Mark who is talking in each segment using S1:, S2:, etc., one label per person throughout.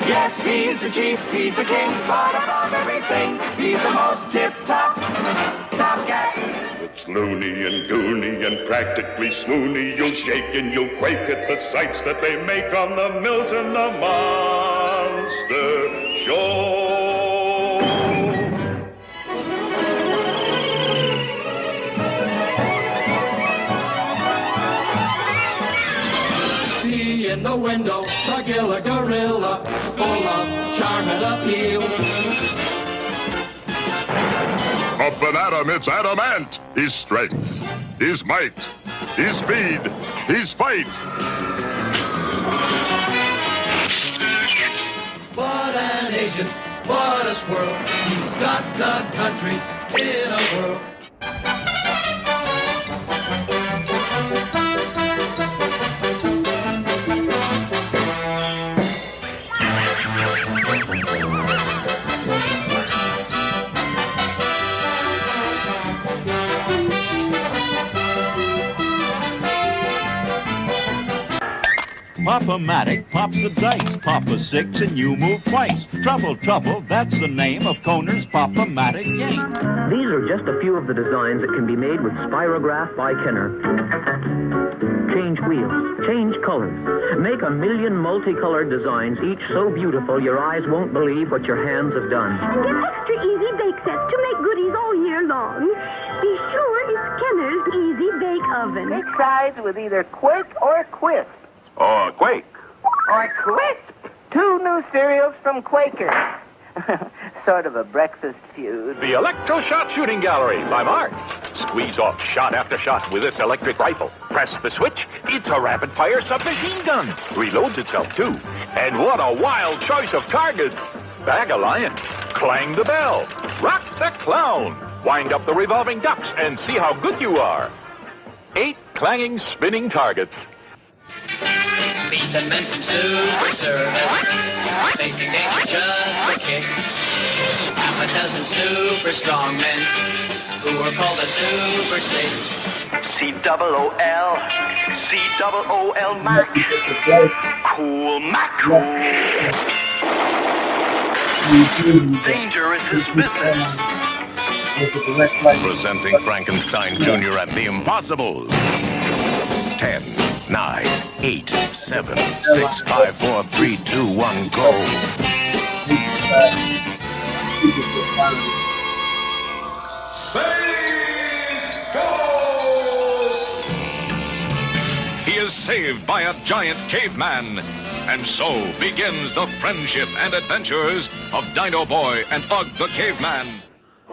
S1: Yes, he's the chief, he's the king, but above everything, he's the most tip-top, top cat.
S2: It's loony and goony and practically swoony. You'll shake and you'll quake at the sights that they make on the Milton the Monster Show.
S3: See in the window, the Gila Gorilla, full of charm and appeal.
S4: Of an atom, it's adamant. His strength, his might, his speed, his fight.
S3: What an agent, what a squirrel. He's got the country in a whirl.
S5: Pop-O-Matic pops the dice. Pop a 6 and you move twice. Trouble, trouble, that's the name of Koner's Pop-O-Matic game.
S6: These are just a few of the designs that can be made with Spirograph by Kenner. Change wheels, change colors. Make a million multicolored designs, each so beautiful your eyes won't believe what your hands have done.
S7: And get extra easy bake sets to make goodies all year long. Be sure it's Kenner's Easy Bake Oven.
S8: Pick sides with either Quake or Quisp.
S4: Or Quake.
S8: Or Quisp. 2 new cereals from Quaker. Sort of a breakfast feud.
S9: The Electro-Shot Shooting Gallery by Mark. Squeeze off shot after shot with this electric rifle. Press the switch, it's a rapid-fire submachine gun. Reloads itself, too. And what a wild choice of targets. Bag a lion. Clang the bell. Rock the clown. Wind up the revolving ducks and see how good you are. 8 clanging, spinning targets.
S10: Meet the men from Super Service, facing danger just for kicks. Half a dozen super strong men, who are called the Super Six.
S1: C-double-O-L, C-double-O-L Mac. Cool Mac. Danger is his business.
S4: Presenting Frankenstein Jr. at the Impossibles. 10, 9, 8, 7, 6, 5, 4, 3, 2, 1, go.
S2: Space Ghost!
S11: He is saved by a giant caveman. And so begins the friendship and adventures of Dino Boy and Ugg the Caveman.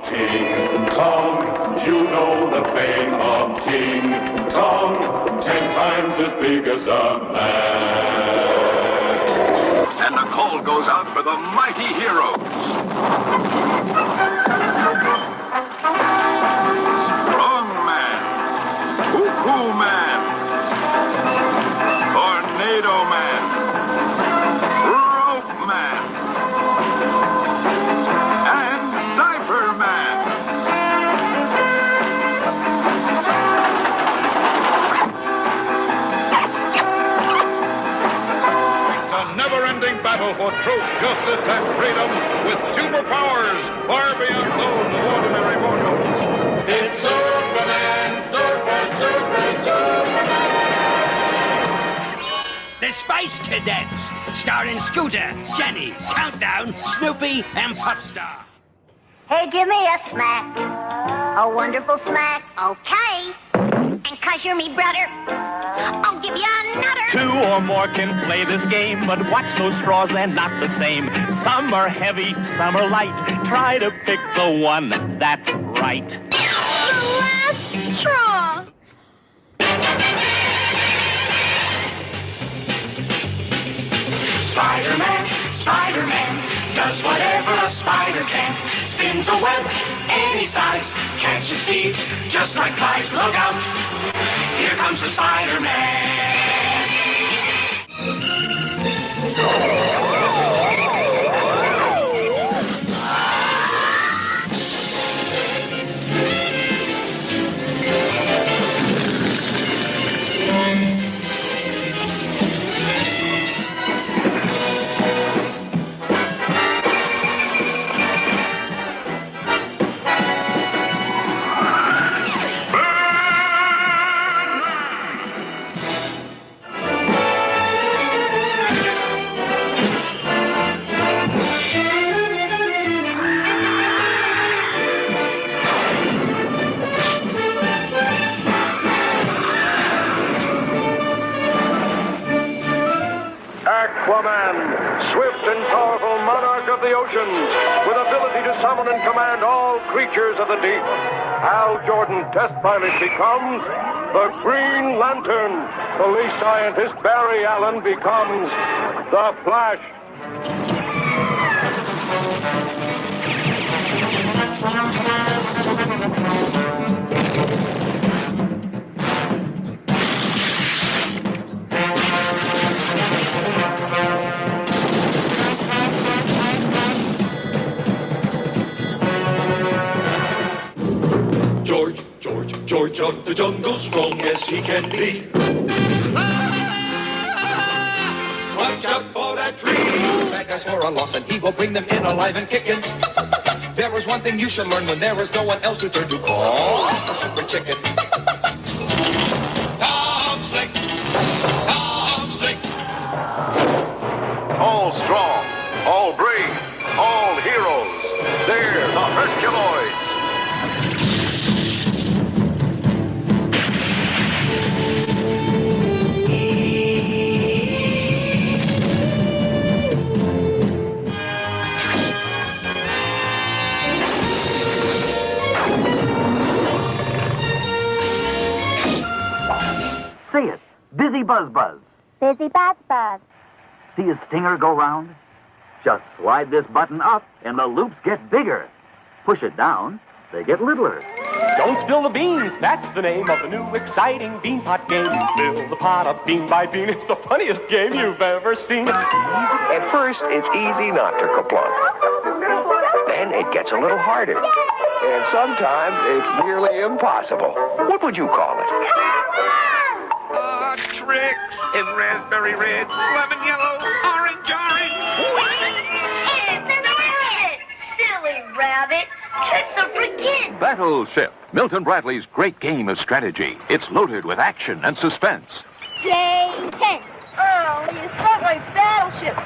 S2: King Kong, you know the fame of King Kong, 10 times as big as a man.
S11: And the call goes out for the mighty heroes. Strong Man, Cuckoo Man, Tornado Man, Rope Man, and Diaper Man.
S2: It's a never-ending battle for truth, justice, and freedom with superpowers far beyond those of ordinary mortals. It's Superman, Superman!
S12: The Space Cadets, starring Scooter, Jenny, Countdown, Snoopy, and Popstar.
S7: Hey, give me a smack. A wonderful smack. Okay. And 'cause you're me brother, I'll give you a nutter.
S13: 2 or more can play this game, but watch those straws, they're not the same. Some are heavy, some are light. Try to pick the one that's right.
S7: The last straw.
S1: Spider-Man, Spider-Man, does whatever a spider can. Spins a web any size, catches thieves just like flies. Look out, here comes the Spider-Man.
S14: Aquaman, swift and powerful monarch of the oceans, with ability to summon and command all creatures of the deep. Hal Jordan, test pilot, becomes the Green Lantern. Police scientist Barry Allen becomes the Flash.
S15: George of the jungle, strong as he can be. Watch out for that tree. Bad guys for a loss, and he will bring them in alive and kicking. There is one thing you should learn when there is no one else to turn to. Call a super chicken. Tom Slick. Tom Slick.
S14: All strong, all brave, all heroes. They're the Herculoids.
S6: Say it. Busy Buzz Buzz.
S7: Busy Buzz Buzz.
S6: See a stinger go round? Just slide this button up and the loops get bigger. Push it down, they get littler.
S13: Don't spill the beans. That's the name of the new exciting bean pot game. Fill the pot up bean by bean. It's the funniest game you've ever seen.
S16: At first, it's easy not to kaplunk. Then it gets a little harder. And sometimes it's nearly impossible. What would you call it?
S1: Tricks in raspberry red, lemon yellow, orange.
S7: It's a rabbit! Silly rabbit! Tricks are for kids!
S9: Battleship, Milton Bradley's great game of strategy. It's loaded with action and suspense.
S7: J-10. Oh, you suck like Battleship.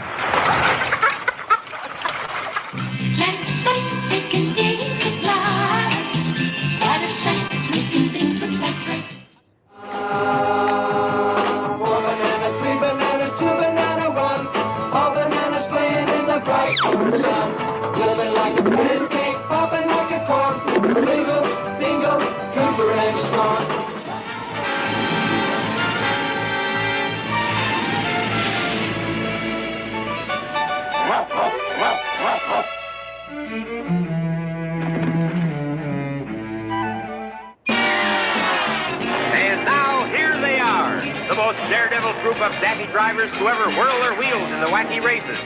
S12: And now here they are, the most daredevil group of daffy drivers to ever whirl their wheels in the wacky races.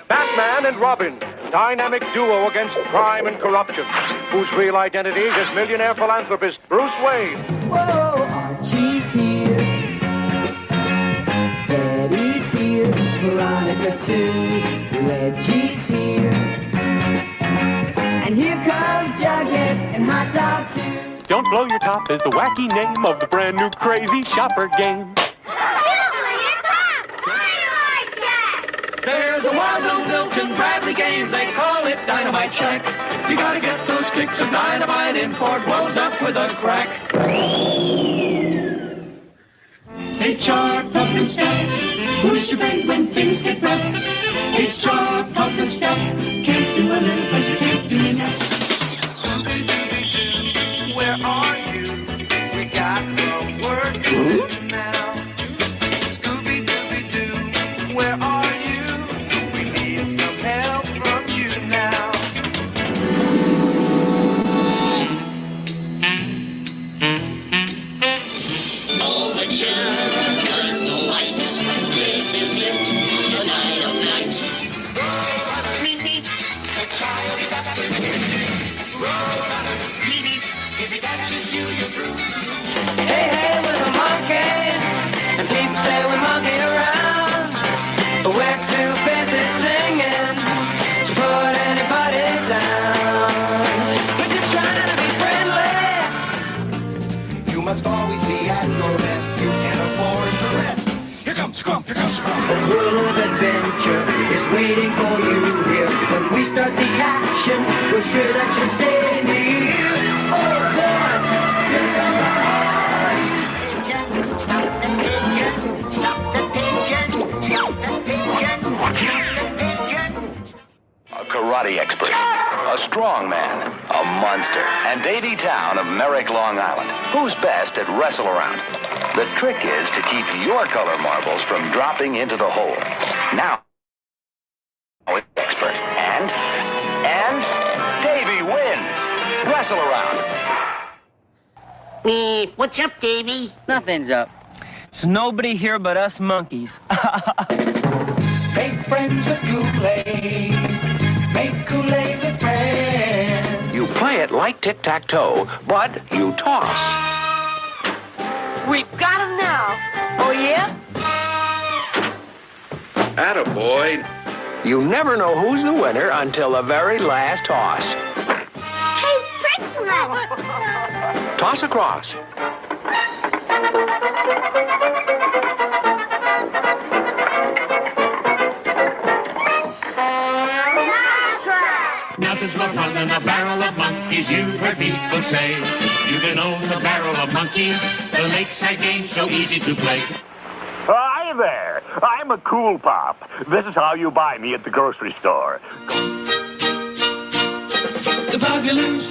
S14: Batman and Robin, dynamic duo against crime and corruption, whose real identity is millionaire philanthropist Bruce Wayne.
S3: Whoa, Archie's here. Betty's here. Veronica too. Reggie's here. And here comes Jughead and Hot Dog too.
S13: Don't Blow Your Top is the wacky name of the brand new Crazy Shopper game.
S3: There's a wild old Milton Bradley game, they call it Dynamite Shack. You gotta get those sticks of dynamite in before it blows up with a crack. H.R. Pumpkin Stuff, who's your friend when things get rough? H.R. Pumpkin Stuff, can't do a little cause you can't do enough.
S15: Scooby-Dooby-Doo, where are you? We got some work to do now. Scooby-Dooby-Doo, where are you? We need some help from you now.
S1: All the children turn the lights. This is it, the night of nights. Mimi, the coyote's after you. Mimi, if he catches you, you're through.
S3: Hey, hey, we're the monkeys, and people say we monkey around, but we're too busy singing to put anybody down. We're just trying to be friendly.
S15: You must always be at your best. You can't afford to rest. Here comes Scrump, here comes Scrump.
S3: A world of adventure is waiting for you here. When we start the action, we're sure that you'll stay near. Oh boy, here comes the
S7: Stop the pigeon, stop the pigeon, stop the pigeon.
S17: strong man, a monster, and Davy Town of Merrick, Long Island. Who's best at wrestle around? The trick is to keep your color marbles from dropping into the hole. Now, it's expert. And Davy wins. Wrestle around.
S8: What's up, Davy?
S3: Nothing's up. There's nobody here but us monkeys.
S10: Make friends with Kool-Aid. Make Kool-Aid with friends.
S16: You play it like tic-tac-toe, but you toss.
S8: We've got him now. Oh, yeah?
S16: Attaboy. You never know who's the winner until the very last toss.
S7: Hey, Brickman!
S16: Toss across.
S1: Nothing's more fun than a barrel of monkeys, you've heard people say. You can own a barrel of monkeys, the lakeside game's so easy to play.
S9: Hi there. I'm a cool pop. This is how you buy me at the grocery store.
S10: The Bugaloos,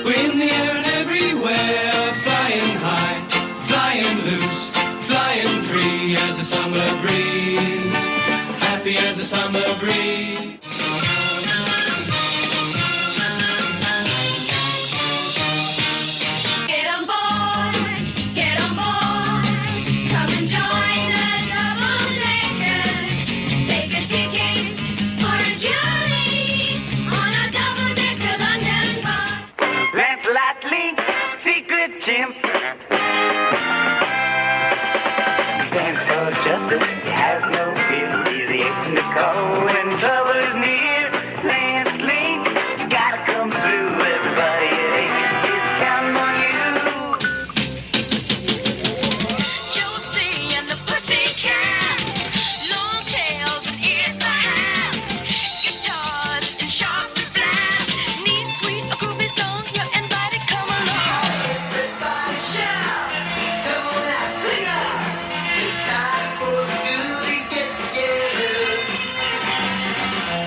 S10: we're in the air and everywhere, flying high, flying loose, flying free as a summer breeze, happy as a summer breeze.
S18: Get on board, come and join the double deckers. Take a ticket for a journey on a double decker London bus.
S8: Lancelot Link, secret chimp. Stands for justice, he has no fear. He's the agent to call when trouble is near. Lance Link, you gotta come through. Everybody at Aiken is counting on you.
S18: Josie and the Pussycats, long tails and ears for hats, guitars and sharps and flats. Need sweet or groovy song, you're invited, come along. Everybody shout, come on now, sing out. It's time for the Ghoulie get together.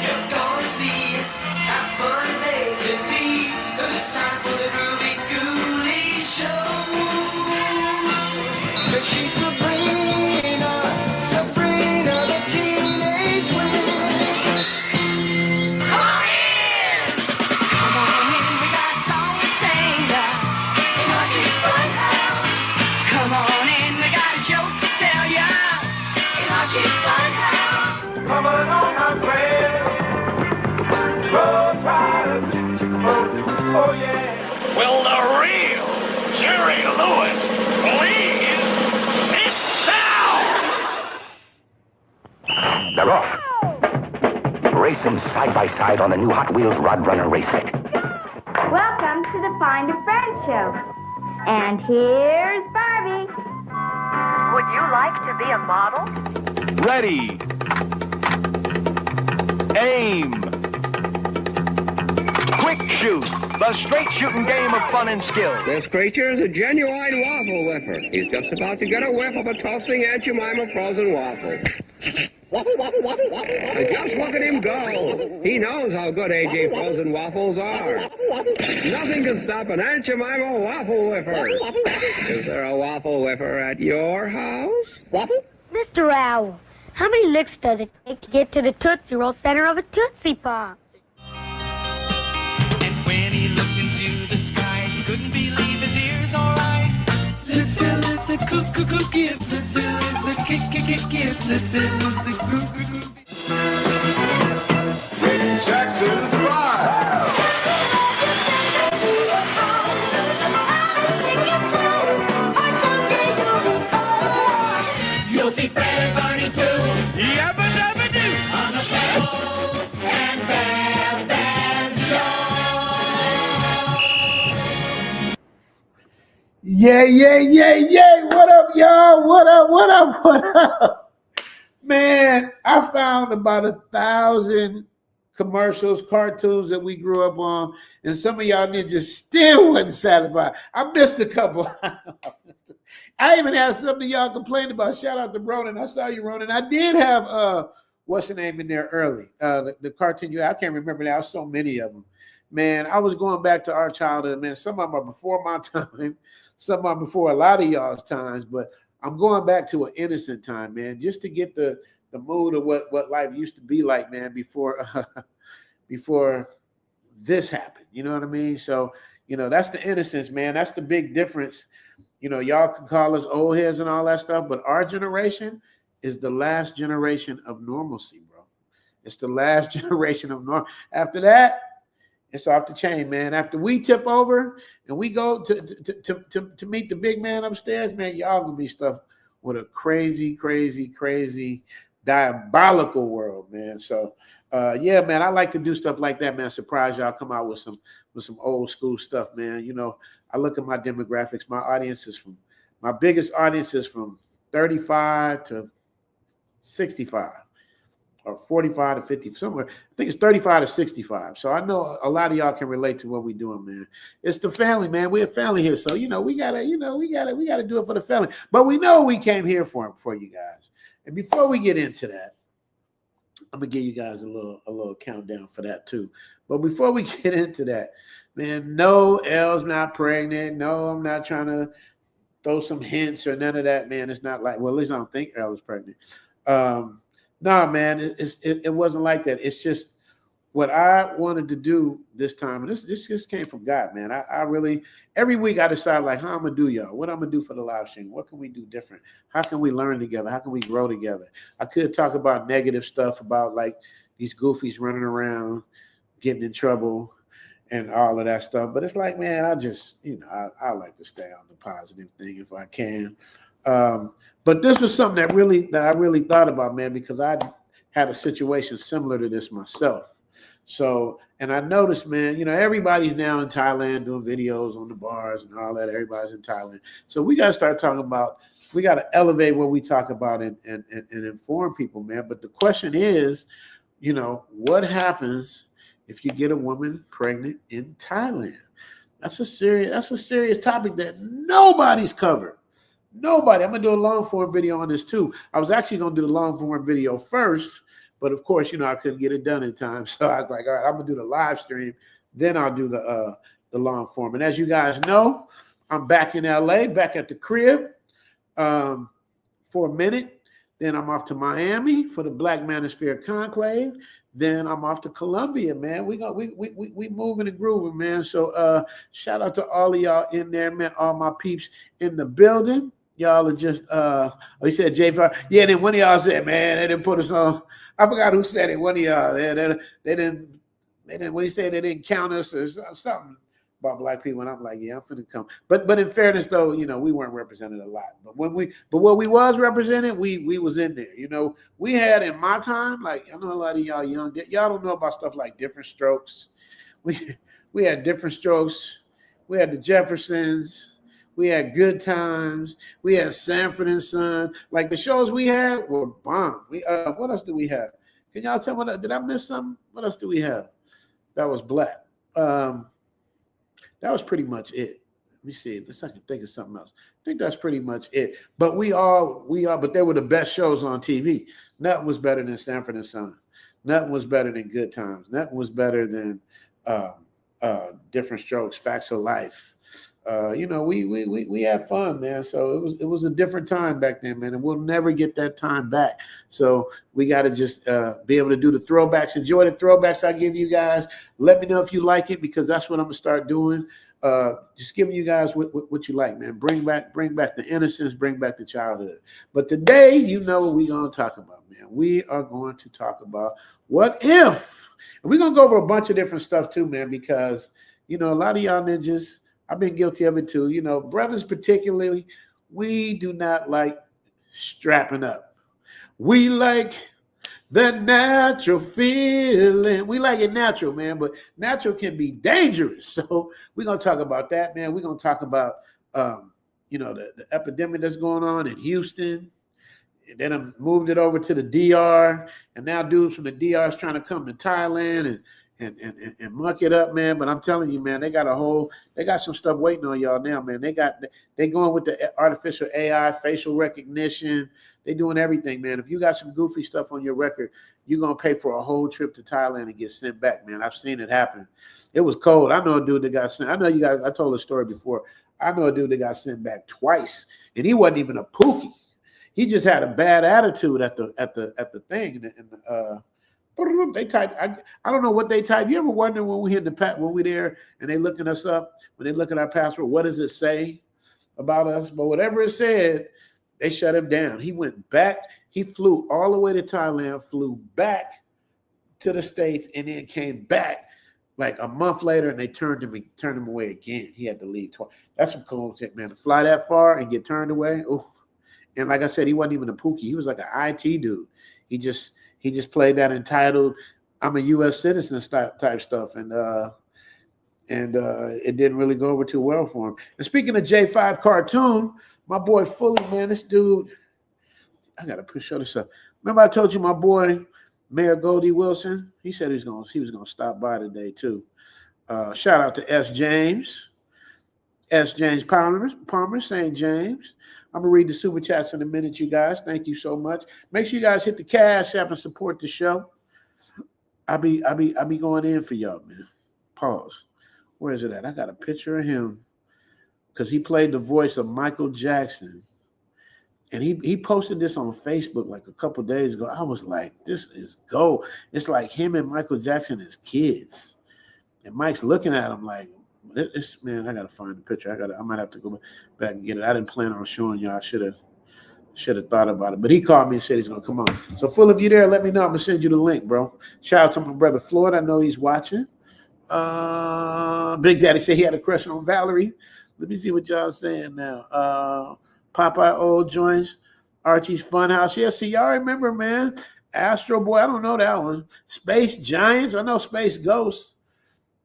S18: You're gonna see how funny they can be, 'cause it's time for the Groovy Ghoulie Show. She's Sabrina, the teenage witch. Come on in, we got a song to sing. You know she's fun now. Come on in, we got a joke to tell ya. You know she's fun now.
S14: Come along, my friend. Roll Tide, oh yeah.
S9: Will the real Jerry Lewis please sit down?
S16: They're off. Race them side by side on the new Hot Wheels Rod Runner race set.
S7: Welcome to the Find a Friend show. And here's Barbie.
S19: Would you like to be a model?
S5: Ready. Aim. Quick shoot. The straight shooting game of fun and skill.
S20: This creature is a genuine waffle whiffer. He's just about to get a whiff of a toasting Aunt Jemima frozen waffle. Waffle, waffle, waffle, waffle. And just look at him go. He knows how good A.J. frozen waffles are. Nothing can stop an Aunt Jemima waffle whiffer. Is there a waffle whiffer at your house? Waffle?
S7: Mr. Owl, how many licks does it take to get to the Tootsie Roll center of a Tootsie Pop?
S10: When he looked into the skies, he couldn't believe his ears or eyes. Let's fill us a kiss. Let's fill us a kiss. Let's fill us a
S14: Ready, Jackson 5.
S1: You'll see Fred Barney too.
S5: Yabba dabba doo.
S1: On the Pebbles and Bam Bam Show.
S21: Yeah. What up, y'all? What up? Man, I found about 1,000 commercials, cartoons that we grew up on, and some of y'all ninjas still wasn't satisfied. I missed a couple. I even had something y'all complained about. Shout out to Ronan. I saw you, Ronan. I did have what's the name in there early? The cartoon I can't remember now. So many of them. Man, I was going back to our childhood, man. Some of them are before my time, some are before a lot of y'all's times, but I'm going back to an innocent time, man, just to get the mood of what life used to be like, man, before before this happened. You know what I mean? So, that's the innocence, man. That's the big difference. Y'all can call us old heads and all that stuff, but our generation is the last generation of normalcy, bro. It's the last generation of normal. After that, it's off the chain, man. After we tip over and we go to meet the big man upstairs, man, y'all gonna be stuck with a crazy, crazy, crazy, diabolical world, man. So, yeah, man, I like to do stuff like that, man. Surprise y'all, come out with some old school stuff, man. I look at my demographics. My biggest audience is from 35 to 65. Or 45 to 50, somewhere. I think it's 35 to 65. So I know a lot of y'all can relate to what we're doing, man. It's the family, man. We're a family here. So, we gotta do it for the family. But we know we came here for you guys. And before we get into that, I'm gonna give you guys a little countdown for that too. But before we get into that, man, no, Elle's not pregnant. No, I'm not trying to throw some hints or none of that, man. It's not like, well, at least I don't think Elle is pregnant. No, man, it wasn't like that. It's just what I wanted to do this time. And this just came from God, man. I really, every week I decide like how I'm going to do y'all, what I'm going to do for the live stream. What can we do different? How can we learn together? How can we grow together? I could talk about negative stuff about like these goofies running around, getting in trouble and all of that stuff. But it's like, man, I just, I like to stay on the positive thing if I can. But this was something that I really thought about, man, because I had a situation similar to this myself. So, and I noticed, man, everybody's now in Thailand doing videos on the bars and all that. Everybody's in Thailand. So we got to start talking about, we got to elevate what we talk about and inform people, man. But the question is, what happens if you get a woman pregnant in Thailand? That's a serious topic that nobody's covered. Nobody. I'm going to do a long form video on this too. I was actually going to do the long form video first, but of course, I couldn't get it done in time. So I was like, all right, I'm going to do the live stream. Then I'll do the long form. And as you guys know, I'm back in LA, back at the crib for a minute. Then I'm off to Miami for the Black Manosphere Conclave. Then I'm off to Colombia, man. We moving and grooving, man. So shout out to all of y'all in there, man. All my peeps in the building. Y'all are just you said J4. Yeah, then one of y'all said, man, they didn't put us on. I forgot who said it. One of y'all, they didn't when you say they didn't count us or something about black people, and I'm like, yeah, I'm finna come. But in fairness, though, we weren't represented a lot. But what we was represented, we was in there. We had in my time, like I know a lot of y'all young, y'all don't know about stuff like Different Strokes. We had Different Strokes. We had the Jeffersons. We had Good Times. We had Sanford and Son. Like the shows we had were bomb. What else do we have? Can y'all tell me? Did I miss something? What else do we have? That was black. That was pretty much it. Let me see. Let's I can think of something else. I think that's pretty much it. But but they were the best shows on TV. Nothing was better than Sanford and Son. Nothing was better than Good Times. Nothing was better than Different Strokes, Facts of Life. We had fun, man. So it was a different time back then, man, and we'll never get that time back. So we got to just be able to do the throwbacks. Enjoy the throwbacks I give you guys. Let me know if you like it, because that's what I'm gonna start doing. Just giving you guys what you like, man. Bring back the innocence, bring back the childhood. But today, what we're gonna talk about, man. We are going to talk about what if, and we're gonna go over a bunch of different stuff too, man, because a lot of y'all ninjas. I've been guilty of it too. Brothers particularly, we do not like strapping up. We like the natural feeling. We like it natural, man, but natural can be dangerous. So we're going to talk about that, man. We're going to talk about, the epidemic that's going on in Houston. And then I moved it over to the DR. And now dudes from the DR is trying to come to Thailand and muck it up, man. But I'm telling you, man, they got some stuff waiting on y'all now, man. They going with the artificial AI, facial recognition. They doing everything, man. If you got some goofy stuff on your record, you're gonna pay for a whole trip to Thailand and get sent back, man. I've seen it happen. It was cold. I know a dude that got sent. I know you guys. I told a story before. I know a dude that got sent back twice, and he wasn't even a pookie. He just had a bad attitude at the thing, and they type. I don't know what they type. You ever wonder when we when we there and they looking us up, when they look at our passport, what does it say about us? But whatever it said, they shut him down. He went back. He flew all the way to Thailand, flew back to the States, and then came back like a month later, and they turned him away again. He had to leave twice. That's some cool shit, man. To fly that far and get turned away. Oof. And like I said, he wasn't even a pookie. He was like an IT dude. He just played that entitled, I'm a U.S. citizen type stuff, and it didn't really go over too well for him. And speaking of J5 cartoon, my boy Fully, man, this dude, I gotta show this up. Remember I told you my boy Mayor Goldie Wilson? He said he was gonna stop by today too. Shout out to S. James Palmer, St. James. I'm gonna read the super chats in a minute, you guys. Thank you so much. Make sure you guys hit the Cash App and support the show. I'll be going in for y'all, man. Pause. Where is it at? I got a picture of him because he played the voice of Michael Jackson, and he posted this on Facebook like a couple days ago. I was like, this is gold. It's like him and Michael Jackson as kids, and Mike's looking at him like, this man. I gotta find the picture. I might have to go back and get it. I didn't plan on showing y'all. I should have thought about it. But he called me and said he's gonna come on. So Full, if you there, let me know. I'm gonna send you the link, bro. Shout out to my brother Floyd. I know he's watching. Big Daddy said he had a crush on Valerie. Let me see what y'all saying now. Popeye Old Joints, Archie's Funhouse. Yeah, see, y'all remember, man. Astro Boy, I don't know that one. Space Giants, I know Space Ghosts.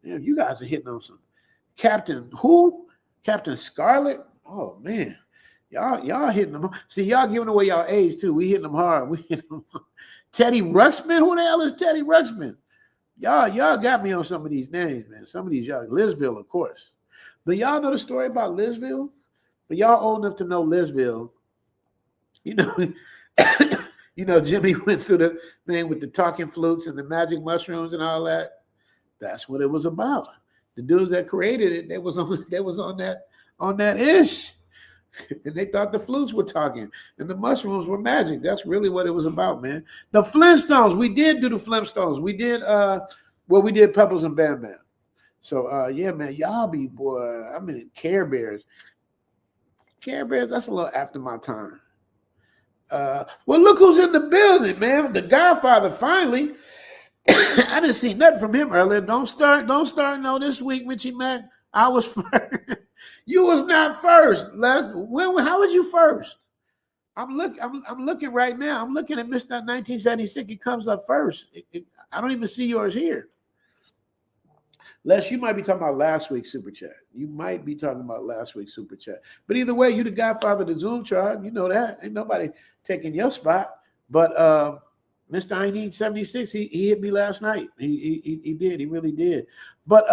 S21: Yeah, you guys are hitting on some. Captain Scarlet. Oh man, y'all hitting them. See, y'all giving away y'all age too. We hitting them hard. We hitting them. Teddy Ruxpin. Who the hell is Teddy Ruxpin? Y'all got me on some of these names, man. Some of these y'all. Lizville, of course. But y'all know the story about Lizville. But y'all old enough to know Lizville. You know, Jimmy went through the thing with the talking flutes and the magic mushrooms and all that. That's what it was about. The dudes that created it, they was on that ish, and they thought the flutes were talking and the mushrooms were magic. That's really what it was about, man. The Flintstones, we did do the Flintstones. We did Pebbles and Bam Bam. So yeah, man, y'all be boy. I mean, Care Bears. Care Bears. That's a little after my time. Well, look who's in the building, man. The Godfather finally. I didn't see nothing from him earlier. Don't start no this week, Mitchie Mac. I was first. You was not first. How was you first? I'm looking right now. I'm looking at Mr. 1976. It comes up first. I don't even see yours here. Les, you might be talking about last week's super chat. But either way, you the Godfather of the Zoom tribe. You know that. Ain't nobody taking your spot. But Mr. 1976, he hit me last night. He did. He really did. But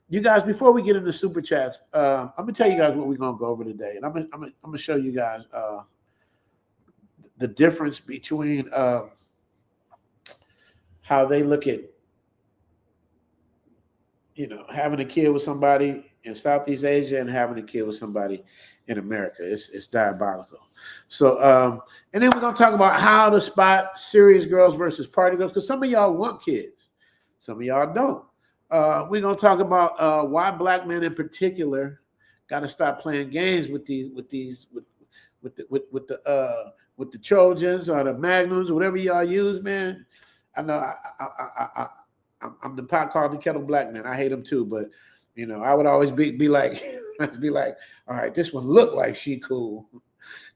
S21: you guys, before we get into super chats, I'm gonna tell you guys what we're gonna go over today, and I'm gonna show you guys the difference between how they look at having a kid with somebody in Southeast Asia and having a kid with somebody in America. It's diabolical. So, and then we're going to talk about how to spot serious girls versus party girls, because some of y'all want kids. Some of y'all don't. We're going to talk about why black men in particular got to stop playing games with the Trojans or the Magnums or whatever y'all use, man. I know I'm the pot called the kettle black man. I hate them too, but I would always be like, all right, this one look like she cool.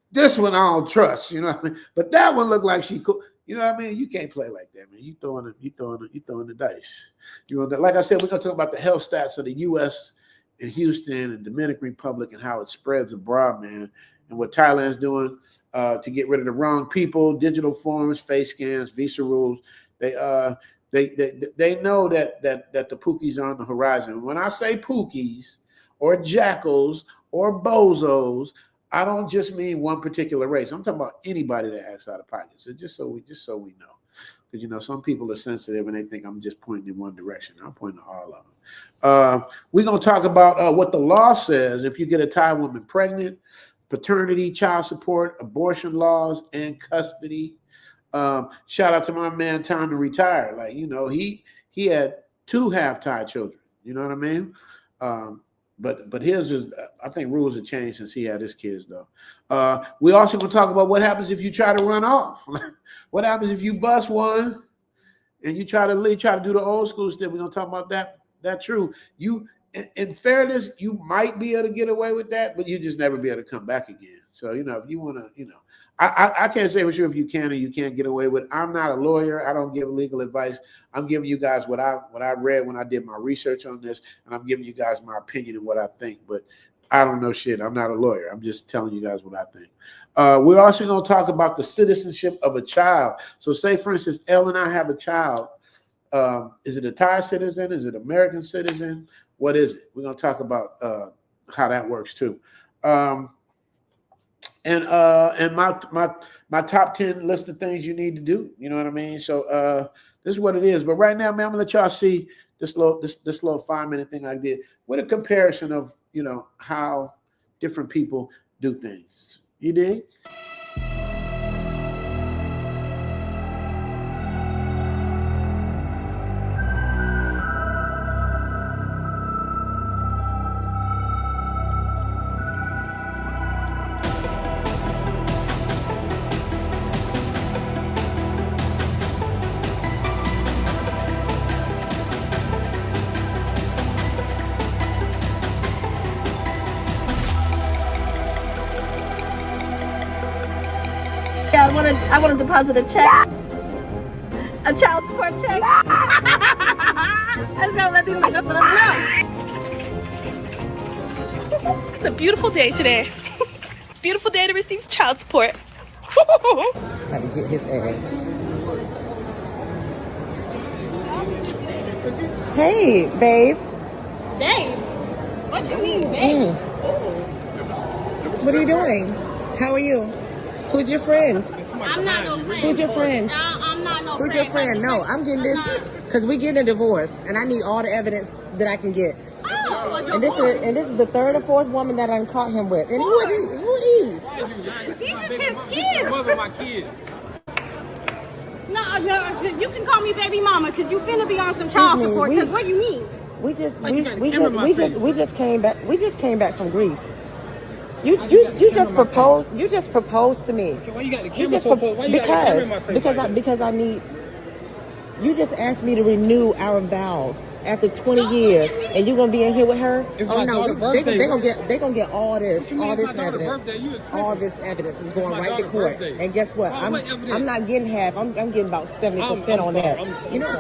S21: This one I don't trust, you know what I mean? But that one look like she cool. You know what I mean? You can't play like that, man. You throwing the dice. Like I said, we're gonna talk about the health stats of the U.S. and Houston and Dominican Republic and how it spreads abroad, man, and what Thailand's doing to get rid of the wrong people, digital forms, face scans, visa rules. They know that the Pookies are on the horizon. When I say Pookies or jackals or bozos, I don't just mean one particular race. I'm talking about anybody that acts out of pocket. So just so we know. Because some people are sensitive and they think I'm just pointing in one direction. I'm pointing to all of them. We're gonna talk about what the law says if you get a Thai woman pregnant, paternity, child support, abortion laws, and custody. Shout out to my man, time to retire. Like he had 2 half-Thai children. You know what I mean? But his is, I think rules have changed since he had his kids though. We also gonna talk about what happens if you try to run off. What happens if you bust one and you try to do the old school stuff? We're gonna talk about that. That's true. You, in fairness, you might be able to get away with that, but you just never be able to come back again. So if you want to, I can't say for sure if you can or you can't get away with it. I'm not a lawyer. I don't give legal advice. I'm giving you guys what I read when I did my research on this, and I'm giving you guys my opinion and what I think. But I don't know shit. I'm not a lawyer. I'm just telling you guys what I think. We're also going to talk about the citizenship of a child. So say, for instance, Elle and I have a child. Is it a Thai citizen? Is it American citizen? What is it? We're going to talk about how that works too. And my top 10 list of things you need to do. You know what I mean? So this is what it is. But right now, man, I'm gonna let y'all see this little 5-minute thing I did with a comparison of how different people do things. You dig?
S4: Yeah, I want to deposit a check. A child support check. I just gotta let these look up and know. It's a beautiful day today. Beautiful day to receive child support.
S22: Had to get his ass. Hey, babe.
S4: Babe? What you mean, babe?
S22: What are you doing? How are you? Who's your friend?
S4: I'm not no friend.
S22: Who's your friend?
S4: I'm not no
S22: Who's
S4: friend.
S22: your friend? No, I'm getting this because we getting a divorce, and I need all the evidence that I can get.
S4: Oh,
S22: And this is the 3rd or 4th woman that I caught him with. And who are these?
S4: These is his kids.
S23: Those are my kids.
S4: No, you can call me baby mama because you finna be on some child support. Because what you mean?
S22: We just came back. We just came back from Greece. You just proposed. You just proposed to me.
S23: Why you got the camera so close? Why you got the camera in my face?
S22: Because I need. You just asked me to renew our vows after 20 years, and you're gonna be in here with her.
S23: It's
S22: oh
S23: my
S22: no,
S23: daughter's birthday.
S22: they gonna get all this evidence.
S23: Birthday?
S22: All this evidence is going
S23: my
S22: right to
S23: daughter's
S22: court.
S23: birthday.
S22: And guess what?
S23: What evidence?
S22: I'm not getting half. I'm getting about 70% on that.
S23: You know,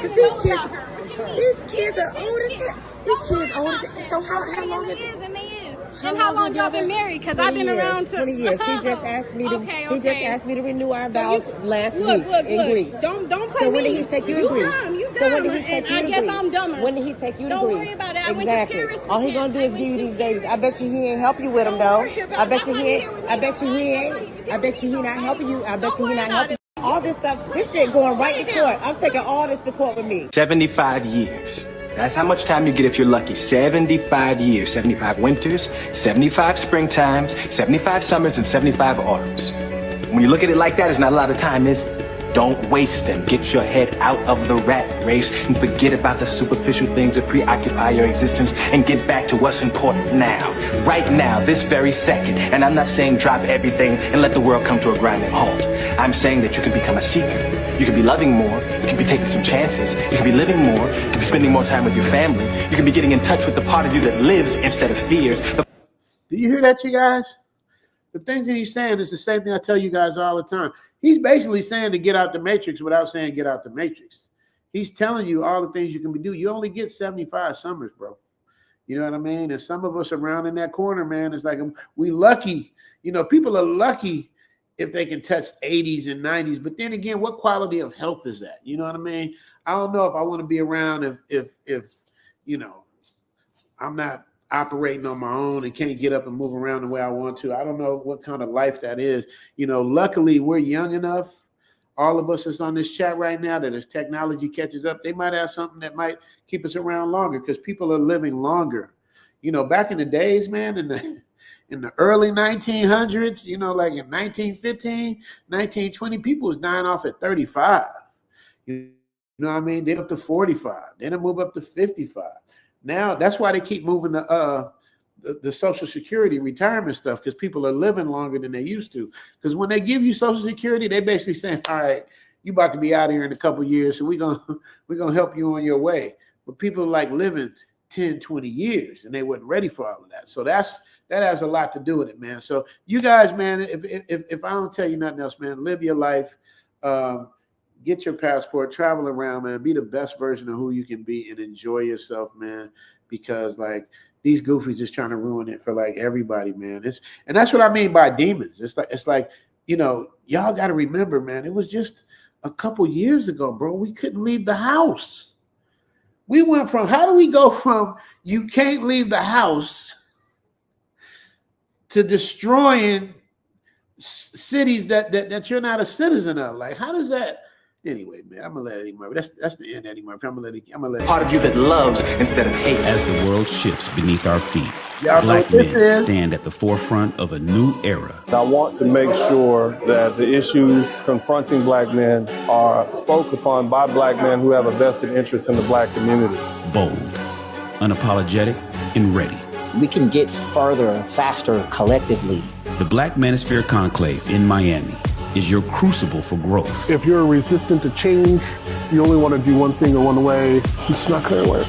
S22: because these kids are old as hell. These kids old as hell. So how long have
S4: And how long y'all been married? Because I've been around
S22: 20 years. He just asked me to.
S4: Okay.
S22: He just asked me to renew our
S4: So
S22: vows last week in Greece.
S4: Don't play
S22: So when
S4: me.
S22: did he take you to Greece?
S4: Dumb. You dumb.
S22: So when did he take you
S4: and
S22: to
S4: I guess
S22: Greece?
S4: I'm dumber.
S22: When did he take you to
S4: Don't
S22: Greece?
S4: worry about it. I went to
S22: Exactly.
S4: Paris.
S22: All he gonna do is give you these babies. I bet you he ain't help you with them though. I bet you he ain't. I bet you he ain't. I bet you he not helping you. I bet you he not helping. All this stuff, this shit going right to court. I'm taking all this to court with me.
S24: 75 years. That's how much time you get if you're lucky. 75 years. 75 winters, 75 springtimes, 75 summers, and 75 autumns. When you look at it like that, it's not a lot of time, is it? Don't waste them. Get your head out of the rat race and forget about the superficial things that preoccupy your existence and get back to what's important now. Right now, this very second. And I'm not saying drop everything and let the world come to a grinding halt. I'm saying that you can become a seeker. You can be loving more. You can be taking some chances. You can be living more. You can be spending more time with your family. You can be getting in touch with the part of you that lives instead of fears.
S21: Do you hear that, you guys? The things that he's saying is the same thing I tell you guys all the time. He's basically saying to get out the matrix without saying get out the matrix. He's telling you all the things you can do. You only get 75 summers, bro. You know what I mean? And some of us around in that corner, man, it's like we lucky. You know, people are lucky if they can touch 80s and 90s. But then again, what quality of health is that? You know what I mean? I don't know if I want to be around if you know, I'm not operating on my own and can't get up and move around the way I want to. I don't know what kind of life that is. You know, luckily we're young enough. All of us that's on this chat right now, that as technology catches up, they might have something that might keep us around longer because people are living longer. You know, back in the days, man, in the early 1900s, you know, like in 1915, 1920, people was dying off at 35. You know what I mean? Then up to 45. Then it move up to 55. Now that's why they keep moving the Social Security retirement stuff, because people are living longer than they used to. Because when they give you Social Security, they basically saying, all right, you about to be out of here in a couple of years, so we're gonna help you on your way. But people are like living 10, 20 years, and they weren't ready for all of that. So that has a lot to do with it, man. So you guys, man, if I don't tell you nothing else, man, live your life, get your passport, travel around, man, be the best version of who you can be, and enjoy yourself, man, because like these goofies just trying to ruin it for like everybody, man. And that's what I mean by demons. It's like, you know, y'all got to remember, man, it was just a couple years ago, bro. We couldn't leave the house. We went from, how do we go from you can't leave the house to destroying cities that you're not a citizen of? Like, how does that? Anyway, man, I'm gonna let Eddie Murphy. That's the end, Eddie Murphy. I'm gonna let
S2: part of you that loves instead of hates.
S6: As the world shifts beneath our feet,
S21: Y'all
S6: black
S21: know what this
S6: men
S21: is.
S6: stand at the forefront of a new era.
S11: I want to make sure that the issues confronting black men are spoke upon by black men who have a vested interest in the black community.
S6: Bold, unapologetic, and ready.
S12: We can get further, faster, collectively.
S6: The Black Manosphere Conclave in Miami is your crucible for growth.
S25: If you're resistant to change, you only want to do one thing or one way, it's not going to work.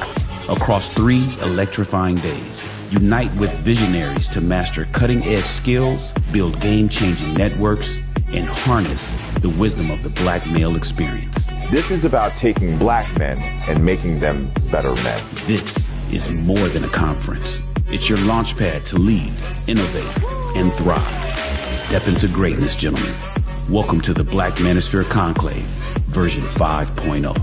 S6: Across 3 electrifying days, unite with visionaries to master cutting-edge skills, build game-changing networks, and harness the wisdom of the black male experience.
S26: This is about taking black men and making them better men.
S6: This is more than a conference. It's your launch pad to lead, innovate, and thrive. Step into greatness, gentlemen. Welcome to the Black Manosphere Conclave, version 5.0.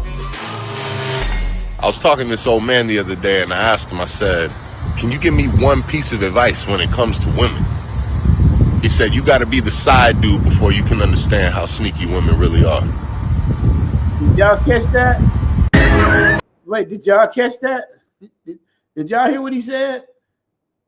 S27: I was talking to this old man the other day, and I asked him, I said, can you give me one piece of advice when it comes to women? He said, you got to be the side dude before you can understand how sneaky women really are.
S21: Did y'all catch that? Wait, did y'all catch that? Did y'all hear what he said?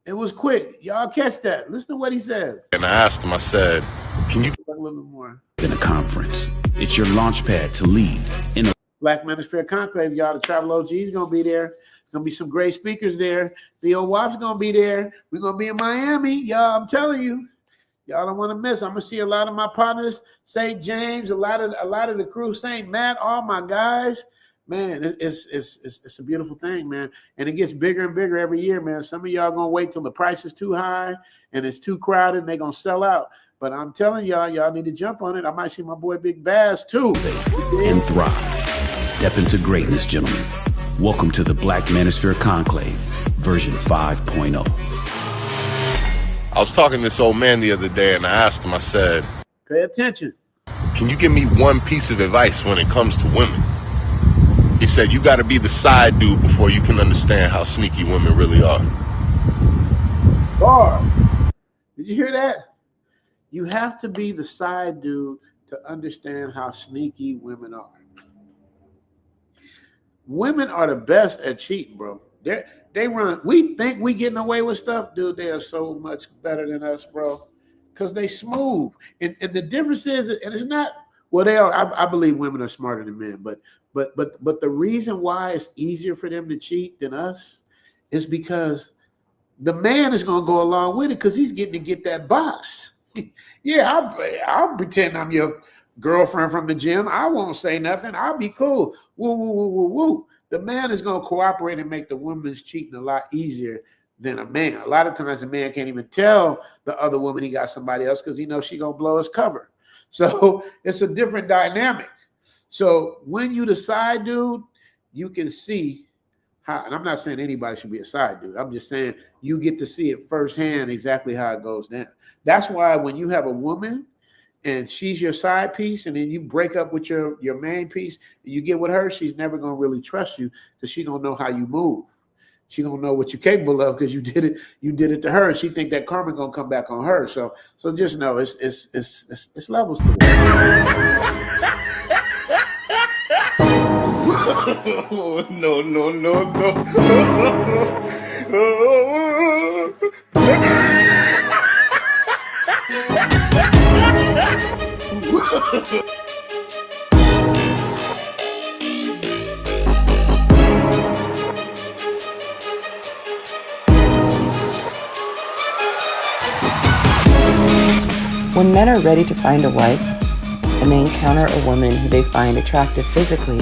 S21: It was quick. Y'all catch that. Listen to what he says.
S27: And I asked him, I said, can you
S21: a little bit more?
S6: In a conference, it's your launch pad to lead. In a
S21: Black Manosphere Conclave, y'all. The Travel OG is gonna be there. Gonna be some great speakers there. Theo Watt's gonna be there. We're gonna be in Miami, y'all. I'm telling you, y'all don't want to miss. I'm gonna see a lot of my partners, St. James, a lot of the crew, St. Matt, all my guys. Man, it's a beautiful thing, man. And it gets bigger and bigger every year, man. Some of y'all gonna wait till the price is too high and it's too crowded and they're gonna sell out. But I'm telling y'all need to jump on it. I might see my boy Big Bass too.
S6: And thrive. Step into greatness, gentlemen. Welcome to the Black Manosphere Conclave, version 5.0.
S27: I was talking to this old man the other day, and I asked him, I said,
S21: pay attention.
S27: Can you give me one piece of advice when it comes to women? He said, you got to be the side dude before you can understand how sneaky women really are.
S21: Bars. Did you hear that? You have to be the side dude to understand how sneaky women are. Women are the best at cheating, bro. They run. We think we getting away with stuff, dude. They are so much better than us, bro, because they smooth. And the difference is, and it's not. Well, they are. I believe women are smarter than men, but the reason why it's easier for them to cheat than us is because the man is going to go along with it because he's getting to get that box. Yeah, I'll pretend I'm your girlfriend from the gym. I won't say nothing. I'll be cool. Woo, woo, woo, woo, woo. The man is going to cooperate and make the woman's cheating a lot easier than a man. A lot of times a man can't even tell the other woman he got somebody else because he knows she's going to blow his cover. So it's a different dynamic. So when you the side dude, you can see how, and I'm not saying anybody should be a side dude. I'm just saying you get to see it firsthand exactly how it goes down. That's why when you have a woman and she's your side piece, and then you break up with your main piece, and you get with her, she's never gonna really trust you because she don't know how you move. She don't know what you're capable of because you did it to her, and she think that karma gonna come back on her. So just know it's levels to this.
S2: No, no, no, no.
S3: When men are ready to find a wife, and they encounter a woman who they find attractive physically,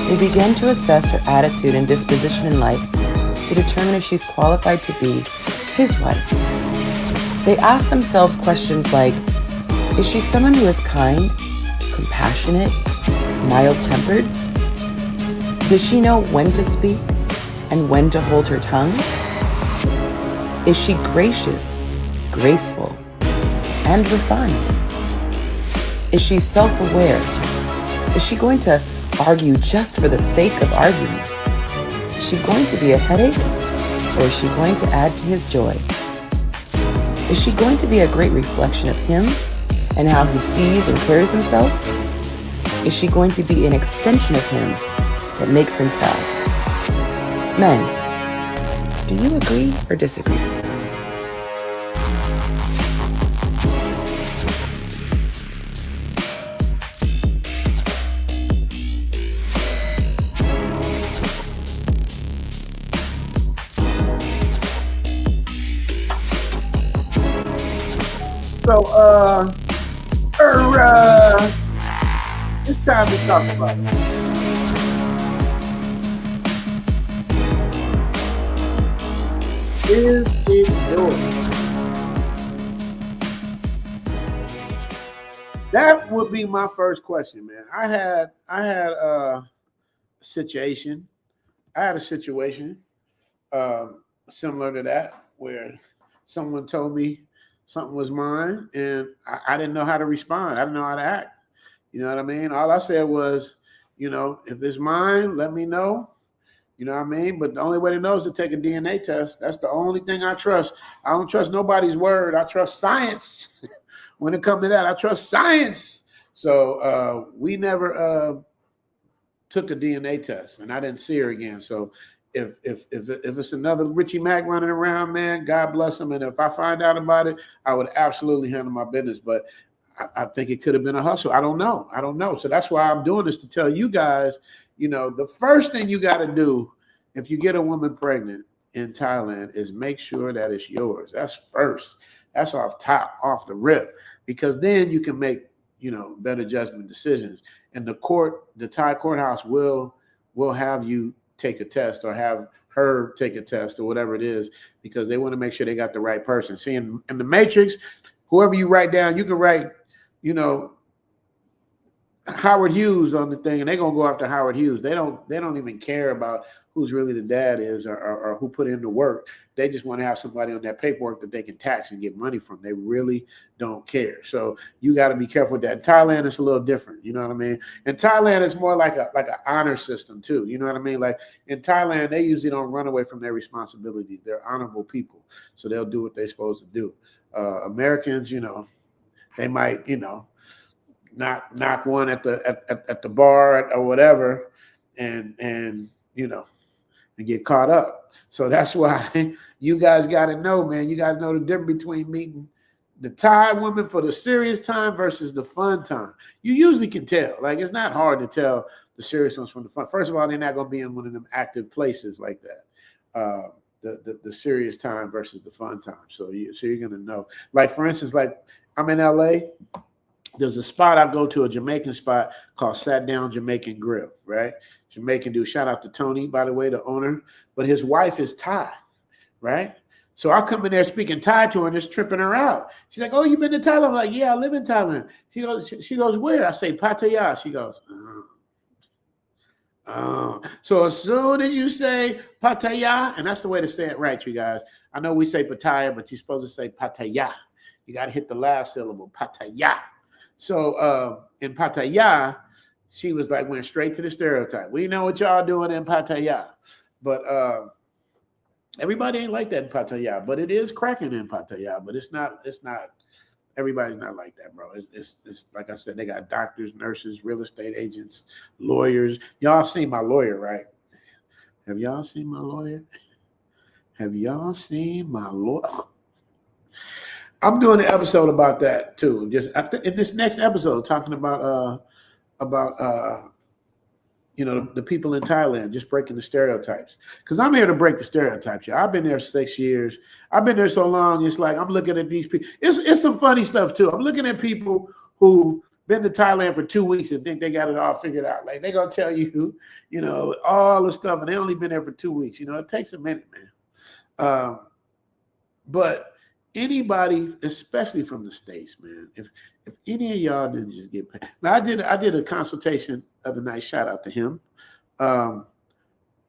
S3: they begin to assess her attitude and disposition in life to determine if she's qualified to be his wife. They ask themselves questions like, is she someone who is kind, compassionate, mild-tempered? Does she know when to speak and when to hold her tongue? Is she gracious, graceful, and refined? Is she self-aware? Is she going to argue just for the sake of arguing? Is she going to be a headache, or is she going to add to his joy? Is she going to be a great reflection of him and how he sees and carries himself? Is she going to be an extension of him that makes him proud? Men, do you agree or disagree?
S21: So, it's time to talk about it. Is it yours? That would be my first question, man. I had a situation. I had a situation similar to that where someone told me something was mine, and I didn't know how to respond. I didn't know how to act. You know what I mean? All I said was, if it's mine, let me know. You know what I mean? But the only way to know is to take a DNA test. That's the only thing I trust. I don't trust nobody's word. I trust science. When it comes to that, I trust science. So we never took a DNA test, and I didn't see her again. So if it's another Richie Mack running around, man, God bless him. And if I find out about it, I would absolutely handle my business. But I think it could have been a hustle. I don't know. So that's why I'm doing this, to tell you guys, the first thing you got to do if you get a woman pregnant in Thailand is make sure that it's yours. That's first. That's off top, off the rip, because then you can make, better judgment decisions. And the Thai courthouse will have you take a test or have her take a test or whatever it is, because they want to make sure they got the right person. See, in the Matrix, whoever you write down, you can write, Howard Hughes on the thing, and they're gonna go after Howard Hughes. They don't even care about who's really the dad is or who put in the work. They just want to have somebody on that paperwork that they can tax and get money from. They really don't care. So you got to be careful with that. In Thailand, it's a little different. You know what I mean? In Thailand, it's more like an honor system too. You know what I mean? Like in Thailand, they usually don't run away from their responsibilities. They're honorable people, so they'll do what they're supposed to do. Americans, they might, knock one at the bar or whatever, and get caught up. So that's why you guys got to know, man. You guys know the difference between meeting the Thai woman for the serious time versus the fun time. You usually can tell. Like, it's not hard to tell the serious ones from the fun. First of all, they're not going to be in one of them active places like that. The serious time versus the fun time. So you're going to know. Like, for instance, like I'm in LA. There's a spot I go to, a Jamaican spot called Sat Down Jamaican Grill, right? Jamaican dude. Shout out to Tony, by the way, the owner. But his wife is Thai, right? So I come in there speaking Thai to her and just tripping her out. She's like, "Oh, you been to Thailand?" I'm like, "Yeah, I live in Thailand." She goes, "Where?" I say, "Pattaya." She goes, So as soon as you say Pattaya, and that's the way to say it right, you guys. I know we say Pattaya, but you're supposed to say Pattaya. You got to hit the last syllable, Pattaya. So in Pattaya, she was like went straight to the stereotype. We know what y'all doing in Pattaya, but everybody ain't like that in Pattaya. But it is cracking in Pattaya. But it's not. Everybody's not like that, bro. It's like I said, they got doctors, nurses, real estate agents, lawyers. Y'all seen my lawyer, right? Have y'all seen my lawyer? Have y'all seen my lawyer? I'm doing an episode about that too. Just in this next episode, talking about the people in Thailand, just breaking the stereotypes. Because I'm here to break the stereotypes. Yeah, I've been there 6 years. I've been there so long. It's like I'm looking at these people. It's some funny stuff too. I'm looking at people who been to Thailand for 2 weeks and think they got it all figured out. Like they're gonna tell you, all the stuff, and they only been there for 2 weeks. It takes a minute, man. But anybody, especially from the States, man, if any of y'all didn't just get paid. Now I did a consultation the other night. Shout out to him.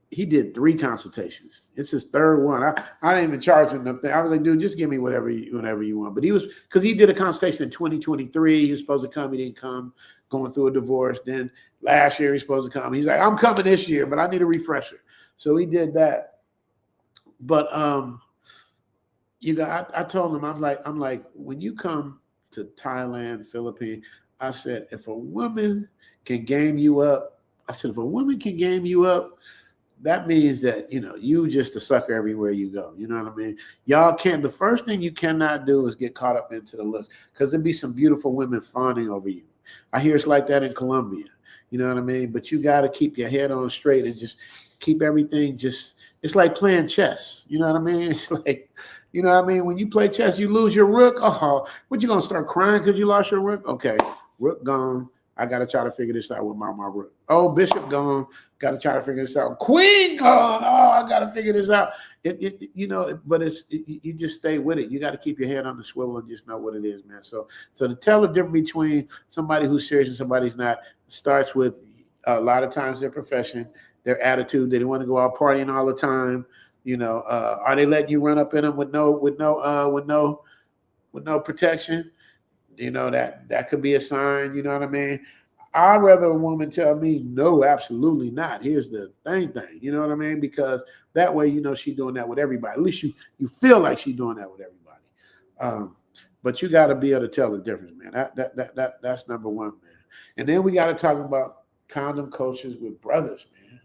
S21: He did 3 consultations. It's his 3rd one. I didn't even charge him nothing. I was like, dude, just give me whatever you want. But because he did a consultation in 2023. He was supposed to come. He didn't come, going through a divorce. Then last year he's supposed to come. He's like, I'm coming this year, but I need a refresher. So he did that. But I told him, I'm like, when you come to Thailand, Philippines, I said, if a woman can game you up, that means that, you just a sucker everywhere you go. You know what I mean? The first thing you cannot do is get caught up into the looks, because there'd be some beautiful women fawning over you. I hear it's like that in Colombia. You know what I mean? But you got to keep your head on straight and just keep everything it's like playing chess. You know what I mean? It's like, you know what I mean? When you play chess, you lose your rook. Oh, what, you going to start crying because you lost your rook? Okay, rook gone. I got to try to figure this out with my rook. Oh, bishop gone. Got to try to figure this out. Queen gone. Oh, I got to figure this out. But you just stay with it. You got to keep your head on the swivel and just know what it is, man. So to tell the difference between somebody who's serious and somebody's not starts with a lot of times their profession, their attitude. They want to go out partying all the time. Are they letting you run up in them with no protection? That could be a sign. You know what I mean? I'd rather a woman tell me, no, absolutely not. Here's the thing. You know what I mean? Because that way, she's doing that with everybody. At least you feel like she's doing that with everybody. But you got to be able to tell the difference, man. That's number one, man. And then we got to talk about condom cultures with brothers, man.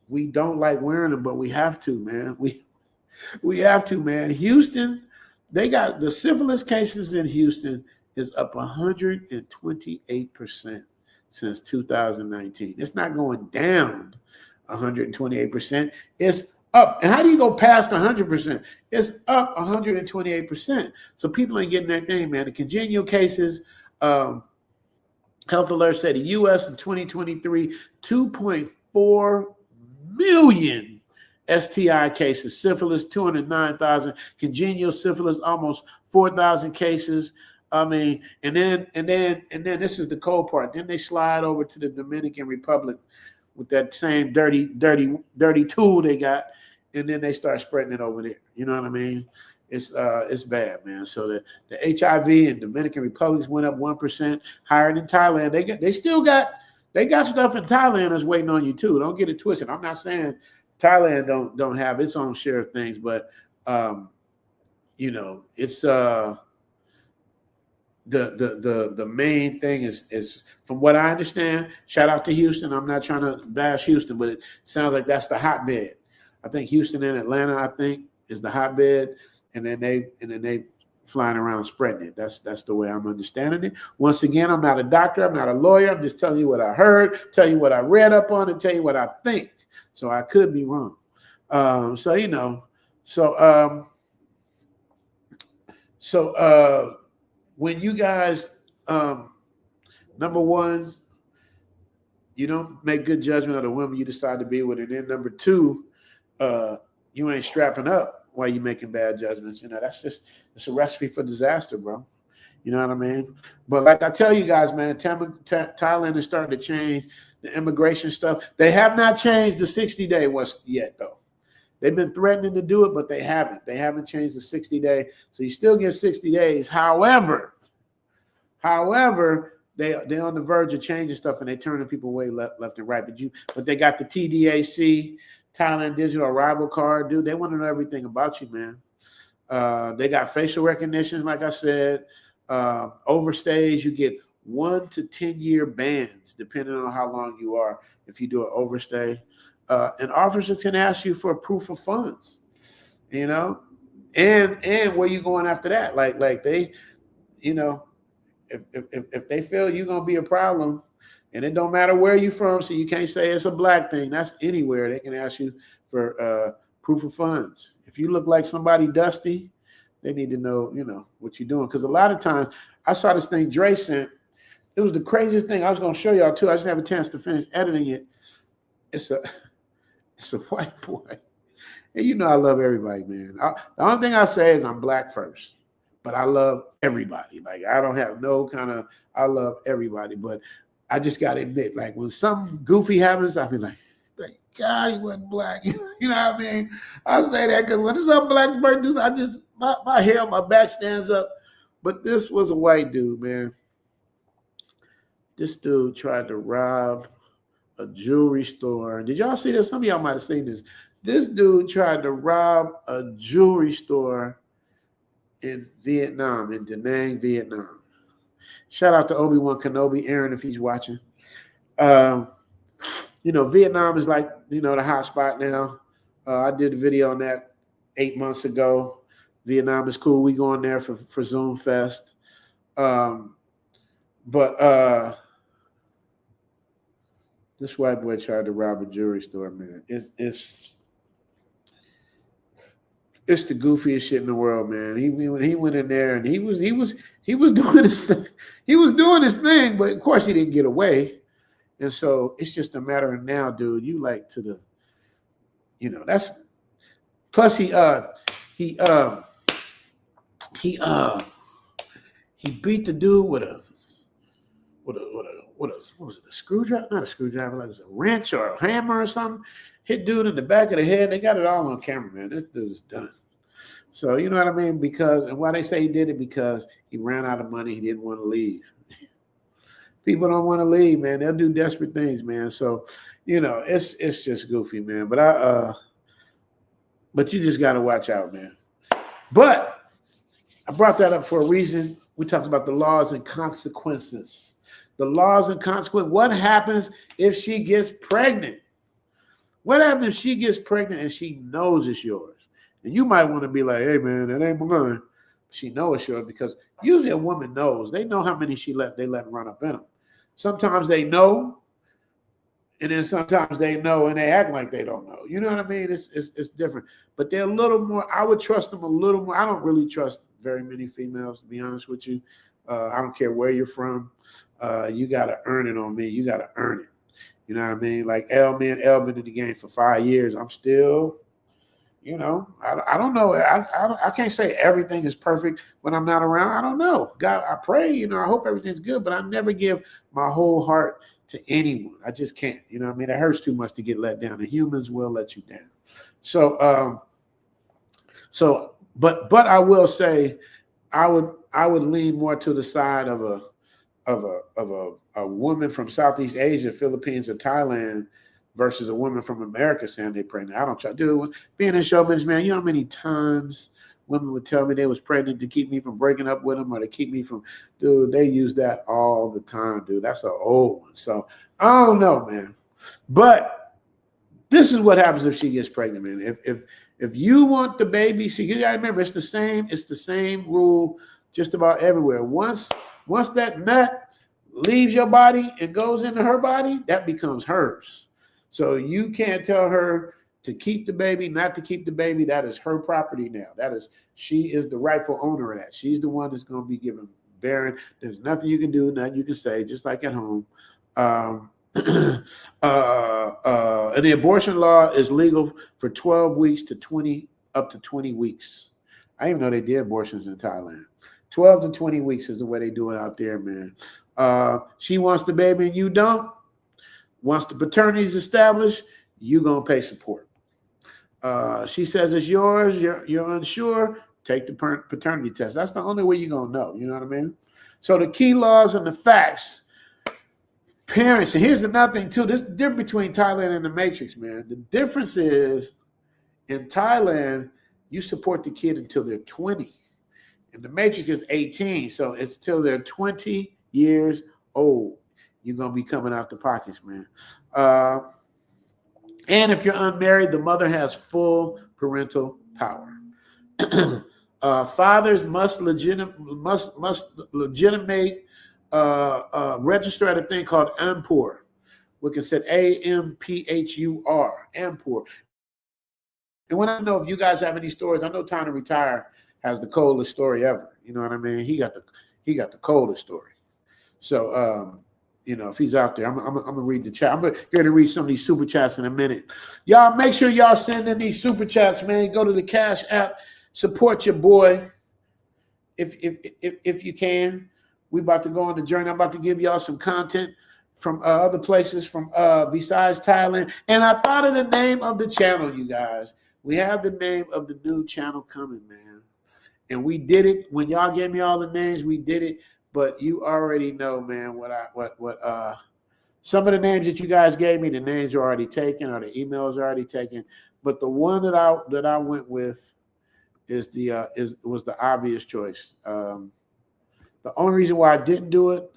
S21: We don't like wearing them, but we have to, man. We have to, man. Houston, they got the syphilis cases in Houston is up 128% since 2019. It's not going down 128%. It's up. And how do you go past 100%? It's up 128%. So people ain't getting that thing, man. The congenital cases, Health Alert said the U.S. in 2023, 2.4 million STI cases, syphilis 209,000, congenital syphilis almost 4,000 cases. I mean, and then this is the cold part. Then they slide over to the Dominican Republic with that same dirty tool they got, and then they start spreading it over there. You know what I mean? It's bad, man. So the HIV in Dominican Republic went up 1% higher than Thailand. They got stuff in Thailand that's waiting on you too. Don't get it twisted. I'm not saying Thailand don't have its own share of things, but it's the main thing is from what I understand. Shout out to Houston. I'm not trying to bash Houston, but it sounds like that's the hotbed. I think Houston and Atlanta, is the hotbed, and then they flying around spreading it. That's the way I'm understanding it. Once again, I'm not a doctor. I'm not a lawyer. I'm just telling you what I heard, tell you what I read up on, and tell you what I think. So I could be wrong. When you guys, number one, you don't make good judgment of the women you decide to be with, and then number two, you ain't strapping up while you're making bad judgments. It's a recipe for disaster, bro. You know what I mean? But like I tell you guys, man, Thailand is starting to change the immigration stuff. They have not changed the 60-day yet, though. They've been threatening to do it, but they haven't. They haven't changed the 60-day. So you still get 60 days. However, they're on the verge of changing stuff, and they're turning people away left and right. But they got the TDAC, Thailand Digital Arrival Card, dude. They want to know everything about you, man. They got facial recognition, like I said. Overstays, you get 1 to 10 year bans, depending on how long you are, if you do an overstay. And officers can ask you for a proof of funds, you know, and where you going after that? Like they, you know, if they feel you're gonna be a problem, and it don't matter where you're from, so you can't say it's a black thing. That's anywhere they can ask you for proof of funds. If you look like somebody dusty, they need to know, you know, what you're doing. Because a lot of times, I saw this thing Dre sent. It was the craziest thing. I was gonna show y'all too. I just have a chance to finish editing it. It's a white boy. And you know I love everybody, man. The only thing I say is I'm black first, but I love everybody. Like I don't have no kind of, I love everybody. But I just got to admit, like when something goofy happens, I'll be like, thank God he wasn't black. You know what I mean? I say that because when some black person do, I just, my hair on my back stands up. But this was a white dude, man. This dude tried to rob a jewelry store. Did y'all see this? Some of y'all might have seen this. This dude tried to rob a jewelry store in Vietnam, in Da Nang, Vietnam. Shout out to Obi-Wan Kenobi, Aaron, if he's watching. You know, Vietnam is like, you know, the hot spot now. I did a video on that 8 months ago. Vietnam is cool. We going there for Zoom Fest. But this white boy tried to rob a jewelry store, man. It's the goofiest shit in the world, man. He went in there and he was doing his thing. He was doing his thing, but of course he didn't get away. And so it's just a matter of now, dude. You like to the, you know, that's plus he beat the dude with a what was it, a screwdriver? Not a screwdriver, like it was a wrench or a hammer or something. Hit dude in the back of the head. They got it all on camera, man. This dude is done. So you know what I mean? Because, and why they say he did it, because he ran out of money. He didn't want to leave. People don't want to leave, man. They'll do desperate things, man. So, you know, it's just goofy, man. But but you just got to watch out, man. But I brought that up for a reason. We talked about the laws and consequences. The laws and consequences. What happens if she gets pregnant? What happens if she gets pregnant and she knows it's yours? And you might want to be like, hey, man, that ain't mine. She knows it's yours because usually a woman knows. They know how many they let run up in them. Sometimes they know, and then sometimes they know and they act like they don't know. You know what I mean? It's different. But they're a little more, I would trust them a little more. I don't really trust very many females, to be honest with you. I don't care where you're from. You got to earn it on me. You got to earn it. You know what I mean? Like L been in the game for 5 years. I'm still, you know, I don't know. I can't say everything is perfect when I'm not around. I don't know. God, I pray, you know, I hope everything's good, but I never give my whole heart to anyone. I just can't. You know what I mean? It hurts too much to get let down. The humans will let you down. So, but I will say I would lean more to the side of a woman from Southeast Asia, Philippines, or Thailand versus a woman from America saying they're pregnant. I don't try. Dude, being in show business, man, you know how many times women would tell me they was pregnant to keep me from breaking up with them or to keep me from, dude, they use that all the time, dude. That's an old one. So I don't know, man. But this is what happens if she gets pregnant, man. If you want the baby, see, you gotta remember it's the same rule just about everywhere. Once that nut leaves your body and goes into her body, that becomes hers. So you can't tell her to keep the baby, not to keep the baby. That is her property now. She is the rightful owner of that. She's the one that's going to be given bearing. There's nothing you can do, nothing you can say, just like at home. And the abortion law is legal for 12 weeks to 20, up to 20 weeks. I didn't even know they did abortions in Thailand. 12 to 20 weeks is the way they do it out there, man. She wants the baby and you don't. Once the paternity is established, you're going to pay support. She says it's yours, you're unsure, take the paternity test. That's the only way you're going to know. You know what I mean? So the key laws and the facts Parents, and here's another thing too. This is the difference between Thailand and the Matrix, man. The difference is in Thailand, you support the kid until they're 20. And the Matrix is 18, so it's till they're 20 years old. You're gonna be coming out the pockets, man. And if you're unmarried, the mother has full parental power. Fathers must legitimate register at a thing called Ampur. We can say AMPHUR, Ampur. And when I know if you guys have any stories, I know Time to Retire has the coldest story ever. You know what I mean? He got the coldest story. So if he's out there, I'm gonna read the chat. I'm going to read some of these super chats in a minute. Y'all make sure y'all send in these super chats, man. Go to the Cash App, support your boy if you can. We about to go on the journey. I'm about to give y'all some content from other places from besides Thailand. And I thought of the name of the channel, you guys. We have the name of the new channel coming, man. And we did it when y'all gave me all the names. We did it, but you already know, man. What some of the names that you guys gave me, the names are already taken or the emails are already taken. But the one that I went with was the obvious choice. The only reason why I didn't do it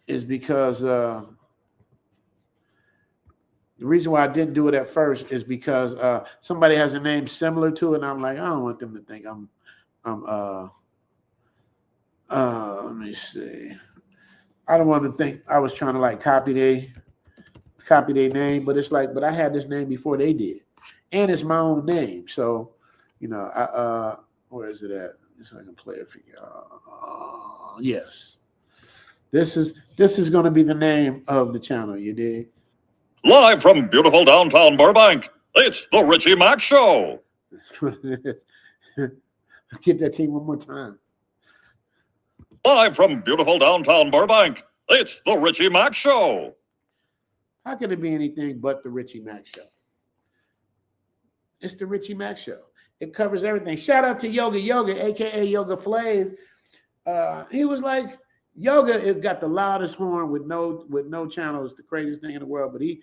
S21: is because the reason why I didn't do it at first is because somebody has a name similar to it, and I'm like, I don't want them to think let me see. I don't want to think I was trying to like copy their name, but it's like, but I had this name before they did, and it's my own name. So, where is it at? So I can play it for you. Yes, this is going to be the name of the channel. You dig?
S8: Live from beautiful downtown Burbank, it's the Richie Mack Show.
S21: Get that team one more time.
S8: Live from beautiful downtown Burbank, it's the Richie Mack Show.
S21: How can it be anything but the Richie Mack Show? It's the Richie Mack Show. It covers everything. Shout out to Yoga, aka Yoga Flav. He was like, Yoga has got the loudest horn with no channel. It's the craziest thing in the world. But he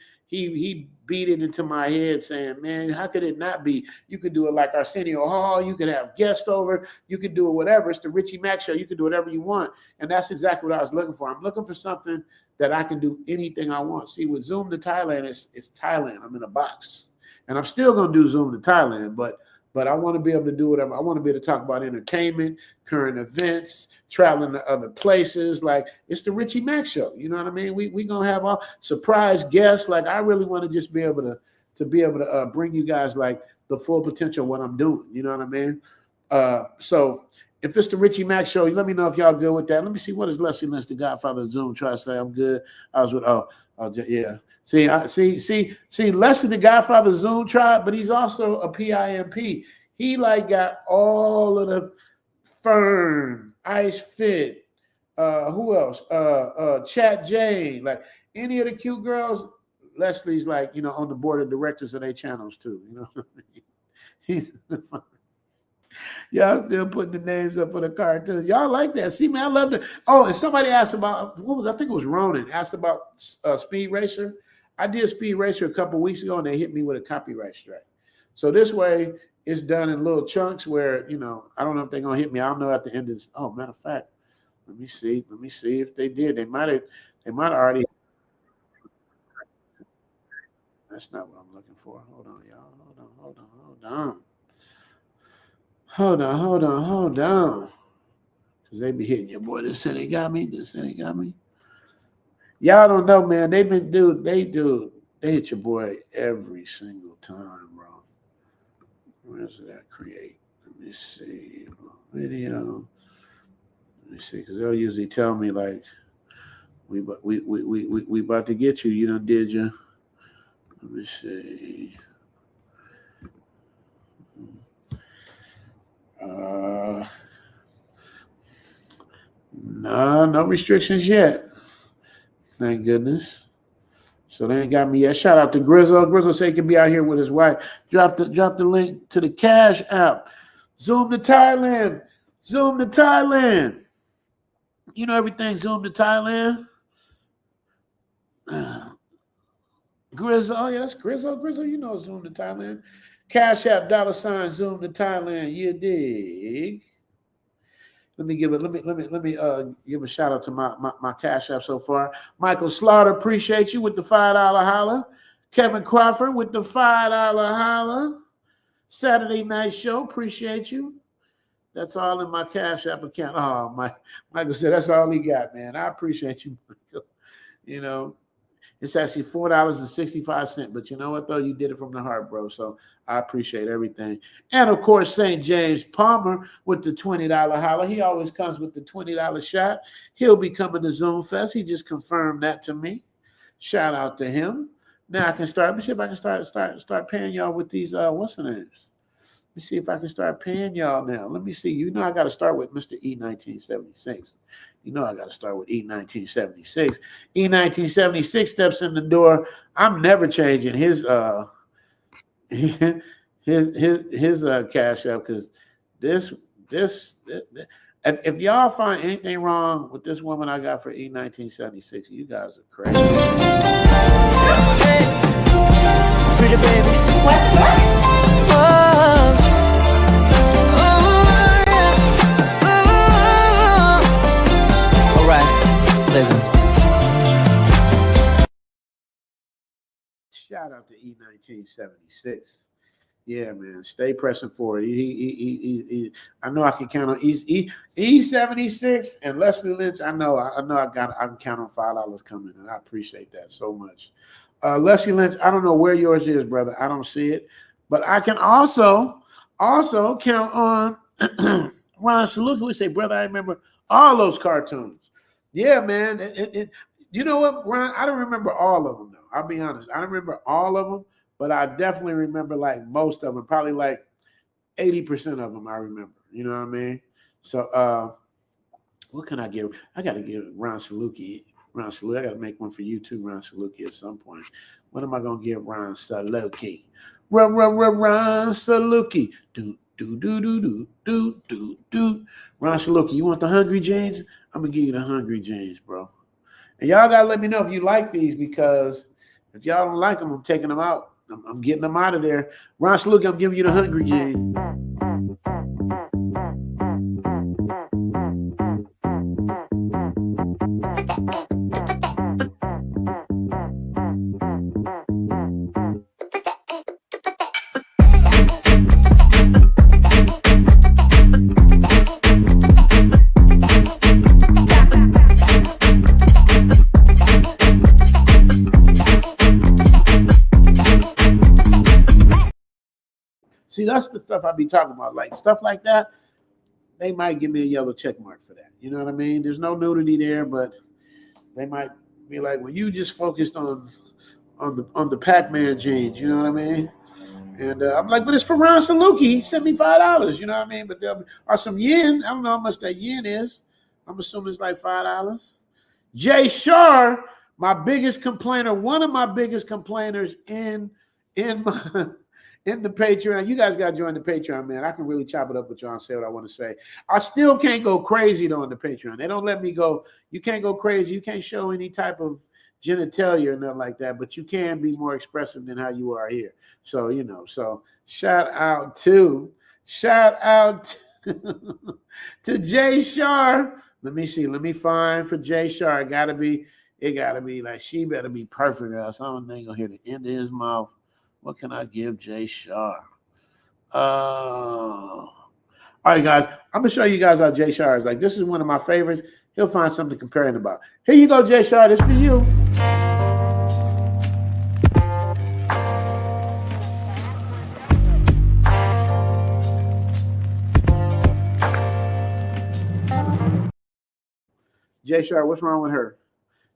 S21: beat it into my head saying, man, how could it not be? You could do it like Arsenio Hall. You could have guests over. You could do it whatever. It's the Richie Mack Show. You can do whatever you want. And that's exactly what I was looking for. I'm looking for something that I can do anything I want. See, with Zoom to Thailand, it's Thailand. I'm in a box. And I'm still going to do Zoom to Thailand, but I want to be able to do whatever. I want to be able to talk about entertainment, current events, traveling to other places. Like, it's the Richie Mack Show. You know what I mean? We going to have all surprise guests. Like, I really want to just be able to bring you guys like the full potential of what I'm doing. You know what I mean? So if it's the Richie Mack Show, let me know if y'all good with that. Let me see, what is Leslie Lynch, the Godfather of Zoom, try to say I'm good. I was with, yeah. See, Leslie, the Godfather of Zoom tribe, but he's also a PIMP. He like got all of the Fern, Ice Fit, who else? Chat Jane, like any of the cute girls. Leslie's like, on the board of directors of their channels too. You know what I mean? Y'all still putting the names up for the cartoons. Y'all like that. See, man, I love it. Oh, and somebody asked about, I think it was Ronan, asked about Speed Racer. I did Speed Racer a couple weeks ago, and they hit me with a copyright strike. So this way, it's done in little chunks where, I don't know if they're going to hit me. I don't know at the end of this. Oh, matter of fact, let me see if they did. They might have already. That's not what I'm looking for. Hold on, y'all. Hold on. Because they be hitting your boy. This city got me. Y'all don't know, man. They hit your boy every single time, bro. Where's it at? Create. Let me see. Video. Let me see, because they'll usually tell me like, we about to get you. You done did you? Let me see. No restrictions yet. Thank goodness. So they ain't got me yet. Shout out to Grizzle. Grizzle say he can be out here with his wife. Drop the link to the Cash App. Zoom to Thailand. You know everything zoomed to Thailand. Grizzle, oh yeah, that's Grizzle. Grizzle, you know zoom to Thailand. Cash App $ zoom to Thailand. You dig? Let me give a shout out to my Cash App so far. Michael Slaughter, appreciate you with the $5 holla. Kevin Crawford with the $5 holla. Saturday Night Show, appreciate you. That's all in my Cash App account. Oh, Michael said that's all he got, man. I appreciate you, Michael. You know, it's actually $4.65. But you know what, though? You did it from the heart, bro. So I appreciate everything. And, of course, St. James Palmer with the $20 holla. He always comes with the $20 shot. He'll be coming to Zoom Fest. He just confirmed that to me. Shout out to him. Now I can start. Let me see if I can start paying y'all with these, what's the names? Let me see if I can start paying y'all now. Let me see. You know I got to start with Mr. E1976. You know I got to start with E1976. E1976 steps in the door. I'm never changing his Cash App because this if y'all find anything wrong with this woman I got for E1976, you guys are crazy.
S9: Pretty baby. What's that? All right, listen.
S21: Shout out to E1976. Yeah, man, stay pressing forward. He I know I can count on E76 and Leslie Lynch. I know I can count on $5 coming, and I appreciate that so much. Leslie Lynch, I don't know where yours is, brother. I don't see it, but I can also count on Ron Saluki. We say, brother, I remember all those cartoons. Yeah, man. You know what, Ron? I don't remember all of them, though. I'll be honest. I don't remember all of them, but I definitely remember like most of them. Probably like 80% of them I remember. You know what I mean? So what can I give? I got to give Ron Saluki. I got to make one for you too, Ron Saluki, at some point. What am I going to give Ron Saluki? Ron Saluki. Do. Ron Saluki, you want the Hungry Janes? I'm going to give you the Hungry Janes, bro. And y'all got to let me know if you like these, because if y'all don't like them, I'm taking them out. I'm getting them out of there. Ron Saluki, I'm giving you the Hungry Janes. See, that's the stuff I be talking about. Like stuff like that, they might give me a yellow check mark for that. You know what I mean? There's no nudity there, but they might be like, well, you just focused on the Pac-Man jeans. You know what I mean? And I'm like, but it's for Ron Saluki. He sent me $5. You know what I mean? But there are some yen. I don't know how much that yen is. I'm assuming it's like $5. Jay Shar, my biggest complainer, one of my biggest complainers in my in the Patreon. You guys got to join the Patreon, man. I can really chop it up with y'all and say what I want to say. I still can't go crazy, though, on the Patreon. They don't let me go. You can't go crazy. You can't show any type of genitalia or nothing like that, but you can be more expressive than how you are here. So, you know, so shout out to Jay Shar. Let me see. Let me find for Jay Shar. It gotta be like, she better be perfect, or else I don't think I'll hear the end of his mouth. What can I give Jay Shar? All right, guys. I'm gonna show you guys how Jay Shar is. Like, this is one of my favorites. He'll find something to compare it about. Here you go, Jay Shar. This for you. Jay Shar, what's wrong with her?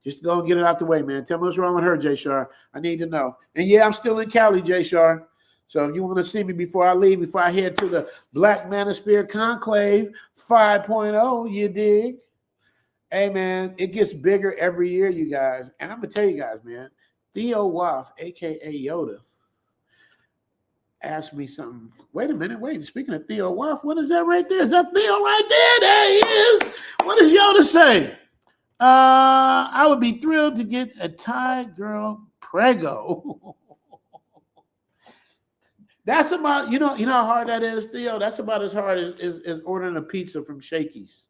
S21: Just go and get it out the way, man. Tell me what's wrong with her, Jay Shar. I need to know. And yeah, I'm still in Cali, Jay Shar. So if you want to see me before I leave, before I head to the Black Manosphere Conclave 5.0, you dig? Hey, man, it gets bigger every year, you guys. And I'm going to tell you guys, man, Theo Waff, a.k.a. Yoda, asked me something. Wait a minute. Wait. Speaking of Theo Waff, what is that right there? Is that Theo right there? There he is. What does Yoda say? I would be thrilled to get a Thai girl prego. That's about, you know how hard that is, Theo? That's about as hard as ordering a pizza from Shakey's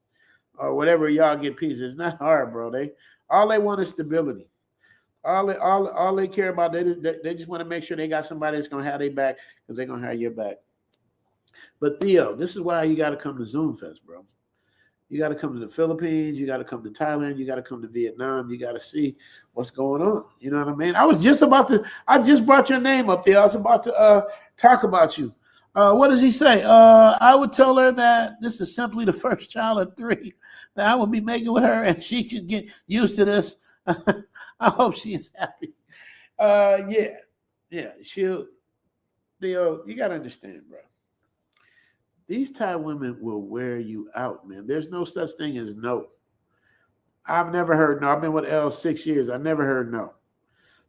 S21: or whatever y'all get pizza. It's not hard, bro. All they want is stability. All they care about, they just want to make sure they got somebody that's gonna have their back because they're gonna have your back. But Theo, this is why you got to come to Zoom Fest, bro. You got to come to the Philippines. You got to come to Thailand. You got to come to Vietnam. You got to see what's going on. You know what I mean? I just brought your name up there. I was about to talk about you. What does he say? I would tell her that this is simply the first child of 3 that I will be making with her, and she should get used to this. I hope she is happy. Yeah. Theo, you got to understand, bro. These Thai women will wear you out, man. There's no such thing as no. I've never heard no. I've been with Elle 6 years. I never heard no.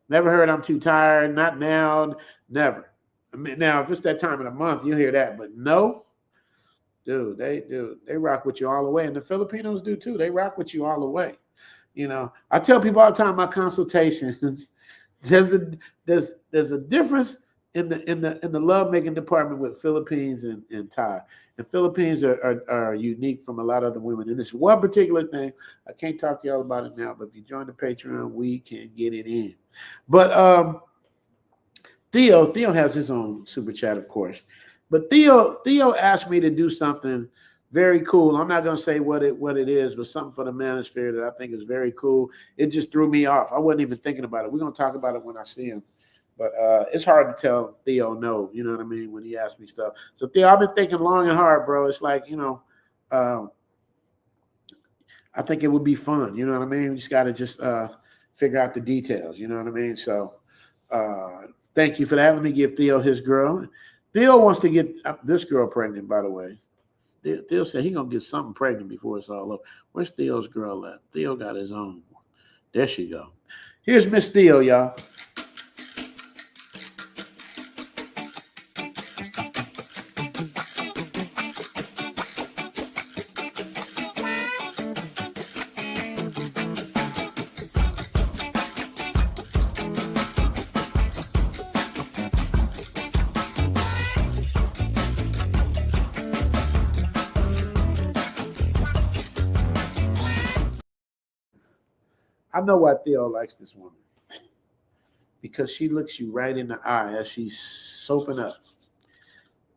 S21: Never heard I'm too tired. Not now. Never. I mean, now, if it's that time of the month, you'll hear that. But no, dude, they rock with you all the way. And the Filipinos do too. They rock with you all the way. You know, I tell people all the time, my consultations, there's a difference in the love making department with Philippines and Thai. And Philippines are unique from a lot of other women. And this one particular thing, I can't talk to y'all about it now, but if you join the Patreon, we can get it in. But Theo has his own super chat, of course. But Theo asked me to do something very cool. I'm not going to say what it is, but something for the manosphere that I think is very cool. It just threw me off. I wasn't even thinking about it. We're going to talk about it when I see him. But it's hard to tell Theo no, you know what I mean, when he asks me stuff. So Theo, I've been thinking long and hard, bro. It's like, I think it would be fun, you know what I mean? We just got to just figure out the details, you know what I mean? So thank you for that. Let me give Theo his girl. Theo wants to get this girl pregnant, by the way. Theo said he's going to get something pregnant before it's all over. Where's Theo's girl at? Theo got his own. There she go. Here's Miss Theo, y'all. I know why Theo likes this woman. Because she looks you right in the eye as she's soaping up.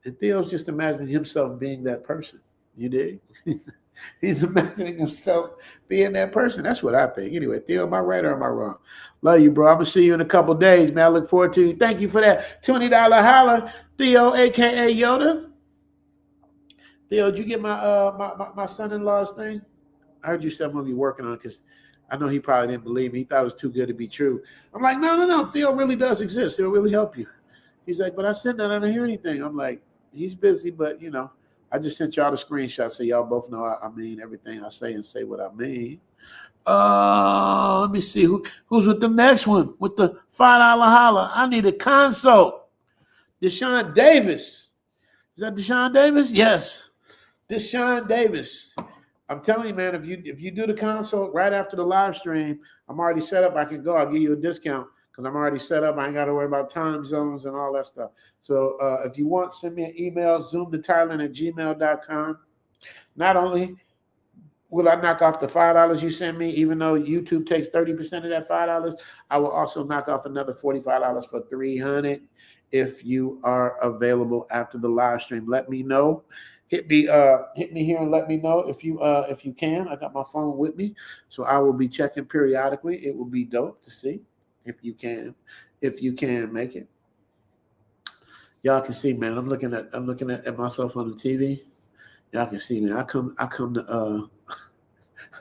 S21: And Theo's just imagining himself being that person. You dig? He's imagining himself being that person. That's what I think. Anyway, Theo, am I right or am I wrong? Love you, bro. I'm going to see you in a couple days, man. I look forward to you. Thank you for that $20 holler, Theo, a.k.a. Yoda. Theo, did you get my son-in-law's thing? I heard you said I'm going to be working on it because I know he probably didn't believe me. He thought it was too good to be true. I'm like, no. Theo really does exist. He'll really help you. He's like, but I sent that. I don't hear anything. I'm like, he's busy, but, I just sent y'all the screenshot so y'all both know I mean everything I say and say what I mean. Let me see. Who's with the next one? With the $5 holler. I need a consult. Deshaun Davis. Is that Deshaun Davis? Yes. Deshaun Davis. I'm telling you, man, if you do the consult right after the live stream, I'm already set up. I can go. I'll give you a discount because I'm already set up. I ain't got to worry about time zones and all that stuff. So if you want, send me an email, zoomtothailand@gmail.com. Not only will I knock off the $5 you send me, even though YouTube takes 30% of that $5, I will also knock off another $45 for $300 if you are available after the live stream. Let me know. Hit me here and let me know if you can. I got my phone with me, so I will be checking periodically. It will be dope to see if you can make it. Y'all can see, man. I'm looking at myself on the TV. Y'all can see me. I come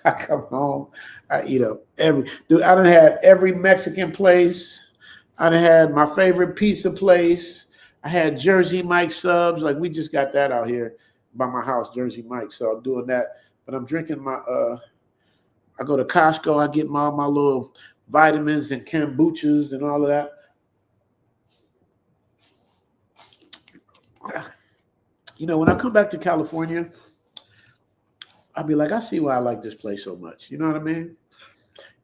S21: home. I eat up dude. I done had every Mexican place. I done had my favorite pizza place. I had Jersey Mike subs. Like we just got that out here by my house, Jersey Mike. So I'm doing that. But I'm drinking my I go to Costco, I get my little vitamins and kombuchas and all of that. You know, when I come back to California, I'll be like, I see why I like this place so much. You know what I mean?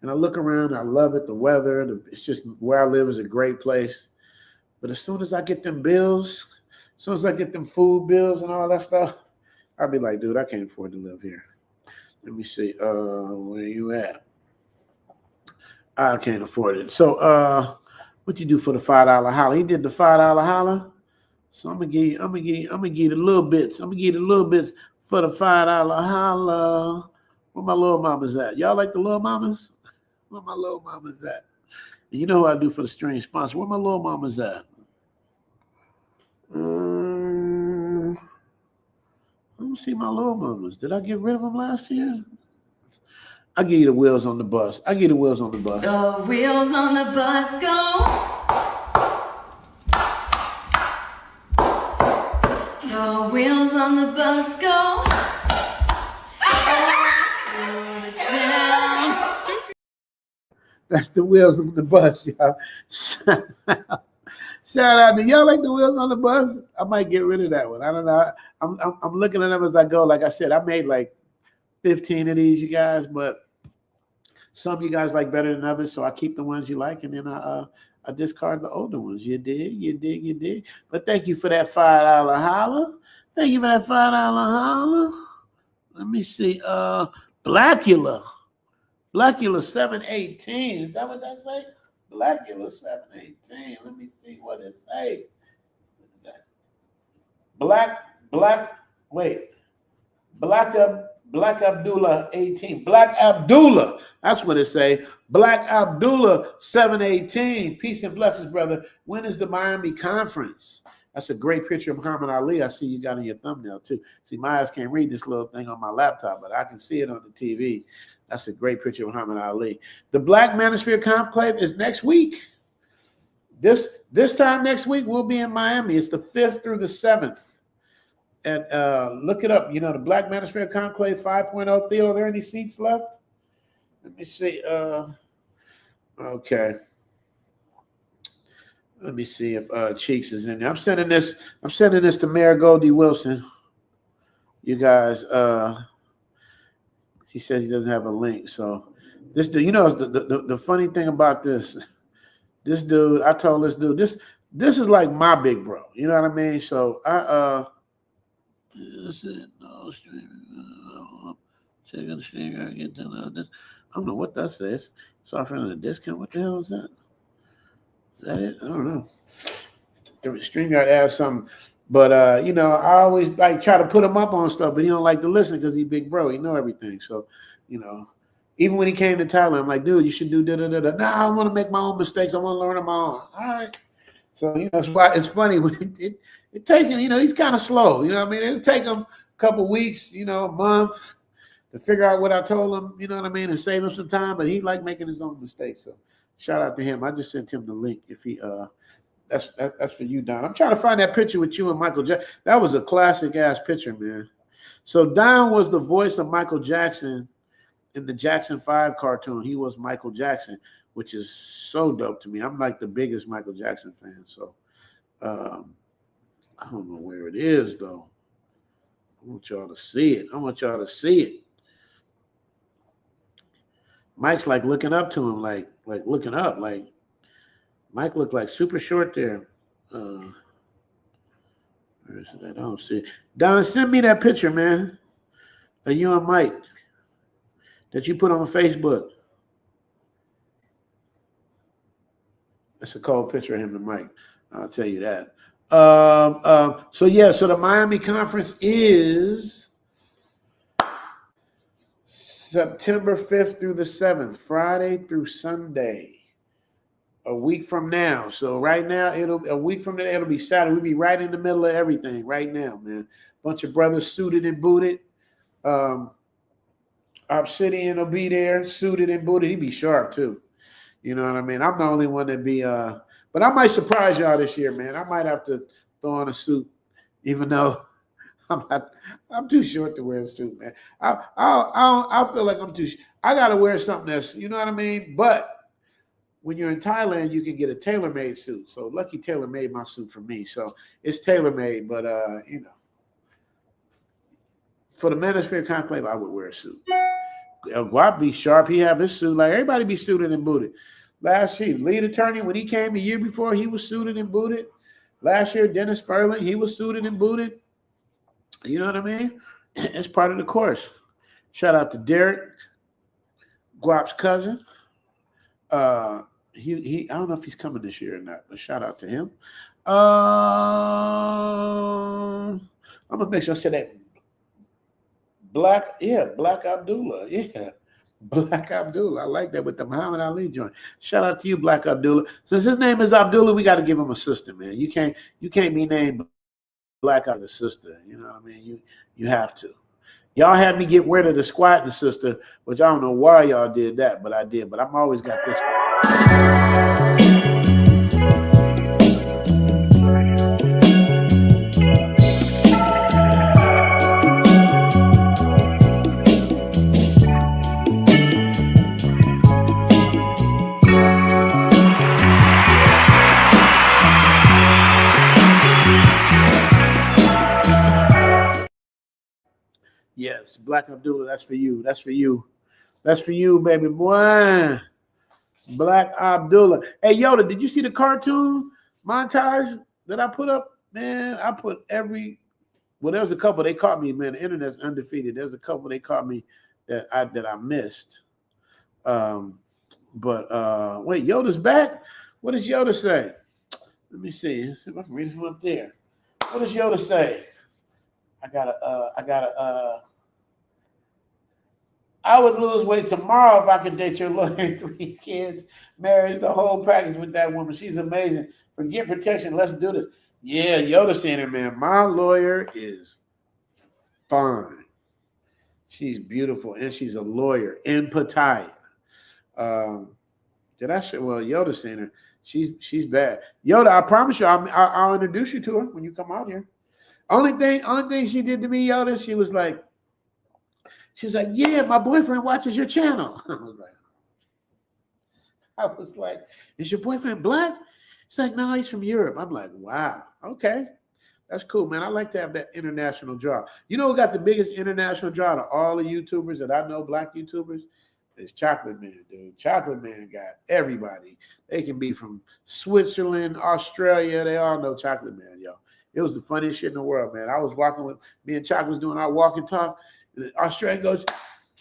S21: And I look around, I love it, the weather, it's just where I live is a great place. But as soon as I get them bills, as soon as I get them food bills and all that stuff, I'll be like, dude, I can't afford to live here. Let me see. Where you at? I can't afford it. So what you do for the $5 holla? He did the $5 holla. So I'm gonna give you the little bits. I'm gonna give you the little bits for the $5 holla. Where my little mamas at? Y'all like the little mamas? Where my little mamas at? And you know what I do for the strange sponsor? Where my little mamas at? I don't see my little mamas. Did I get rid of them last year? I give you the wheels on the bus. I give you the wheels on the bus.
S13: The wheels on the bus go. The wheels on the bus go.
S21: That's the wheels on the bus, y'all. Shout out to y'all like the wheels on the bus. I might get rid of that one. I don't know. I'm looking at them as I go. Like I said, I made like 15 of these, you guys, but some you guys like better than others. So I keep the ones you like, and then I discard the older ones. You dig. But thank you for that $5 holla. Thank you for that $5 holla. Let me see. Blackula 718. Is that what that say? Blackula 718. Let me see what it say. What is that? Black Abdullah 18. Black Abdullah. That's what it say. Black Abdullah 718. Peace and blessings, brother. When is the Miami conference? That's a great picture of Muhammad Ali. I see you got in your thumbnail too. See, my eyes can't read this little thing on my laptop, but I can see it on the TV. That's a great picture of Muhammad Ali. The Black Manosphere Conclave is next week. This time next week, we'll be in Miami. It's the 5th through the 7th. And look it up. You know, the Black Manosphere Conclave 5.0. Theo, are there any seats left? Let me see. Okay. Let me see if Cheeks is in there. I'm sending this to Mayor Goldie Wilson. You guys, he says he doesn't have a link. So this dude, you know, the funny thing about this dude, I told this dude, this is like my big bro. You know what I mean? So I check on the stream. I get to this. I don't know what that says. So offering a discount. What the hell is that? Is that it? I don't know. The StreamYard adds something. But, you know, I always like try to put him up on stuff, but he don't like to listen because he big bro. He know everything. So, you know, even when he came to Thailand, I'm like, dude, you should do da-da-da-da. Nah, I want to make my own mistakes. I want to learn on my own. All right. So, you know, it's funny. It takes him, you know, he's kind of slow. You know what I mean? It'll take him a couple weeks, you know, a month to figure out what I told him, you know what I mean, and save him some time. But he like making his own mistakes. So shout out to him. I just sent him the link if he that's for you, Don. I'm trying to find that picture with you and Michael Jackson. That was a classic ass picture, man. So Don was the voice of Michael Jackson in the Jackson 5 cartoon. He was Michael Jackson, which is so dope to me. I'm like the biggest Michael Jackson fan. So I don't know where it is though. I want y'all to see it. Mike's like looking up to him, like looking up, like Mike looked like super short there. Where is it? I don't see it. Don, send me that picture, man, of you and Mike that you put on Facebook. That's a cold picture of him and Mike. I'll tell you that. So the Miami conference is September 5th through the 7th, Friday through Sunday. A week from now. So right now, it'll be Saturday. We'll be right in the middle of everything right now, man. Bunch of brothers suited and booted. Obsidian will be there, suited and booted. He'd be sharp too. You know what I mean? I'm the only one that be but I might surprise y'all this year, man. I might have to throw on a suit, even though I'm too short to wear a suit, man. I feel like I'm too. I gotta wear something that's, you know what I mean. But when you're in Thailand, you can get a tailor-made suit. So Lucky Tailor made my suit for me. So it's tailor-made, but you know, for the Manosphere Conclave, I would wear a suit. Guap be sharp. He have his suit. Like everybody be suited and booted. Last year, lead attorney, when he came a year before, he was suited and booted. Last year, Dennis Sperling, he was suited and booted. You know what I mean? It's part of the course. Shout out to Derek, Guap's cousin. He I don't know if he's coming this year or not, but shout out to him. I'm gonna make sure I say that. Black Abdullah. Yeah. Black Abdullah. I like that with the Muhammad Ali joint. Shout out to you, Black Abdullah. Since his name is Abdullah, we got to give him a sister, man. You can't be named Black Abdullah sister. You know what I mean? You have to. Y'all had me get rid of the squatting sister, which I don't know why y'all did that, but I did. But I'm always got this one. Yes, Black Abdullah, that's for you. That's for you. That's for you, baby boy. Black Abdullah. Hey, Yoda, did you see the cartoon montage that I put up? Man, I put there was a couple they caught me, man. The internet's undefeated. There's a couple they caught me that I missed. Wait, Yoda's back? What does Yoda say? Let me see. Let's see if I can read it from up there. What does Yoda say? I would lose weight tomorrow if I could date your lawyer, 3 kids, marriage, the whole package with that woman. She's amazing. Forget protection. Let's do this. Yeah, Yoda saying it, man. My lawyer is fine. She's beautiful, and she's a lawyer in Pattaya. Yoda saying her. She's bad. Yoda, I promise you, I'll introduce you to her when you come out here. Only thing she did to me, Yoda, she was like, yeah, my boyfriend watches your channel. I was like, is your boyfriend black? She's like, no, he's from Europe. I'm like, wow, okay. That's cool, man. I like to have that international draw. You know who got the biggest international draw to all the YouTubers that I know, black YouTubers? It's Chocolate Man, dude. Chocolate Man got everybody. They can be from Switzerland, Australia. They all know Chocolate Man, yo. It was the funniest shit in the world, man. I was walking with me and Chocolate was doing our walk and talk. And the Australian goes,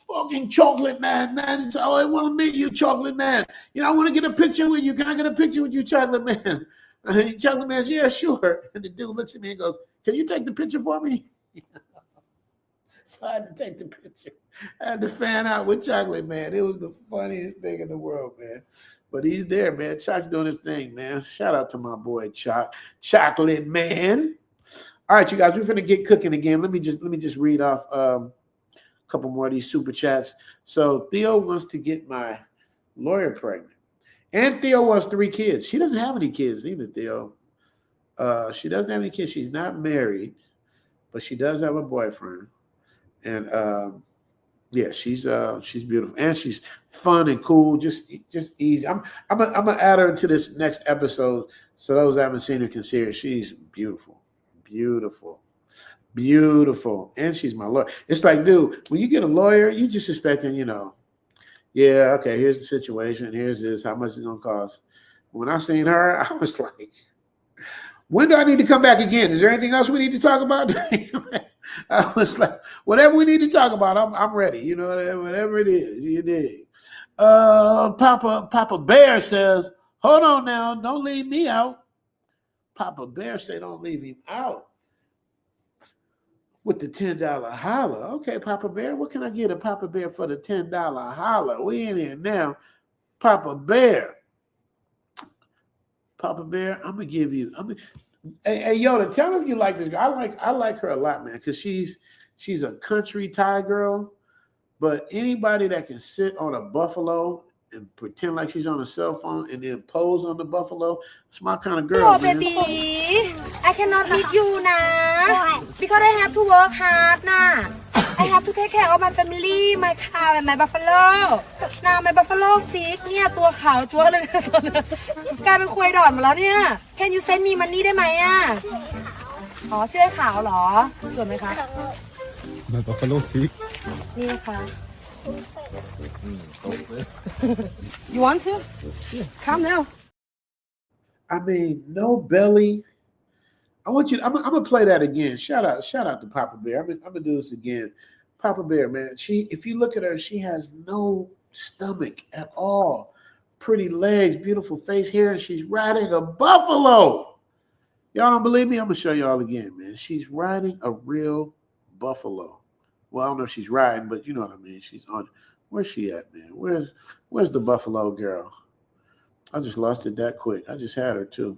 S21: fucking Chocolate Man. Oh, I want to meet you, Chocolate Man. You know, I want to get a picture with you. Can I get a picture with you, Chocolate Man? Chocolate Man's, yeah, sure. And the dude looks at me and goes, can you take the picture for me? So I had to take the picture. I had to fan out with Chocolate Man. It was the funniest thing in the world, man. But he's there, man. Chock's doing his thing, man. Shout out to my boy Chocolate Man. All right, you guys, we're finna get cooking again. Let me just read off a couple more of these super chats. So Theo wants to get my lawyer pregnant, and Theo wants 3 kids. She doesn't have any kids either, Theo. She doesn't have any kids. She's not married, but she does have a boyfriend, and yeah, she's beautiful and she's fun and cool, just easy. I'm gonna add her to this next episode so those that haven't seen her can see her. She's beautiful, and she's my lawyer. It's like, dude, when you get a lawyer, you just expecting, yeah, okay, here's the situation, here's this, how much it's gonna cost. When I seen her, I was like, when do I need to come back again? Is there anything else we need to talk about? I was like, whatever we need to talk about, I'm ready. Whatever it is, you dig. Papa Bear says, hold on now, don't leave me out. Papa Bear say don't leave him out. With the $10 holla. Okay, Papa Bear, what can I get a Papa Bear for the $10 holla? We in here now. Papa Bear, I'm gonna give you. Hey Yoda, tell me if you like this girl. I like her a lot, man, because she's a country Thai girl. But anybody that can sit on a buffalo and pretend like she's on a cell phone and then pose on the buffalo, it's my kind of girl.
S22: Oh, baby, I cannot meet you now because I have to work hard now. I have to take care of my family, my cow, and my buffalo. นาไหมบัฟฟาโลซิกเนี่ยตัวขาวจั๊วเลยนะตอนนี้กลายเป็นควายดอดมาแล้วเนี่ย Can you send me money ได้ไหมอ่ะอ๋อชื่อขาวเหรอสวยไหมคะ
S7: My buffalo sick.
S22: นี่ค่ะ You want to? Come now.
S21: I mean, no belly. I want you. I'm gonna play that again. Shout out to Papa Bear. I'm gonna do this again. Papa Bear, man. If you look at her, she has no stomach at all. Pretty legs, beautiful face here, and she's riding a buffalo. Y'all don't believe me? I'm gonna show y'all again, man. She's riding a real buffalo. Well, I don't know if she's riding, but you know what I mean. She's on. Where's she at, man? Where's the buffalo girl? I just lost it that quick. I just had her too.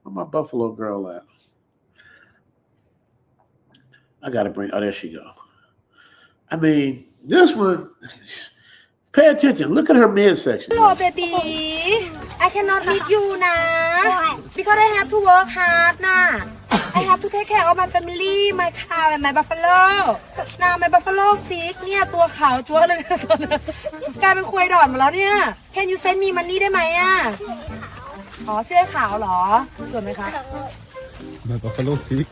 S21: Where my buffalo girl at? I gotta bring. Oh, there she go. I mean, this one. Pay attention. Look at her midsection.
S22: Hello, baby. I cannot meet you, na. Because I have to work hard, na. I have to take care of my family, my cow, and my buffalo. Now my buffalo sick เนี่ยตัวขาวจั๊วเลยนะตอนนี้กลายเป็นควายดอดมาแล้วเนี่ย Can you send me money ได้ไหมอ่ะอ๋อชื่อขาวเหรอสวยไหมคะ
S7: My buffalo sick.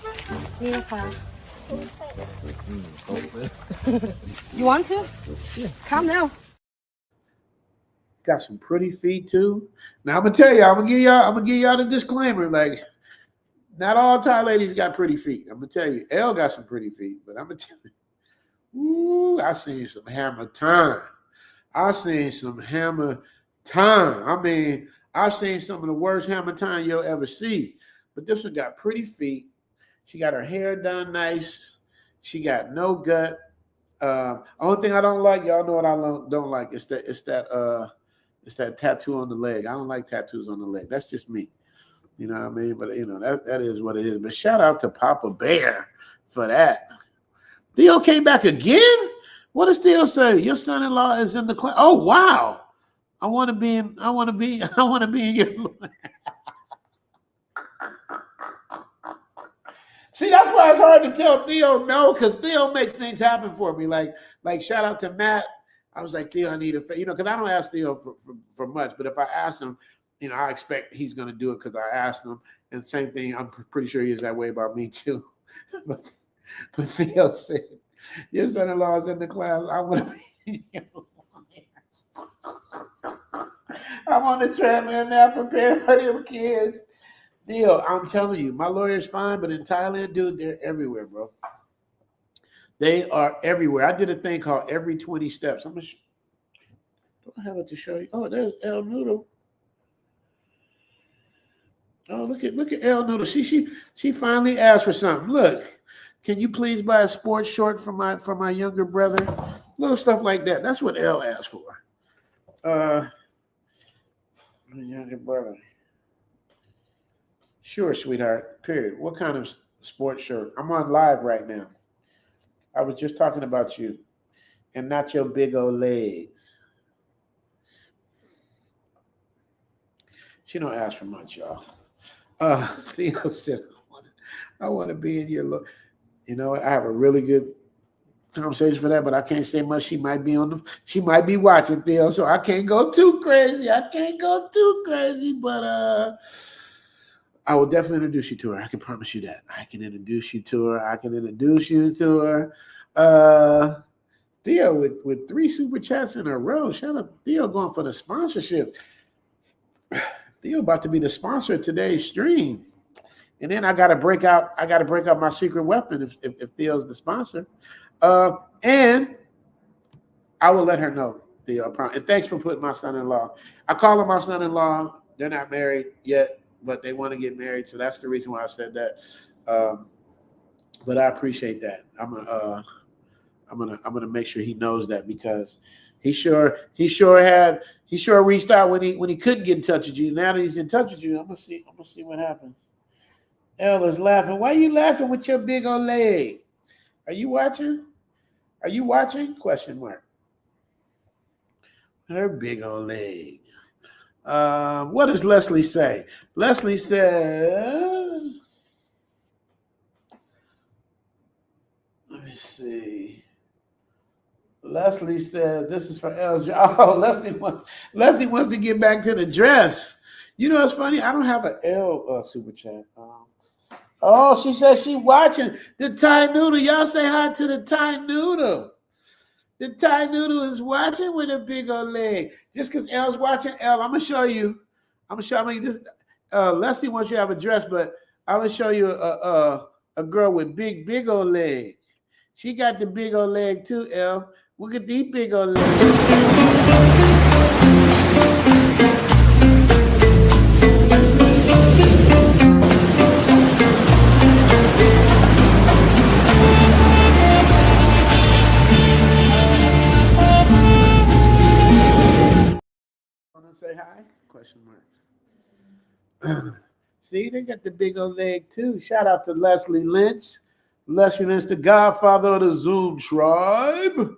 S22: นี่นะคะ You want to? Come now.
S21: Got some pretty feet too. Now I'm gonna tell you, I'm gonna give y'all the disclaimer. Like, not all Thai ladies got pretty feet. I'm gonna tell you, Elle got some pretty feet, but I'm gonna tell you, ooh, I seen some hammer time. I seen some hammer time. I mean, I've seen some of the worst hammer time you'll ever see. But this one got pretty feet. She got her hair done nice. She got no gut. Only thing I don't like, y'all know what I don't like. It's that tattoo on the leg. I don't like tattoos on the leg. That's just me. You know what I mean? But, you know, that is what it is. But shout out to Papa Bear for that. Theo came back again? What does Theo say? Your son-in-law is in the class. Oh, wow. I want to be in your See, that's why it's hard to tell Theo no, because Theo makes things happen for me. Like shout out to Matt. I was like, Theo, I need a favor. You know, because I don't ask Theo for much, but if I ask him, you know, I expect he's going to do it because I asked him. And same thing, I'm pretty sure he is that way about me too. but Theo said, your son-in-law is in the class. I want to be I'm on the treadmill now, prepared for them kids. Theo, I'm telling you, my lawyer's fine, but in Thailand, dude, they're everywhere, bro. They are everywhere. I did a thing called Every 20 Steps. Do I have it to show you? Oh, there's El Noodle. Oh, look at El Noodle. She finally asked for something. Look, can you please buy a sports short for my younger brother? Little stuff like that. That's what El asked for. My younger brother. Sure, sweetheart. Period. What kind of sports shirt? I'm on live right now. I was just talking about you and not your big old legs. She don't ask for much, y'all. Theo said, I want to be in your look. You know what? I have a really good conversation for that, but I can't say much. She might be watching, Theo, so I can't go too crazy. But I will definitely introduce you to her. I can promise you that. I can introduce you to her. Theo with 3 super chats in a row. Shout out Theo going for the sponsorship. Theo about to be the sponsor of today's stream. And then I gotta break out my secret weapon if Theo's the sponsor. And I will let her know, Theo. And thanks for putting my son-in-law. I call him my son-in-law. They're not married yet, but they want to get married. So that's the reason why I said that. But I appreciate that. I'm gonna make sure he knows that, because he sure reached out when he couldn't get in touch with you. Now that he's in touch with you, I'm gonna see what happens. Elle is laughing. Why are you laughing with your big old leg? Are you watching? Question mark. Her big old leg. What does Leslie say? Leslie says, let me see. Leslie says this is for LJ. Oh, Leslie wants to get back to the dress. You know, it's funny. I don't have an L super chat. Oh, she says she watching the Thai Noodle. Y'all say hi to the Thai Noodle. The Thai Noodle is watching with a big old leg. Just because L's watching, L, I'm gonna show you. This. Leslie wants you to have a dress, but I'm gonna show you a girl with big old leg. She got the big old leg too, L. Look at these big old legs. Say hi? Question mark. See, they got the big old leg too. Shout out to Leslie Lynch. Leslie Lynch, the godfather of the Zoom tribe.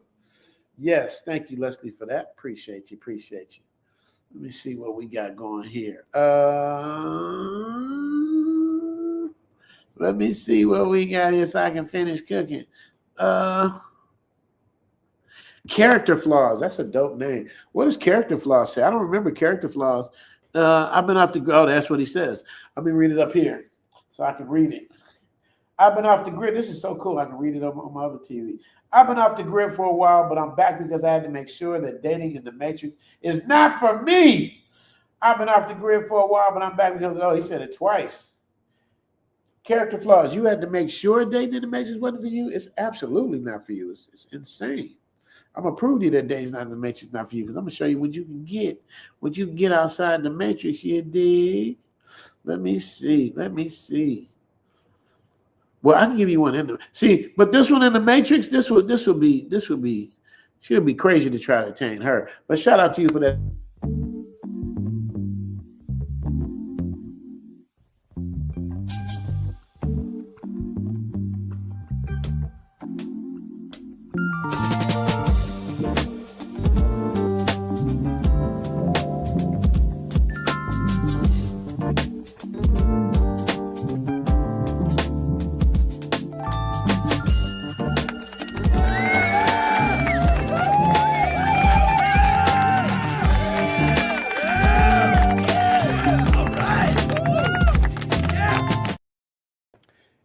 S21: Yes, thank you, Leslie, for that. Appreciate you. Let me see what we got going here. Let me see what we got here so I can finish cooking. Character flaws. That's a dope name. What does character flaws say? I don't remember character flaws. I've been off the grid. Oh, that's what he says. Let me read it up here so I can read it. I've been off the grid. This is so cool. I can read it on my other TV. I've been off the grid for a while, but I'm back because I had to make sure that dating in the Matrix is not for me. I've been off the grid for a while, but I'm back because, he said it twice. Character flaws. You had to make sure dating in the Matrix wasn't for you. It's absolutely not for you. It's insane. I'm gonna prove to you that dating's not in the Matrix, not for you, because I'm gonna show you what you can get outside the Matrix. You dig? Let me see. Well, I can give you one in the but this one in the Matrix, this would be she'll be crazy to try to attain her. But shout out to you for that.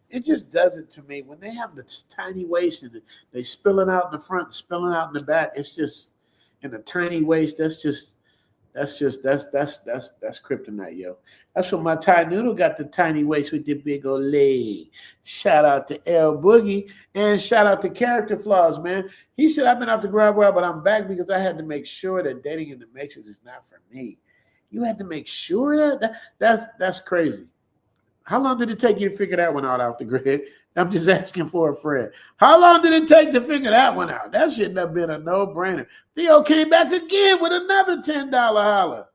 S21: It just does it to me when they have this tiny waist and they spilling out in the front, spilling out in the back. It's just in a tiny waist. That's kryptonite, yo. That's what my Thai Noodle got, the tiny waist with the big old leg. Shout out to L Boogie and shout out to Character Flaws, man. He said I've been off the ground well, but I'm back because I had to make sure that dating in the Matrix is not for me. You had to make sure that's crazy. How long did it take you to figure that one out off the grid? I'm just asking for a friend. How long did it take to figure that one out? That shouldn't have been a no-brainer. Theo came back again with another $10 holler.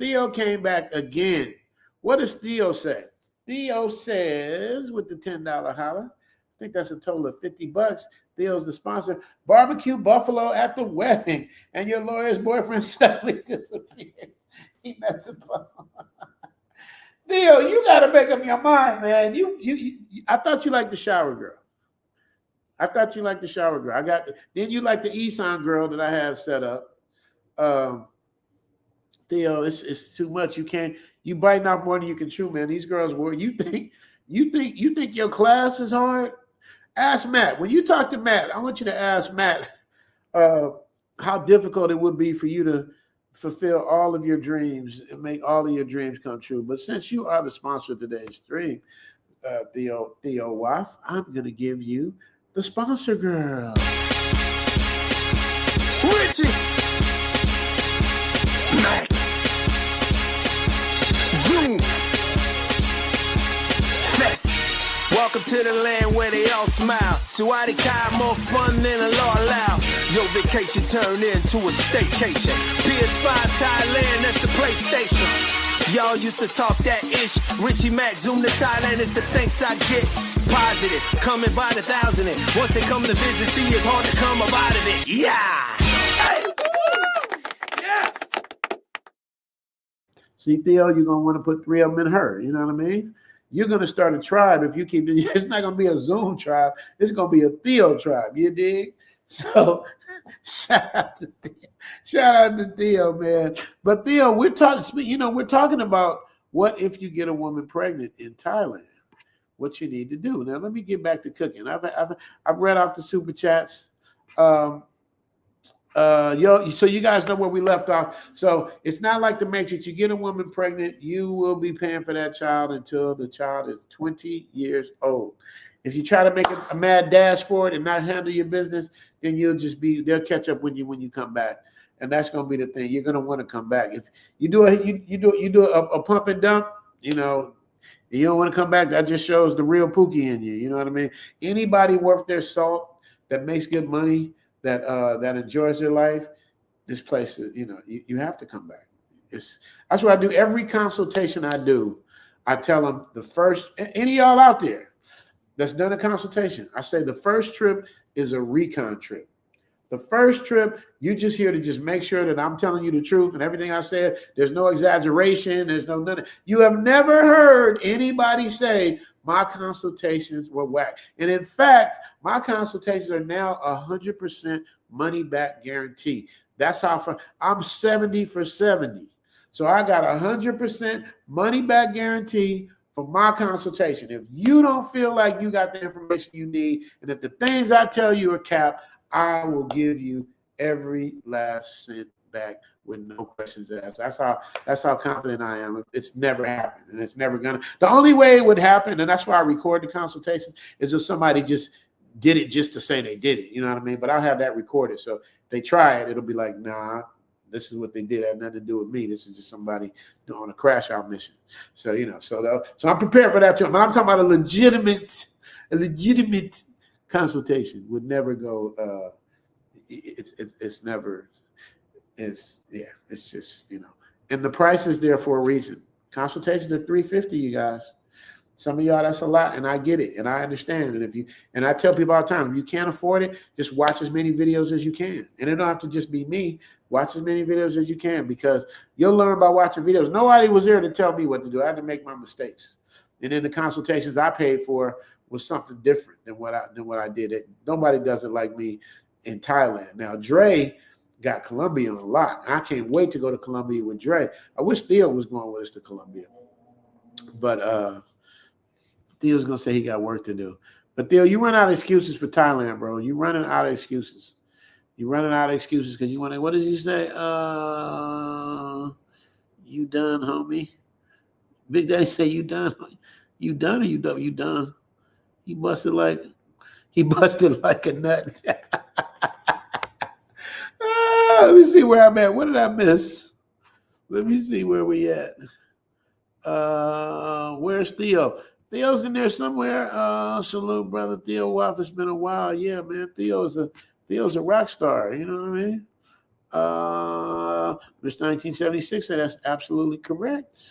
S21: Theo came back again. What does Theo say? Theo says, with the $10 holler, I think that's a total of $50. Theo's the sponsor. Barbecue buffalo at the wedding, and your lawyer's boyfriend suddenly disappeared. He met the buffalo. Theo, you got to make up your mind, man. I thought you liked the shower girl. Then you like the Eson girl that I have set up. Theo, it's too much. You biting off more than you can chew, man. These girls were. You think your class is hard? Ask Matt. When you talk to Matt, I want you to ask Matt how difficult it would be for you to fulfill all of your dreams and make all of your dreams come true. But since you are the sponsor of today's stream, Theo Waff, I'm going to give you the sponsor girl.
S10: Richie! Mac! Zoom! Fest! Welcome to the land where they all smile. Suwadi Kai, more fun than a law allow. Your vacation turned into a staycation. PS5 Thailand, that's the PlayStation. Y'all used to talk that ish. Richie Mac, Zoom to Thailand is the thanks I get. Positive, coming by the thousand. Once they come to visit, see it's hard to come up out of it. Yeah! Hey! Yes!
S21: See, Theo, you're going to want to put 3 of them in her. You know what I mean? You're going to start a tribe if you keep it. It's not going to be a Zoom tribe. It's going to be a Theo tribe. You dig? So Shout out to Theo. Shout out to Theo, man. But Theo, we're talking about what if you get a woman pregnant in Thailand, what you need to do. Now, let me get back to cooking. I've read off the super chats. So you guys know where we left off. So it's not like the Matrix. You get a woman pregnant, you will be paying for that child until the child is 20 years old. If you try to make a mad dash for it and not handle your business, then they'll catch up with you when you come back. And that's going to be the thing. You're going to want to come back. If you do a pump and dump, you don't want to come back. That just shows the real Pookie in you. You know what I mean? Anybody worth their salt that makes good money, that enjoys their life, this place is, you have to come back. That's what I do. Every consultation I do, I tell them any of y'all out there that's done a consultation, I say the first trip is a recon trip. The first trip, you're just here to just make sure that I'm telling you the truth and everything I said. There's no exaggeration. There's no nothing. You have never heard anybody say my consultations were whack. And in fact, my consultations are now 100% money back guarantee. That's how I'm 70 for 70. So I got 100% money back guarantee for my consultation. If you don't feel like you got the information you need, and if the things I tell you are capped, I will give you every last cent back with no questions asked. That's how confident I am. It's never happened, and it's never gonna. The only way it would happen, and that's why I record the consultation, is if somebody just did it just to say they did it. You know what I mean? But I'll have that recorded, so if they try it, it'll be like, nah, this is what they did. It had nothing to do with me. This is just somebody on a crash out mission. So so I'm prepared for that too. But I'm talking about a legitimate consultation would never go. It's never. It's just and the price is there for a reason. Consultations are $350, you guys. Some of y'all, that's a lot, and I get it, and I understand. And I tell people all the time, if you can't afford it, just watch as many videos as you can. And it don't have to just be me. Watch as many videos as you can, because you'll learn by watching videos. Nobody was there to tell me what to do. I had to make my mistakes. And then the consultations I paid for was something different than what I did. Nobody does it like me in Thailand. Now, Dre got Colombia a lot. I can't wait to go to Colombia with Dre. I wish Theo was going with us to Colombia. But Theo's going to say he got work to do. But Theo, you run out of excuses for Thailand, bro. You're running out of excuses. You're running out of excuses because you want to, what does he say? You done, homie? Big Daddy say you done. You done or you done? You done. He busted like a nut. Let me see where I'm at. What did I miss? Let me see where we at. Where's Theo? Theo's in there somewhere. Salute, brother Theo Waff. It's been a while. Yeah, man. Theo's a rock star. You know what I mean? Mr. 1976 said that's absolutely correct.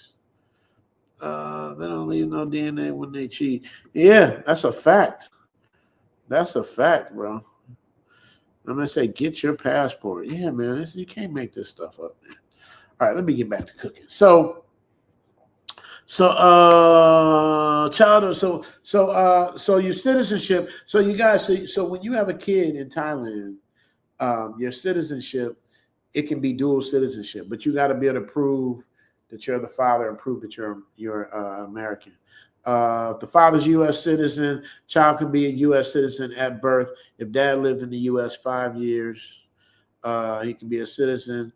S21: They don't leave no DNA when they cheat. Yeah, that's a fact. That's a fact, bro. I'm going to say, get your passport. Yeah, man, you can't make this stuff up, man. All right, let me get back to cooking. So your citizenship. So you guys, so when you have a kid in Thailand, your citizenship, it can be dual citizenship, but you got to be able to prove that you're the father and prove that you're American. If the father's U.S. citizen, child can be a U.S. citizen at birth. If dad lived in the U.S. 5 years, he can be a citizen.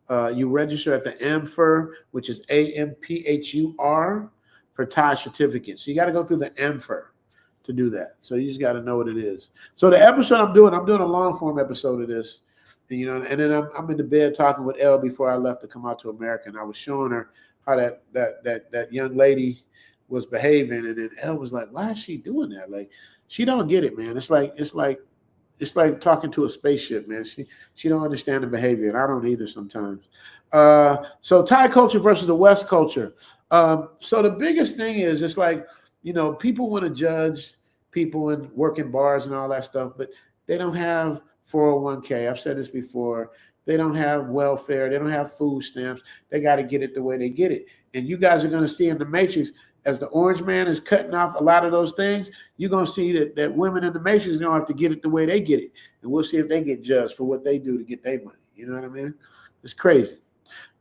S21: You register at the AMPHR, which is AMPHUR, for Thai certificates. So you got to go through the AMPHR to do that. So you just got to know what it is. So the episode I'm doing a long form episode of this, and then I'm in the bed talking with Elle before I left to come out to America, and I was showing her how that young lady was behaving, and then Elle was like, "Why is she doing that? Like, she don't get it, man. It's like talking to a spaceship, man. She don't understand the behavior, and I don't either sometimes." So Thai culture versus the West culture. So the biggest thing is, it's like, people want to judge people and work in bars and all that stuff, but they don't have 401k. I've said this before. They don't have welfare. They don't have food stamps. They got to get it the way they get it. And you guys are going to see in the Matrix, as the orange man is cutting off a lot of those things, you're going to see that women in the Matrix don't have to get it the way they get it. And we'll see if they get judged for what they do to get their money. You know what I mean? It's crazy.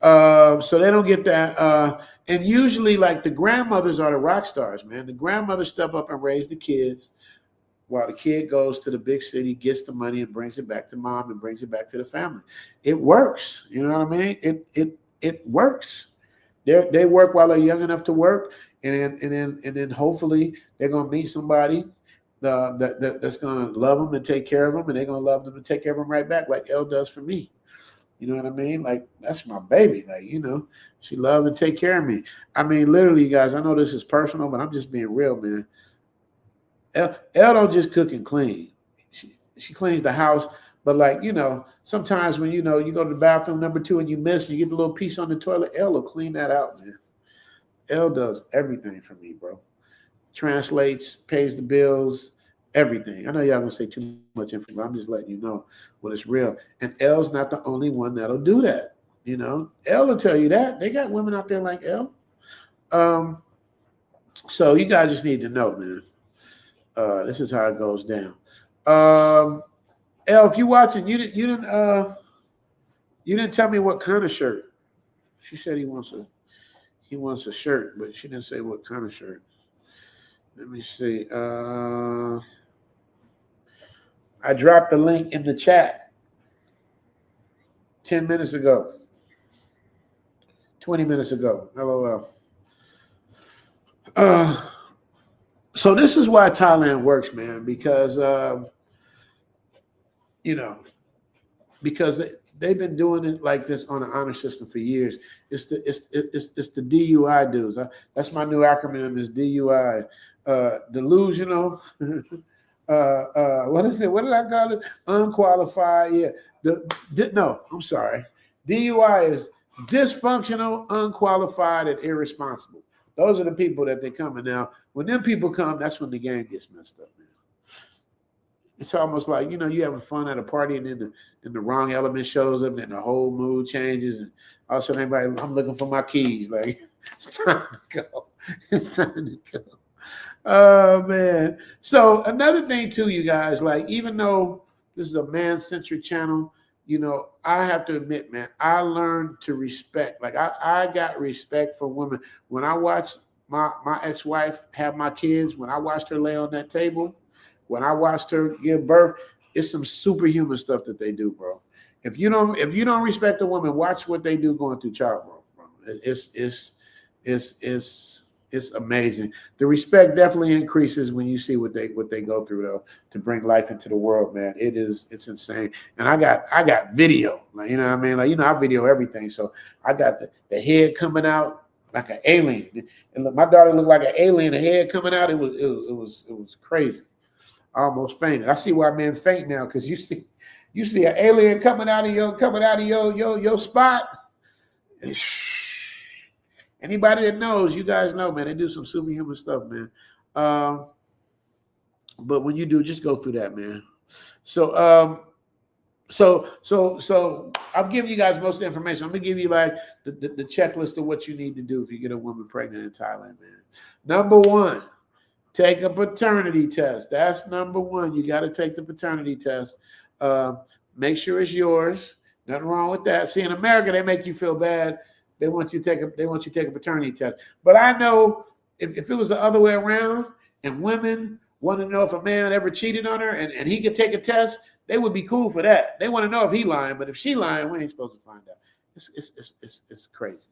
S21: So they don't get that. And usually, like, the grandmothers are the rock stars, man. The grandmothers step up and raise the kids while the kid goes to the big city, gets the money, and brings it back to mom and brings it back to the family. It works. You know what I mean? It works. They work while they're young enough to work, and then hopefully they're gonna meet somebody that's gonna love them and take care of them, and they're gonna love them and take care of them right back, like Elle does for me. You know what I mean? Like, that's my baby. Like, you know, she love and take care of me. I mean, literally, you guys, I know this is personal, but I'm just being real, man. Elle don't just cook and clean. She cleans the house, but, like, you know, sometimes when, you know, you go to the bathroom number 2 and you miss, and you get the little piece on the toilet, Elle will clean that out, man. Elle does everything for me, bro. Translates, pays the bills, everything. I know y'all gonna say too much information, but I'm just letting you know when it's real. And Elle's not the only one that'll do that. You know, Elle will tell you that. They got women out there like Elle. So you guys just need to know, man. This is how it goes down. Elle, if you're watching, you didn't tell me what kind of shirt. She said he wants a shirt, but she didn't say what kind of shirt. Let me see. I dropped the link in the chat 10 minutes ago. 20 minutes ago. LOL. So this is why Thailand works, man, because you know, because they've been doing it like this on an honor system for years. It's the DUI dudes. That's my new acronym, is DUI. Delusional. What is it? What did I call it? Unqualified. Yeah. No, I'm sorry. DUI is dysfunctional, unqualified, and irresponsible. Those are the people that they come in now. When them people come, that's when the game gets messed up, man. It's almost like, you know, you having fun at a party, and then the wrong element shows up, and then the whole mood changes, and all of a sudden everybody, I'm looking for my keys. Like, it's time to go. It's time to go. Oh, man. So another thing too, you guys, like, even though this is a man-centric channel, you know, I have to admit, man, I learned to respect. Like, I got respect for women. When I watched my ex-wife have my kids, when I watched her lay on that table, when I watched her give birth, it's some superhuman stuff that they do, bro. If you don't respect a woman, watch what they do going through childbirth, bro. It's amazing. The respect definitely increases when you see what they go through, though, to bring life into the world, man. It's insane. And I got video, like, you know what I mean? Like, you know, I video everything. So I got the head coming out like an alien. And my daughter looked like an alien, the head coming out. It was crazy. I almost fainted. I see why men faint now, because you see an alien coming out of your spot. Anybody that knows, you guys know, man, they do some superhuman stuff, man. But when you do, just go through that, man. So I've given you guys most of the information. I'm gonna give you like the checklist of what you need to do if you get a woman pregnant in Thailand, man. Number 1, take a paternity test. That's number 1. You got to take the paternity test. Make sure it's yours. Nothing wrong with that. See, in America, they make you feel bad. They want you to take a paternity test. But I know if it was the other way around, and women want to know if a man ever cheated on her, and he could take a test, they would be cool for that. They want to know if he lying, but if she lying, we ain't supposed to find out. It's crazy.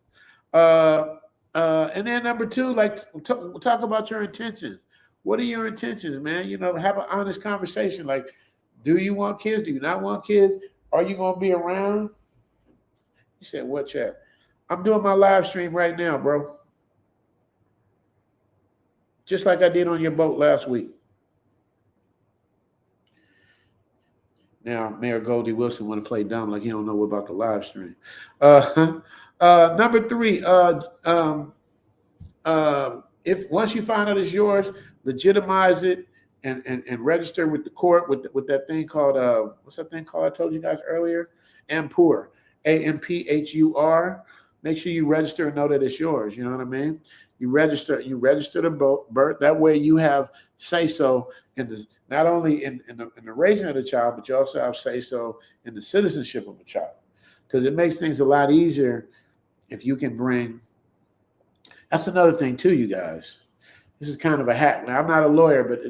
S21: And then number 2, like, talk about your intentions. What are your intentions, man? You know, have an honest conversation. Like, do you want kids? Do you not want kids? Are you going to be around? You said, what, chat? I'm doing my live stream right now, bro. Just like I did on your boat last week. Now, Mayor Goldie Wilson want to play dumb like he don't know about the live stream. Number 3, if once you find out it's yours, legitimize it and register with the court with that thing called what's that thing called I told you guys earlier? Ampur, AMPHUR. make sure you register and know that it's yours. You know what I mean? You register the birth. That way you have say so in the not only in the raising of the child, but you also have say so in the citizenship of a child, because it makes things a lot easier if you can bring. That's another thing too, you guys. This is kind of a hack. Now, I'm not a lawyer, but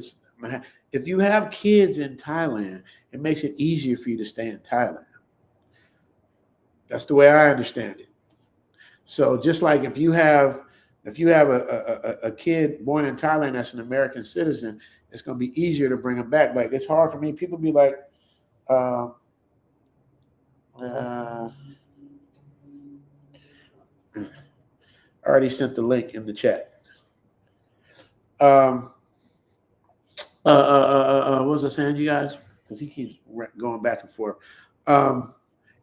S21: if you have kids in Thailand, it makes it easier for you to stay in Thailand. That's the way I understand it. So just like if you have a kid born in Thailand that's an American citizen, it's going to be easier to bring them back. Like, it's hard for me. People be like, I already sent the link in the chat. What was I saying, you guys? Because he keeps going back and forth.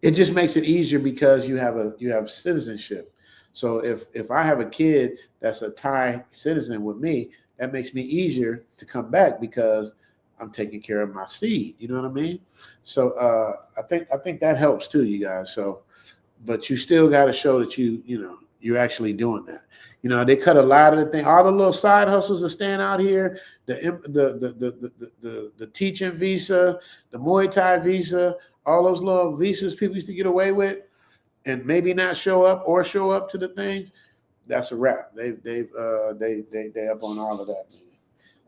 S21: It just makes it easier because you have citizenship. So if I have a kid that's a Thai citizen with me, that makes me easier to come back because I'm taking care of my seed. You know what I mean? So I think that helps too, you guys. So, but you still got to show that you're actually doing that. You know, they cut a lot of the thing. All the little side hustles are staying out here. The teaching visa, the Muay Thai visa, all those little visas people used to get away with, and maybe not show up or show up to the things. That's a wrap. They up on all of that.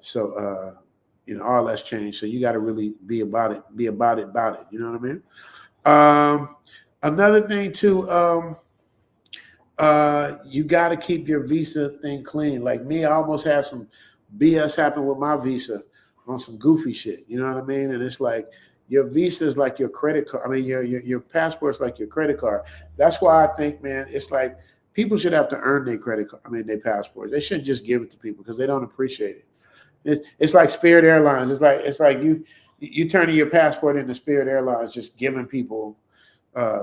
S21: So all that's changed. So you got to really be about it. You know what I mean? Another thing too. You got to keep your visa thing clean. Like me, I almost had some BS happen with my visa on some goofy shit. You know what I mean? And it's like your visa is like your credit card. I mean, your passport's like your credit card. That's why I think, man, it's like people should have to earn their credit card. I mean, their passports. They shouldn't just give it to people because they don't appreciate it. It's like Spirit Airlines. It's like you turning your passport into Spirit Airlines, just giving people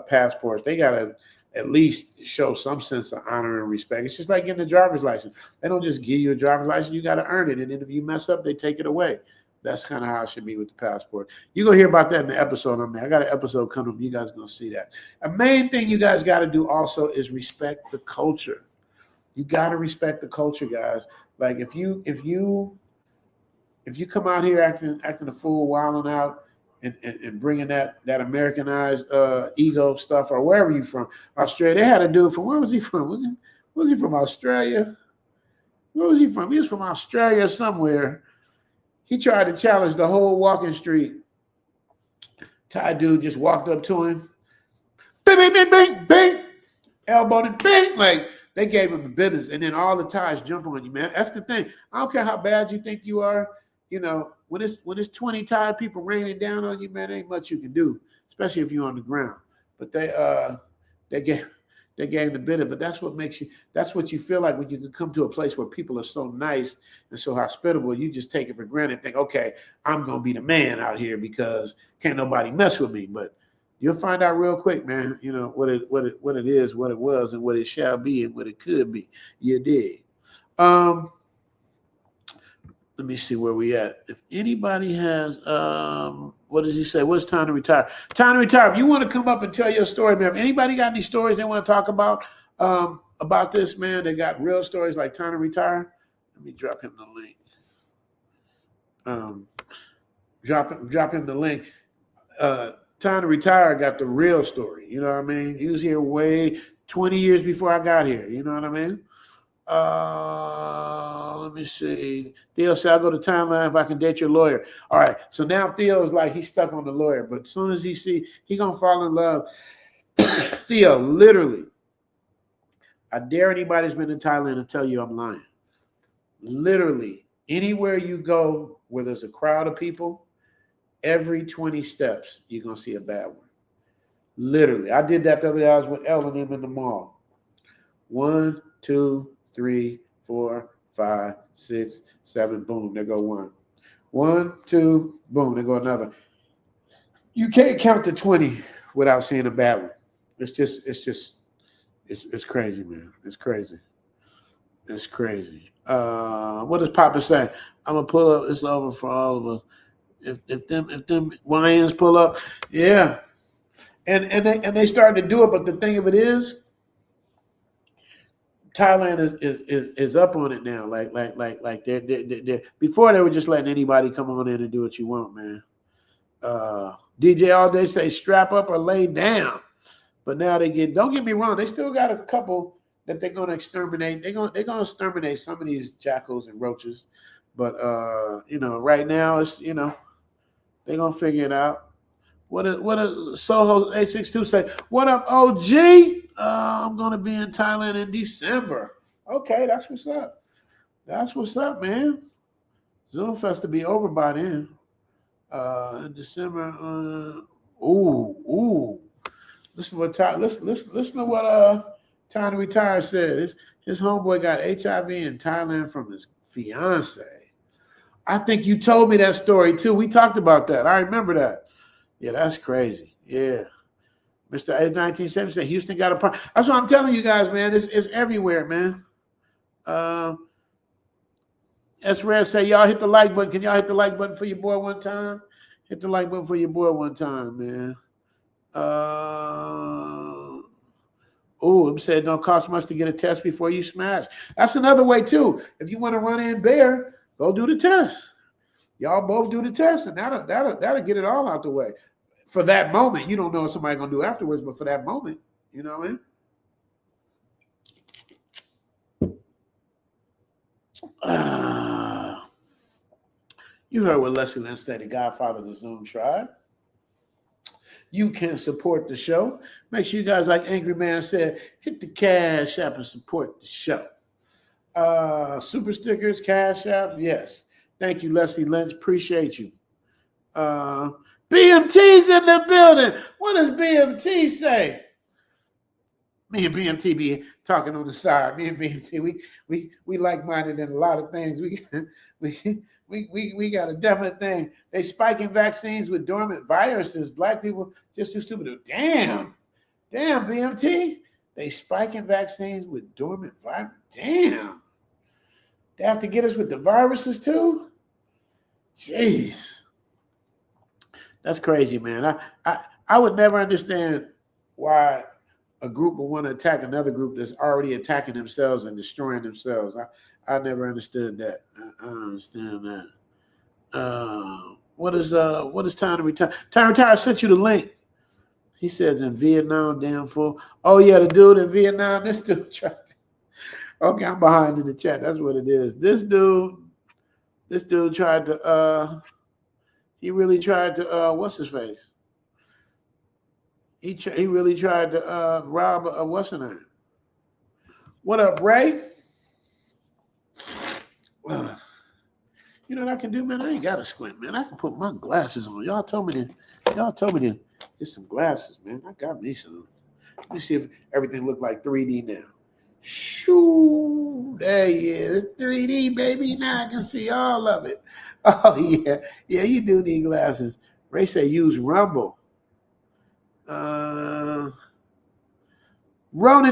S21: passports. They gotta at least show some sense of honor and respect. It's just like getting a driver's license. They don't just give you a driver's license. You got to earn it. And then if you mess up, they take it away. That's kind of how it should be with the passport. You're going to hear about that in the episode on me. I got an episode coming up. You guys are going to see that. A main thing you guys got to do also is respect the culture. You got to respect the culture, guys. Like if you come out here acting a fool, wilding out, and bringing that Americanized ego stuff, or wherever you from, Australia. They had a dude from, where was he from? Was he from Australia? Where was he from? He was from Australia somewhere. He tried to challenge the whole walking street. Thai dude just walked up to him. Bing, bing, bing, bing, bing. Elbowed him, bing. Like, they gave him the business. And then all the Thais jump on you, man. That's the thing. I don't care how bad you think you are. You know, when it's 20 Thai people raining down on you, man, there ain't much you can do, especially if you're on the ground. But they gave the bitter. But that's what you feel like when you can come to a place where people are so nice and so hospitable. You just take it for granted and think, okay, I'm gonna be the man out here because can't nobody mess with me. But you'll find out real quick, man. You know what it is, what it was, and what it shall be, and what it could be. You dig? Let me see where we at. If anybody has, what does he say? What's time to retire? Time to retire. If you want to come up and tell your story, man. If anybody got any stories they want to talk about this, man, they got real stories like time to retire. Let me drop him the link. Drop him the link. Time to retire got the real story. You know what I mean? He was here way 20 years before I got here. You know what I mean? Let me see. Theo said, I'll go to Timeline if I can date your lawyer. All right. So now Theo's like, he's stuck on the lawyer, but as soon as he gonna fall in love. Theo, literally, I dare anybody that's been in Thailand to tell you I'm lying. Literally, anywhere you go where there's a crowd of people, every 20 steps, you're gonna see a bad one. Literally. I did that the other day. I was with Elle and them in the mall. 1, 2, 3, 4, 5, 6, 7, boom, there go one. 1, 2, boom, there go another. You can't count to 20 without seeing a bad one. It's crazy, man. It's crazy. It's crazy. What does Papa say? I'm gonna pull up. It's over for all of us. If them lions pull up, yeah. And they started to do it, but the thing of it is, Thailand is up on it now. Like they're before they were just letting anybody come on in and do what you want, man. DJ all day say strap up or lay down, but now don't get me wrong, they still got a couple that they're gonna exterminate. They're gonna exterminate some of these jackals and roaches, but right now it's they're gonna figure it out. What a Soho 862 say? What up, OG? I'm gonna be in Thailand in December. Okay, that's what's up. That's what's up, man. Zoom Fest to be over by then. In December. Listen to what Time to Retire said. His homeboy got HIV in Thailand from his fiance. I think you told me that story too. We talked about that. I remember that. Yeah, that's crazy. Yeah. Mr. 1970 said Houston got a problem. That's what I'm telling you guys, man. It's everywhere, man. S Rare say, y'all hit the like button. Can y'all hit the like button for your boy one time? Hit the like button for your boy one time, man. It said it don't cost much to get a test before you smash. That's another way too. If you want to run in bare, go do the test. Y'all both do the test, and that'll get it all out the way. For that moment, you don't know what somebody's gonna do afterwards, but for that moment, you know what I mean? You heard what Leslie Lynn said, the Godfather of the Zoom Tribe. You can support the show. Make sure you guys, like Angry Man said, hit the Cash App and support the show. Super stickers, Cash App, yes. Thank you, Leslie Lynch. Appreciate you. BMT's in the building. What does BMT say? Me and BMT be talking on the side. Me and BMT, we like-minded in a lot of things. We got a definite thing. They spiking vaccines with dormant viruses. Black people just too stupid to. Damn, BMT. They spiking vaccines with dormant virus. Damn. They have to get us with the viruses too? Jeez. That's crazy, man. I would never understand why a group would want to attack another group that's already attacking themselves and destroying themselves. I never understood that. I don't understand that. What is Time to Retire? Time to Retire, I sent you the link. He says in Vietnam, damn fool. Oh yeah, the dude in Vietnam, this dude tried to, okay, I'm behind in the chat. That's what it is. This dude tried to he really tried to what's his face? He really tried to rob what's her name? What up, Ray? You know what I can do, man? I ain't got to squint, man. I can put my glasses on. Y'all told me to get some glasses, man. I got me some. Let me see if everything look like 3D now. Shoo, there he is. 3D, baby. Now I can see all of it. Oh, yeah. Yeah, you do need glasses. Ray say use Rumble. Ronin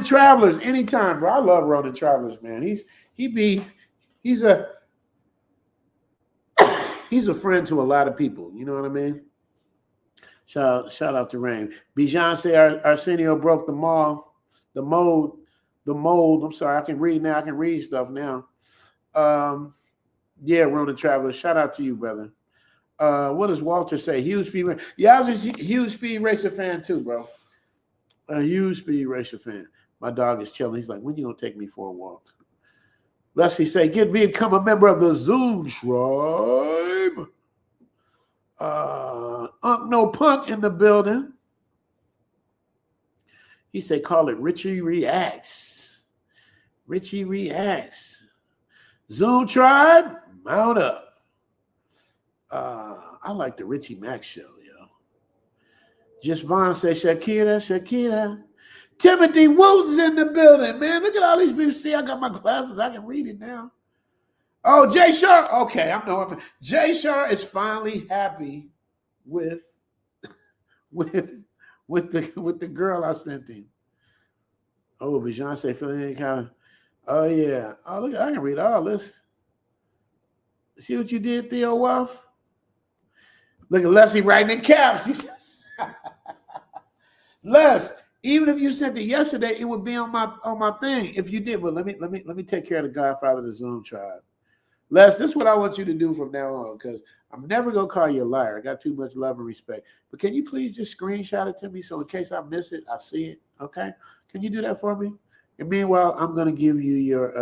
S21: Travelers, anytime, bro. I love Ronin Travelers, man. He's a friend to a lot of people. You know what I mean? Shout out to Rain. Bijan say Arsenio broke the mold. I'm sorry, I can read now. I can read stuff now. Yeah, Ronin Travelers. Shout out to you, brother. What does Walter say? Huge Speed Racer. Yeah, I was a huge Speed Racer fan too, bro. A huge Speed Racer fan. My dog is chilling. He's like, when you gonna take me for a walk? Leslie say, become a member of the Zoom Tribe. No Punk in the building. He said, call it Richie Reacts. Richie Reacts. Zoom Tribe, mount up. I like the Richie Mack show, yo. Just Vaughn said, Shakira. Timothy Wooten's in the building, man. Look at all these people. See, I got my glasses. I can read it now. Oh, Jay Shar. Okay, I'm knowing. Jay Shar is finally happy with the girl I sent him. Oh, Beyonce feeling any kind of. Oh yeah. Oh look, I can read all this. See what you did, Theo Wolf? Look at Leslie writing in caps. Les, Even if you sent it yesterday, it would be on my thing. If you did, but let me take care of the Godfather of the Zoom tribe. Les, this is what I want you to do from now on, because I'm never gonna call you a liar. I got too much love and respect. But can you please just screenshot it to me so in case I miss it, I see it. Okay? Can you do that for me? And meanwhile, I'm gonna give you your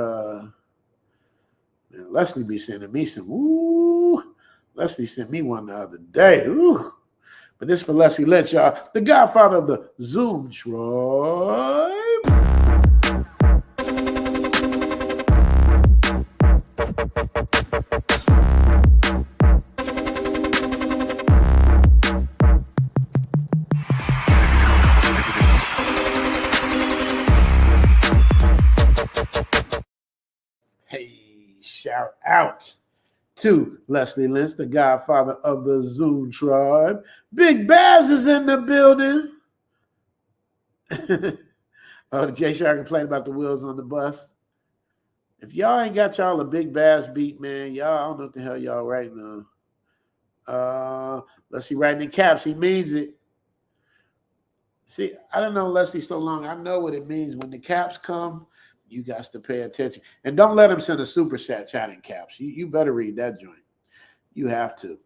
S21: man, Leslie be sending me some. Ooh, Leslie sent me one the other day. Ooh. But this for Leslie Lynch, y'all. The Godfather of the Zoom tribe. Hey, shout out to Leslie Lynch, the Godfather of the Zoom tribe. Big Baz is in the building. Oh, Jay Shark complained about the wheels on the bus. If y'all ain't got y'all a Big Baz beat, man, y'all, I don't know what the hell y'all writing on. Let's see, writing in caps. He means it. See, I don't know Leslie so long. I know what it means. When the caps come, you got to pay attention. And don't let him send a super chat in caps. You better read that joint. You have to.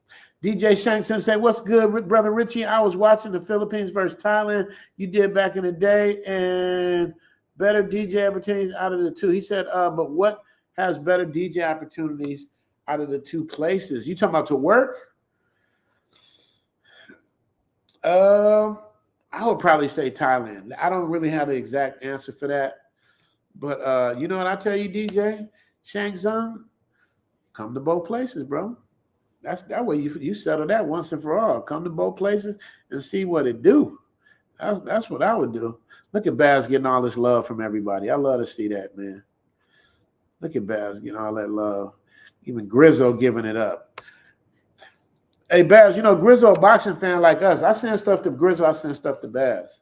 S21: DJ Shankson say, what's good, Brother Richie? I was watching the Philippines versus Thailand you did back in the day, and better DJ opportunities out of the two. He said, but what has better DJ opportunities out of the two places? You talking about to work? I would probably say Thailand. I don't really have the exact answer for that. But you know what I tell you, DJ Shang Tsung? Come to both places, bro. That way you settle that once and for all. Come to both places and see what it do. That's what I would do. Look at Baz getting all this love from everybody. I love to see that, man. Look at Baz getting all that love. Even Grizzo giving it up. Hey, Baz, you know, Grizzo a boxing fan like us. I send stuff to Grizzo. I send stuff to Baz.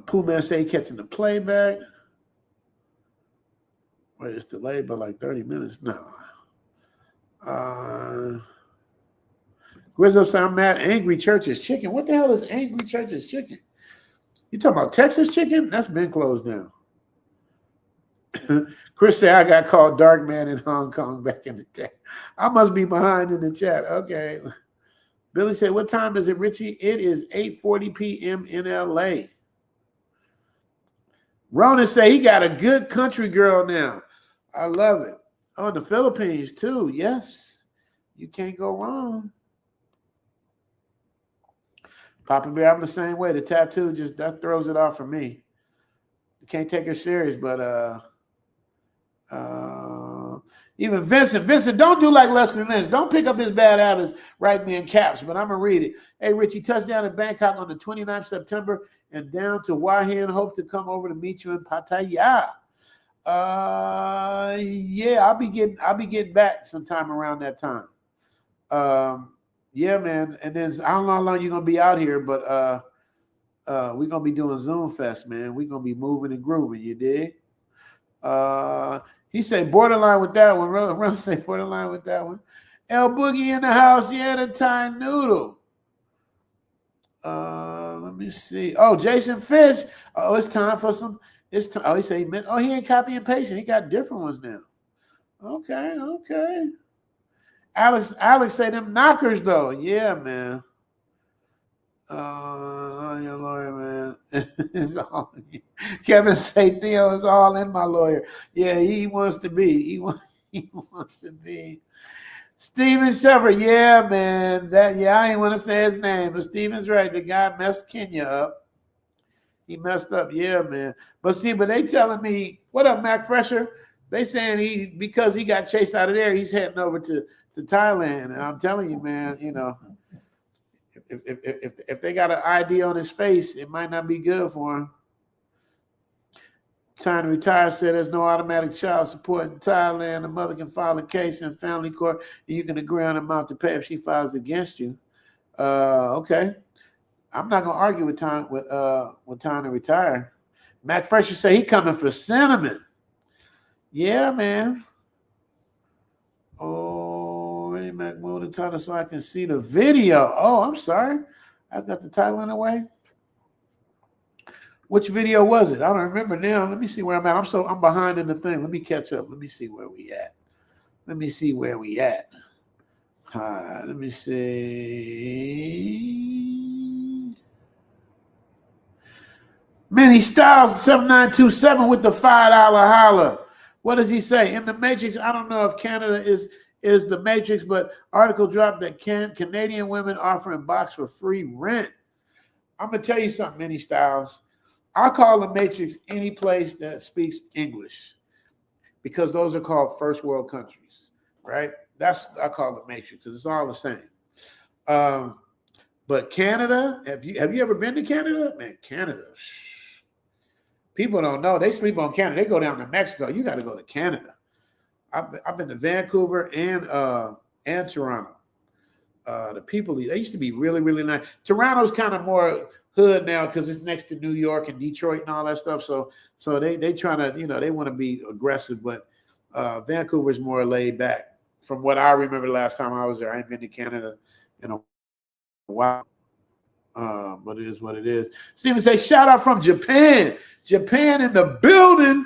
S21: Pooh Man say he catching the playback. Wait, it's delayed by like 30 minutes. No. Grizzo said, I'm mad. Angry Church's Chicken. What the hell is Angry Church's Chicken? You talking about Texas Chicken? That's been closed down. Chris said, I got called Dark Man in Hong Kong back in the day. I must be behind in the chat. Okay. Billy said, what time is it, Richie? It is 8:40 p.m. in L.A. Ronan said he got a good country girl now. I love it. Oh, in the Philippines, too. Yes. You can't go wrong. Papa Bear, I'm the same way. The tattoo that throws it off for me. You can't take her serious, but even Vincent, don't do like Leslie Lynch. Don't pick up his bad habits, write me in caps, but I'm going to read it. Hey, Richie, touchdown in Bangkok on the 29th September and down to Hua Hin. Hope to come over to meet you in Pattaya. Yeah, I'll be getting back sometime around that time. Yeah, man. And then I don't know how long you're gonna be out here, but we're gonna be doing Zoom Fest, man. We're gonna be moving and grooving, you dig? He said borderline with that one. Run say borderline with that one. El Boogie in the house, yeah, the Thai noodle. Let me see. Oh, Jason Fish. Oh, it's time for some. It's time. Oh, he said he meant. Oh, he ain't copy and pasting. He got different ones now. Okay. Alex said them knockers though. Yeah, man. Your lawyer, man. Kevin say Theo is all in my lawyer. Yeah, he wants to be. He wants to be. Steven Shepard, yeah, man. I ain't want to say his name, but Steven's right. The guy messed Kenya up. He messed up, yeah, man. But they telling me, what up, Mac Fresher? They saying because he got chased out of there, he's heading over to Thailand. And I'm telling you, man, you know, if they got an ID on his face, it might not be good for him. Time to retire said there's no automatic child support in Thailand. The mother can file a case in family court, and you can agree on the amount to pay if she files against you. Okay. I'm not gonna argue with time to retire. Matt Fresher say he coming for cinnamon. Yeah, man. Oh, hey, Mac, move the title so I can see the video. Oh, I'm sorry. I've got the title in a way. Which video was it? I don't remember now. Let me see where I'm at. I'm behind in the thing. Let me catch up. Let me see where we at. Let me see. Many Styles 7927 with the $5 holla. What does he say? In the Matrix, I don't know if Canada is the Matrix, but article dropped that Canadian women offering box for free rent. I'm gonna tell you something, Many Styles. I call the Matrix any place that speaks English because those are called first world countries, right? I call it Matrix because it's all the same. But Canada, have you ever been to Canada? Man, Canada. People don't know. They sleep on Canada. They go down to Mexico. You got to go to Canada. I've been to Vancouver and Toronto. The people, they used to be really, really nice. Toronto's kind of more hood now because it's next to New York and Detroit and all that stuff. So they trying to, they want to be aggressive, but Vancouver's more laid back. From what I remember the last time I was there, I ain't been to Canada in a while. But it is what it is. Steven say, shout out from Japan. Japan in the building.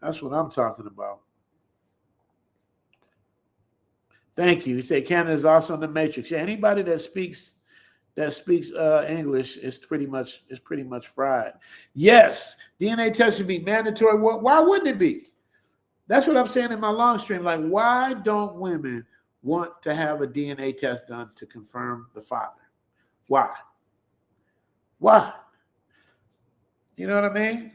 S21: That's what I'm talking about. Thank you. He said Canada is also in the Matrix. Yeah, anybody that speaks English is pretty much fried. Yes, DNA test should be mandatory. Why wouldn't it be? That's what I'm saying in my long stream. Like, why don't women want to have a DNA test done to confirm the father? Why? Why? You know what I mean?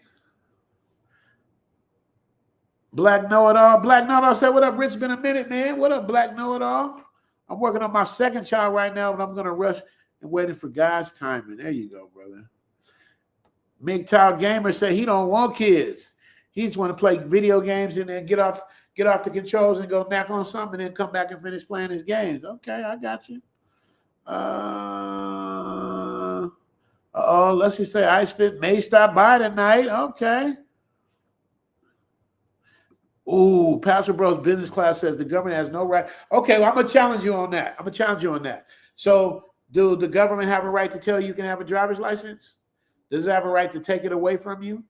S21: Black Know-It-All. Black Know-It-All said, what up, Rich? Been a minute, man. What up, Black Know-It-All? I'm working on my second child right now, but I'm going to rush and waiting for God's timing. There you go, brother. MGTOW Gamer said he don't want kids. He just want to play video games and then get off the controls and go knock on something and then come back and finish playing his games. Okay, I got you. Let's just say Ice Fit may stop by tonight. Okay. Ooh, Pastor Bros Business Class says the government has no right. Okay, well, I'm going to challenge you on that. So, do the government have a right to tell you can have a driver's license? Does it have a right to take it away from you?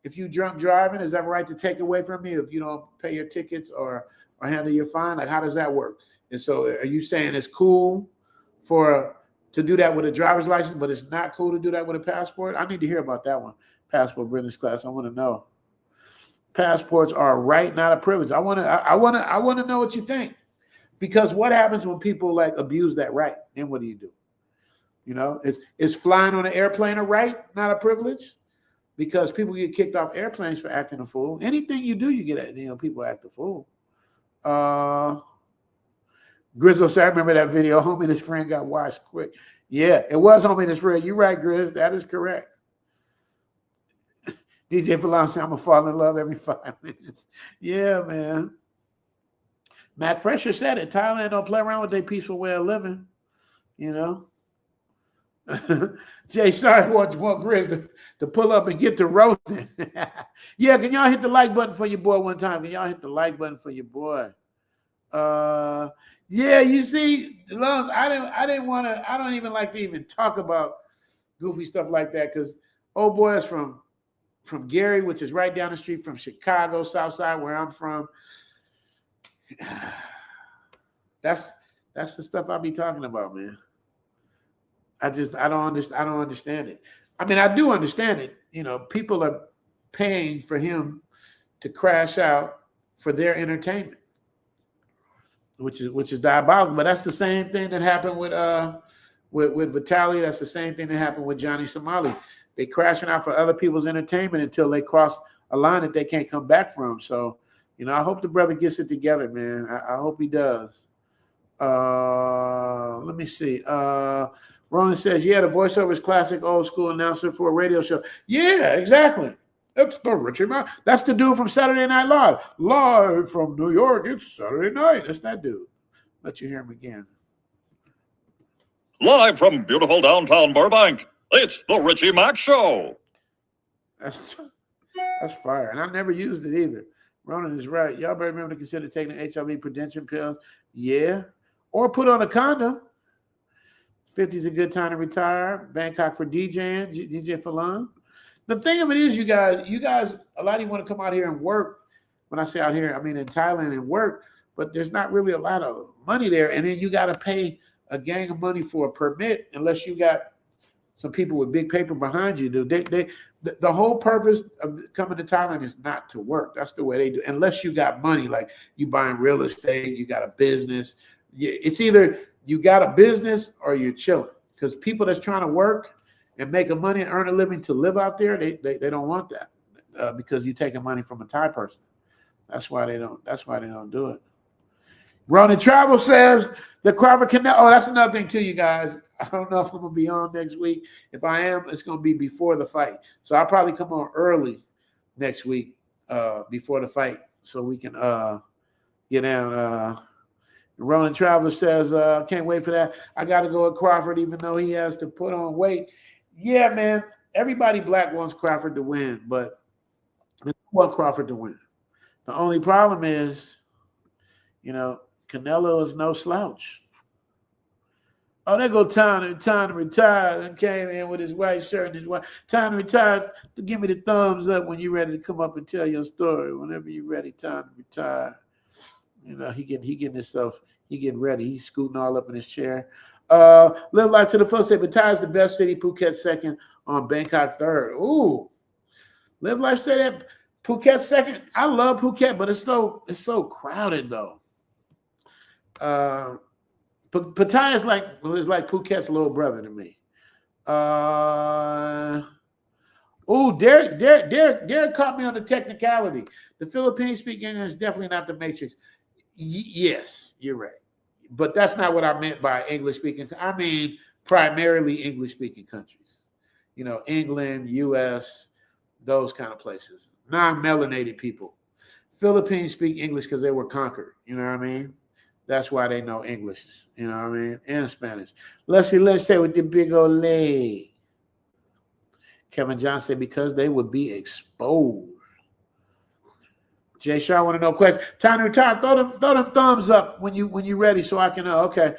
S21: If you drunk driving, does it have a right to take it away from you if you don't pay your tickets or handle your fine? Like, how does that work? And so, are you saying it's cool to do that with a driver's license, but it's not cool to do that with a passport? I need to hear about that one. Passport Business Class. I want to know. Passports are a right, not a privilege. I want to know what you think, because what happens when people like abuse that right? Then what do you do? Is flying on an airplane a right, not a privilege? Because people get kicked off airplanes for acting a fool. Anything you do, you get people act a fool. Grizzle said, I remember that video. Homie and his friend got washed quick. Yeah, it was Homie and his friend. You're right, Grizz. That is correct. DJ Falon said, I'm going to fall in love every 5 minutes. Yeah, man. Matt Fresher said it. Thailand don't play around with their peaceful way of living. Jay, sorry, want Grizz to pull up and get to roasting. Yeah, can y'all hit the like button for your boy one time? Can y'all hit the like button for your boy? Yeah, you see, Lums, I don't even like to even talk about goofy stuff like that because old boy is from Gary, which is right down the street from Chicago, South Side, where I'm from. That's the stuff I be talking about, man. I don't understand it. I mean, I do understand it. People are paying for him to crash out for their entertainment, which is diabolical. But that's the same thing that happened with Vitaly. That's the same thing that happened with Johnny Somali. They crashing out for other people's entertainment until they cross a line that they can't come back from. So, I hope the brother gets it together, man. I hope he does. Let me see. Ronan says, yeah, the voiceover is classic old school announcer for a radio show. Yeah, exactly. It's the Richie Man. That's the dude from Saturday Night Live. Live from New York, it's Saturday night. That's that dude. Let you hear him again.
S8: Live from beautiful downtown Burbank, it's the Richie Mack Show.
S21: That's fire. And I've never used it either. Ronan is right. Y'all better remember to consider taking the HIV prevention pills. Yeah. Or put on a condom. 50 is a good time to retire. Bangkok for DJing, DJ Falon. The thing of it is, you guys, a lot of you want to come out here and work. When I say out here, I mean in Thailand and work, but there's not really a lot of money there. And then you got to pay a gang of money for a permit unless you got some people with big paper behind you. The whole purpose of coming to Thailand is not to work. That's the way they do. Unless you got money, like you buying real estate, you got a business. It's either you got a business or you're chilling. Because people that's trying to work and make a money and earn a living to live out there, they don't want that because you're taking money from a Thai person. That's why they don't do it. Ronan Travel says the Crawford Canal. Oh, that's another thing too, you guys. I don't know if I'm gonna be on next week. If I am, it's gonna be before the fight. So I'll probably come on early next week, before the fight, so we can get down. Ronan Traveler says, can't wait for that. I got to go with Crawford, even though he has to put on weight. Yeah, man. Everybody black wants Crawford to win, but they want Crawford to win. The only problem is, Canelo is no slouch. Oh, there go time to retire, and came in with his white shirt and his white. Time to retire. Give me the thumbs up when you're ready to come up and tell your story. Whenever you're ready, time to retire. He getting himself, he getting ready. He's scooting all up in his chair. Live life to the full. Say, Batai is the best city. Phuket second. On Bangkok third. Ooh, live life say that. Phuket second. I love Phuket, but it's so crowded though. Pattaya is like Phuket's little brother to me. Derek caught me on the technicality. The Philippines speak English is definitely not the Matrix. Yes, you're right. But that's not what I meant by English speaking. I mean primarily English speaking countries. England, US, those kind of places. Non-melanated people. Philippines speak English because they were conquered. You know what I mean? That's why they know English. You know what I mean? And Spanish. Let's say with the big old leg. Kevin John said because they would be exposed. Jay Shaw want to know question. Time to retire. Throw them thumbs up when you ready so I can okay.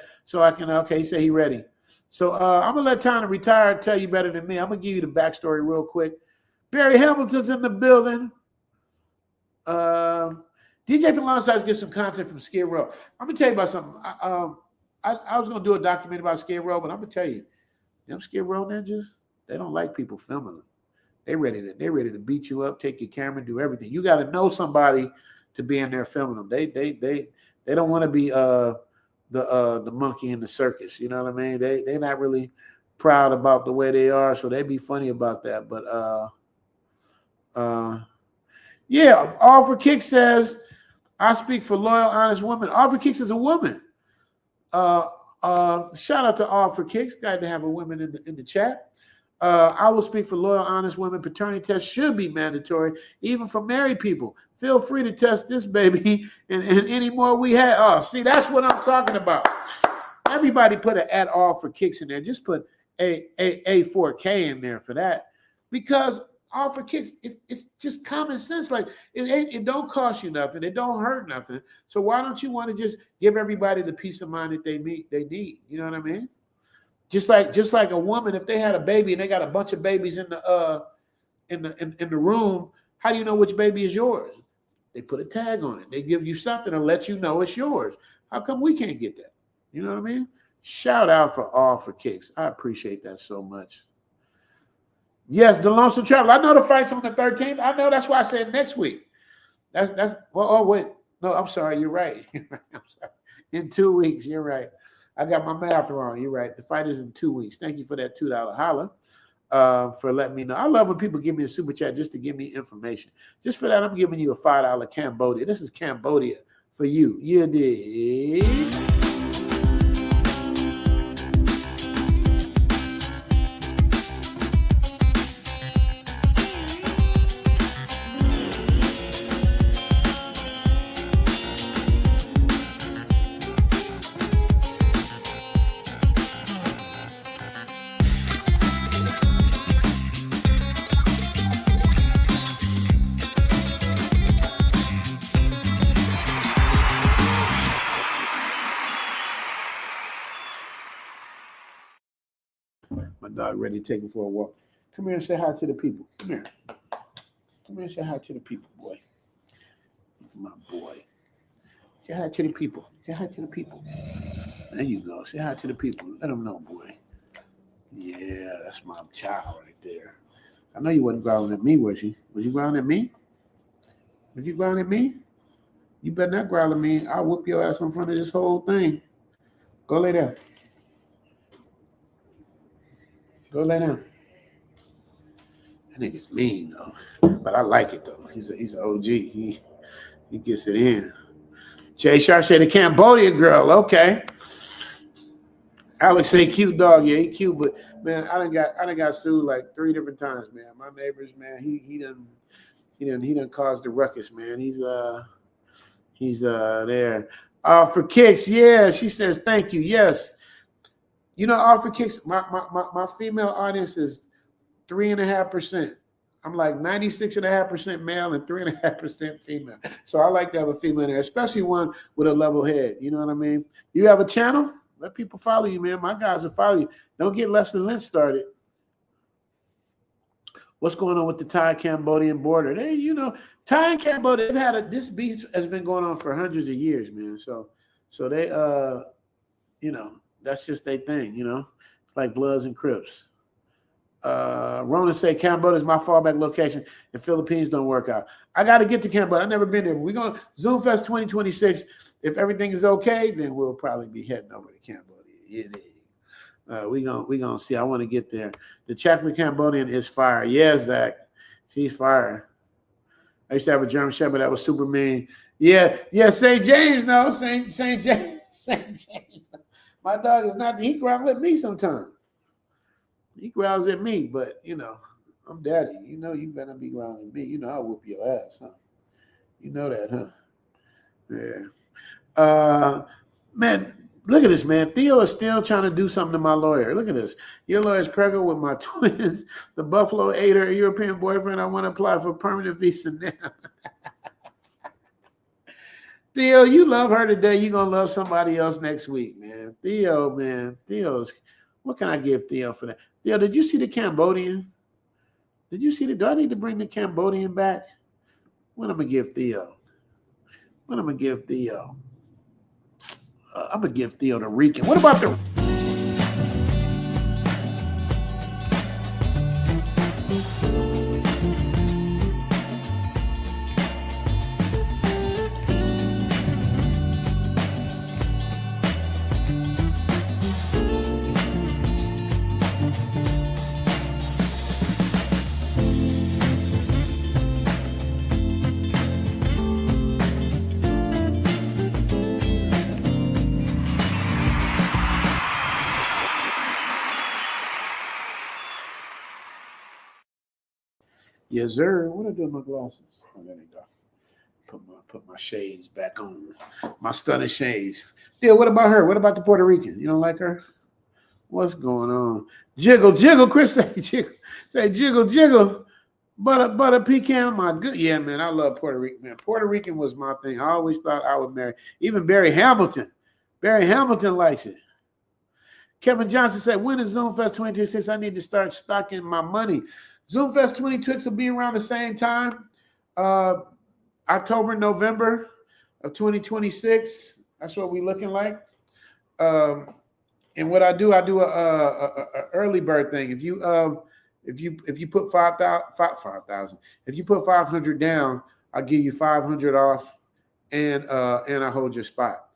S21: He said he ready. So I'm gonna let Time to retire tell you better than me. I'm gonna give you the backstory real quick. Barry Hamilton's in the building. DJ from Longside's get some content from Skid Row. I'm gonna tell you about something. I was gonna do a documentary about Skid Row, but I'm gonna tell you, them Skid Row ninjas, they don't like people filming them. They ready to beat you up, take your camera, do everything. You got to know somebody to be in there filming them. They don't want to be the monkey in the circus. You know what I mean? They're not really proud about the way they are, so they be funny about that. But yeah, All for Kicks says, I speak for loyal, honest women. All for Kicks is a woman. Shout out to All for Kicks. Glad to have a woman in the chat. I will speak for loyal, honest women. Paternity tests should be mandatory, even for married people. Feel free to test this baby and any more we have. Oh, see, that's what I'm talking about. Everybody put an at All for Kicks in there. Just put A4K in there for that. Because All for Kicks, it's just common sense. Like it don't cost you nothing. It don't hurt nothing. So why don't you want to just give everybody the peace of mind that they need? You know what I mean? Just like a woman, if they had a baby and they got a bunch of babies in the room, how do you know which baby is yours? They put a tag on it. They give you something to let you know it's yours. How come we can't get that? You know what I mean? Shout out for All for Kicks. I appreciate that so much. Yes, the Lonesome Traveler. I know the fight's on the 13th. I know, that's why I said next week. Wait. No, I'm sorry. You're right. I'm sorry. In 2 weeks, you're right. I got my math wrong. You're right. The fight is in 2 weeks. Thank you for that $2 holler for letting me know. I love when people give me a super chat just to give me information. Just for that, I'm giving you a $5 Cambodia. This is Cambodia for you. You did. dog ready to take him for a walk. Come here and say hi to the people. Come here. Come here and say hi to the people, boy. My boy. Say hi to the people. Say hi to the people. There you go. Say hi to the people. Let them know, boy. Yeah, that's my child right there. I know you wasn't growling at me, was you? Was you growling at me? Was you growling at me? You better not growl at me. I'll whoop your ass in front of this whole thing. Go lay down. Go lay down. That nigga's mean though, but I like it though. He's an OG. He gets it in. Jay Sharp said the Cambodia girl. Okay. Alex say cute dog. Yeah, he cute, but man, I done got sued like 3 different times, man. My neighbors, man, he done caused the ruckus, man. He's there. For kicks, yeah. She says thank you. Yes. You know, all for kicks. My female audience is 3.5%. I'm like 96.5% male and 3.5% female. So I like to have a female in there, especially one with a level head. You know what I mean? You have a channel? Let people follow you, man. My guys will follow you. Don't get Leslie Lynch started. What's going on with the Thai-Cambodian border? They, you know, Thai and Cambodia, they've had this beef has been going on for hundreds of years, man. So they, you know, that's just their thing, you know. It's like Bloods and Crips. Rona say Cambodia is my fallback location. The Philippines don't work out. I got to get to Cambodia. I've never been there. We're going to Zoom Fest 2026. If everything is okay, then we'll probably be heading over to Cambodia. Yeah, we gonna see. I want to get there. The chocolate Cambodian is fire. Yeah, Zach, she's fire. I used to have a German Shepherd that was super mean. Yeah, St. James, no, St. James, St. James. My dog is not. He growls at me sometimes. He growls at me, but you know, I'm daddy. You know, you better be growling at me. You know, I'll whoop your ass, huh? You know that, huh? Yeah. Man, look at this, man. Theo is still trying to do something to my lawyer. Look at this. Your lawyer's pregnant with my twins. The Buffalo ate her European boyfriend. I want to apply for permanent visa now. Theo, you love her today. You're going to love somebody else next week, man. Theo, man. Theo's, what can I give Theo for that? Theo, did you see the Cambodian? Did you see do I need to bring the Cambodian back? What am I going to give Theo? What am I going to give Theo? I'm going to give Theo the Rican. What about the... Yes, sir. What do I do with my glasses? Oh, there they go. Put my shades back on. My stunning shades. Theo, what about her? What about the Puerto Rican? You don't like her? What's going on? Jiggle. Chris say jiggle. Say jiggle. Butter pecan. My good. Yeah, man. I love Puerto Rican, man. Puerto Rican was my thing. I always thought I would marry. Even Barry Hamilton. Barry Hamilton likes it. Kevin Johnson said, when is Zoom Fest 2026? I need to start stocking my money. Zoom Fest 2026 will be around the same time, October, November of 2026. That's what we're looking like. And what I do a early bird thing. If you put 5,000, if you put 500 down, I'll give you 500 off, and I hold your spot.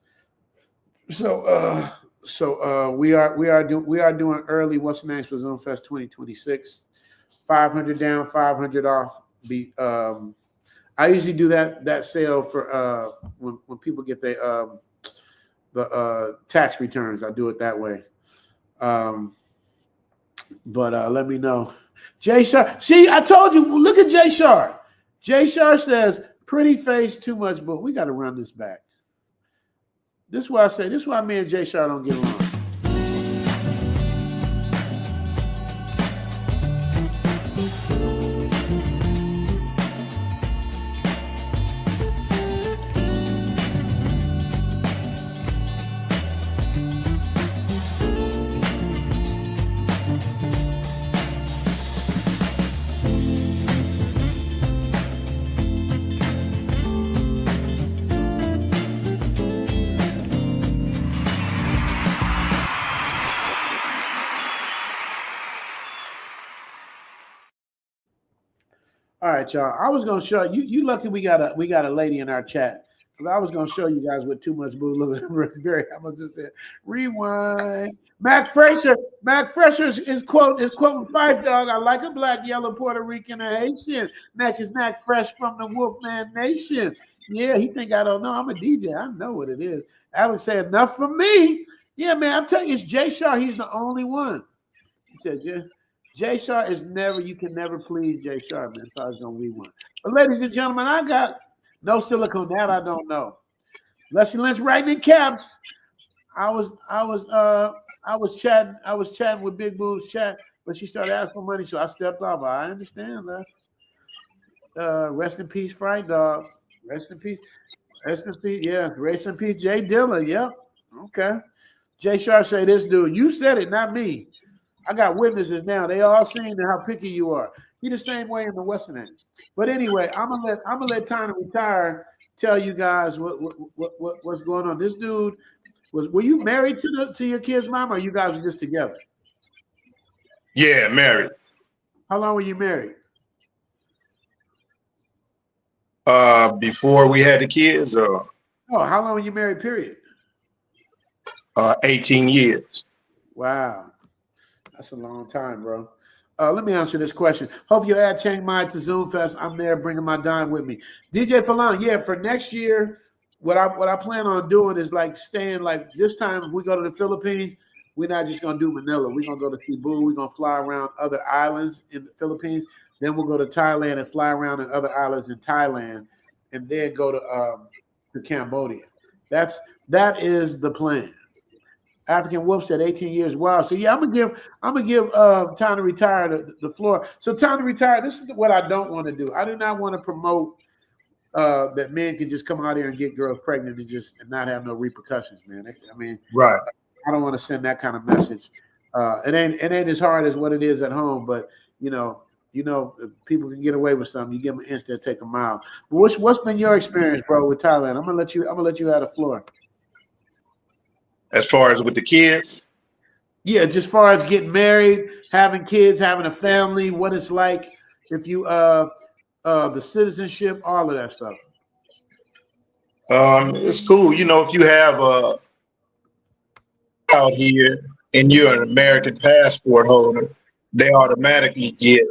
S21: So we are doing early. What's the name for Zoom Fest 2026? 500 down, 500 off. I usually do that sale for when people get the tax returns. I do it that way. But let me know. Jay Shar, see, I told you. Look at Jay Shar. Jay Shar says, "Pretty face, too much book." We got to run this back. This is why I say. This is why me and Jay Shar don't get along. All right, y'all. I was gonna show you. You lucky we got a lady in our chat. Because I was gonna show you guys with too much boo. Look at Barry. I'm gonna just say rewind. Mac Fraser is quoting Fight Dog. I like a black, yellow, Puerto Rican, and Haitian. Mac is Mac Fresh from the Wolfman Nation. Yeah, he think I don't know. I'm a DJ. I know what it is. Alex said enough for me. Yeah, man. I'm telling you, it's Jay Shaw. He's the only one. He said, yeah. Jay Shaw is never, you can never please Jay Shaw, man. So I was gonna rewind. But ladies and gentlemen, I got no silicone. That I don't know. Leslie Lynch writing in caps. I was chatting with Big Boo's chat, but she started asking for money, so I stepped off. I understand, Les. Rest in peace, Fright Dog. Rest in peace. Rest in peace. Yeah, rest in peace, Jay Dilla. Yep. Okay. Jay Shaw say this dude. You said it, not me. I got witnesses now. They all seen how picky you are. He the same way in the Western end. But anyway, I'm gonna let Tyner retire. Tell you guys what's going on. This dude were you married to your kid's mom, or you guys were just together?
S14: Yeah, married.
S21: How long were you married?
S14: Before we had the kids,
S21: oh, how long were you married? Period.
S14: 18 years.
S21: Wow. That's a long time, bro. Let me answer this question. Hope you add Chiang Mai to Zoom Fest. I'm there bringing my dime with me. DJ Falan, yeah, for next year, what I plan on doing is like staying like this time if we go to the Philippines, we're not just gonna do Manila. We're gonna go to Cebu. We're gonna fly around other islands in the Philippines. Then we'll go to Thailand and fly around in other islands in Thailand, and then go to Cambodia. That is the plan. African Wolf said 18 years. Wow. So yeah, I'm gonna give time to retire the floor. So time to retire. This is what I don't want to do. I do not want to promote that men can just come out here and get girls pregnant and not have no repercussions, man. I mean,
S14: right.
S21: I don't want to send that kind of message. It ain't as hard as what it is at home, but you know, people can get away with something. You give them an inch, they'll take a mile. But what's been your experience, bro, with Thailand? I'm gonna let you have the floor.
S14: As far as with the kids?
S21: Yeah, just far as getting married, having kids, having a family, what it's like if you the citizenship, all of that stuff.
S14: It's cool. You know, if you have out here and you're an American passport holder, they automatically get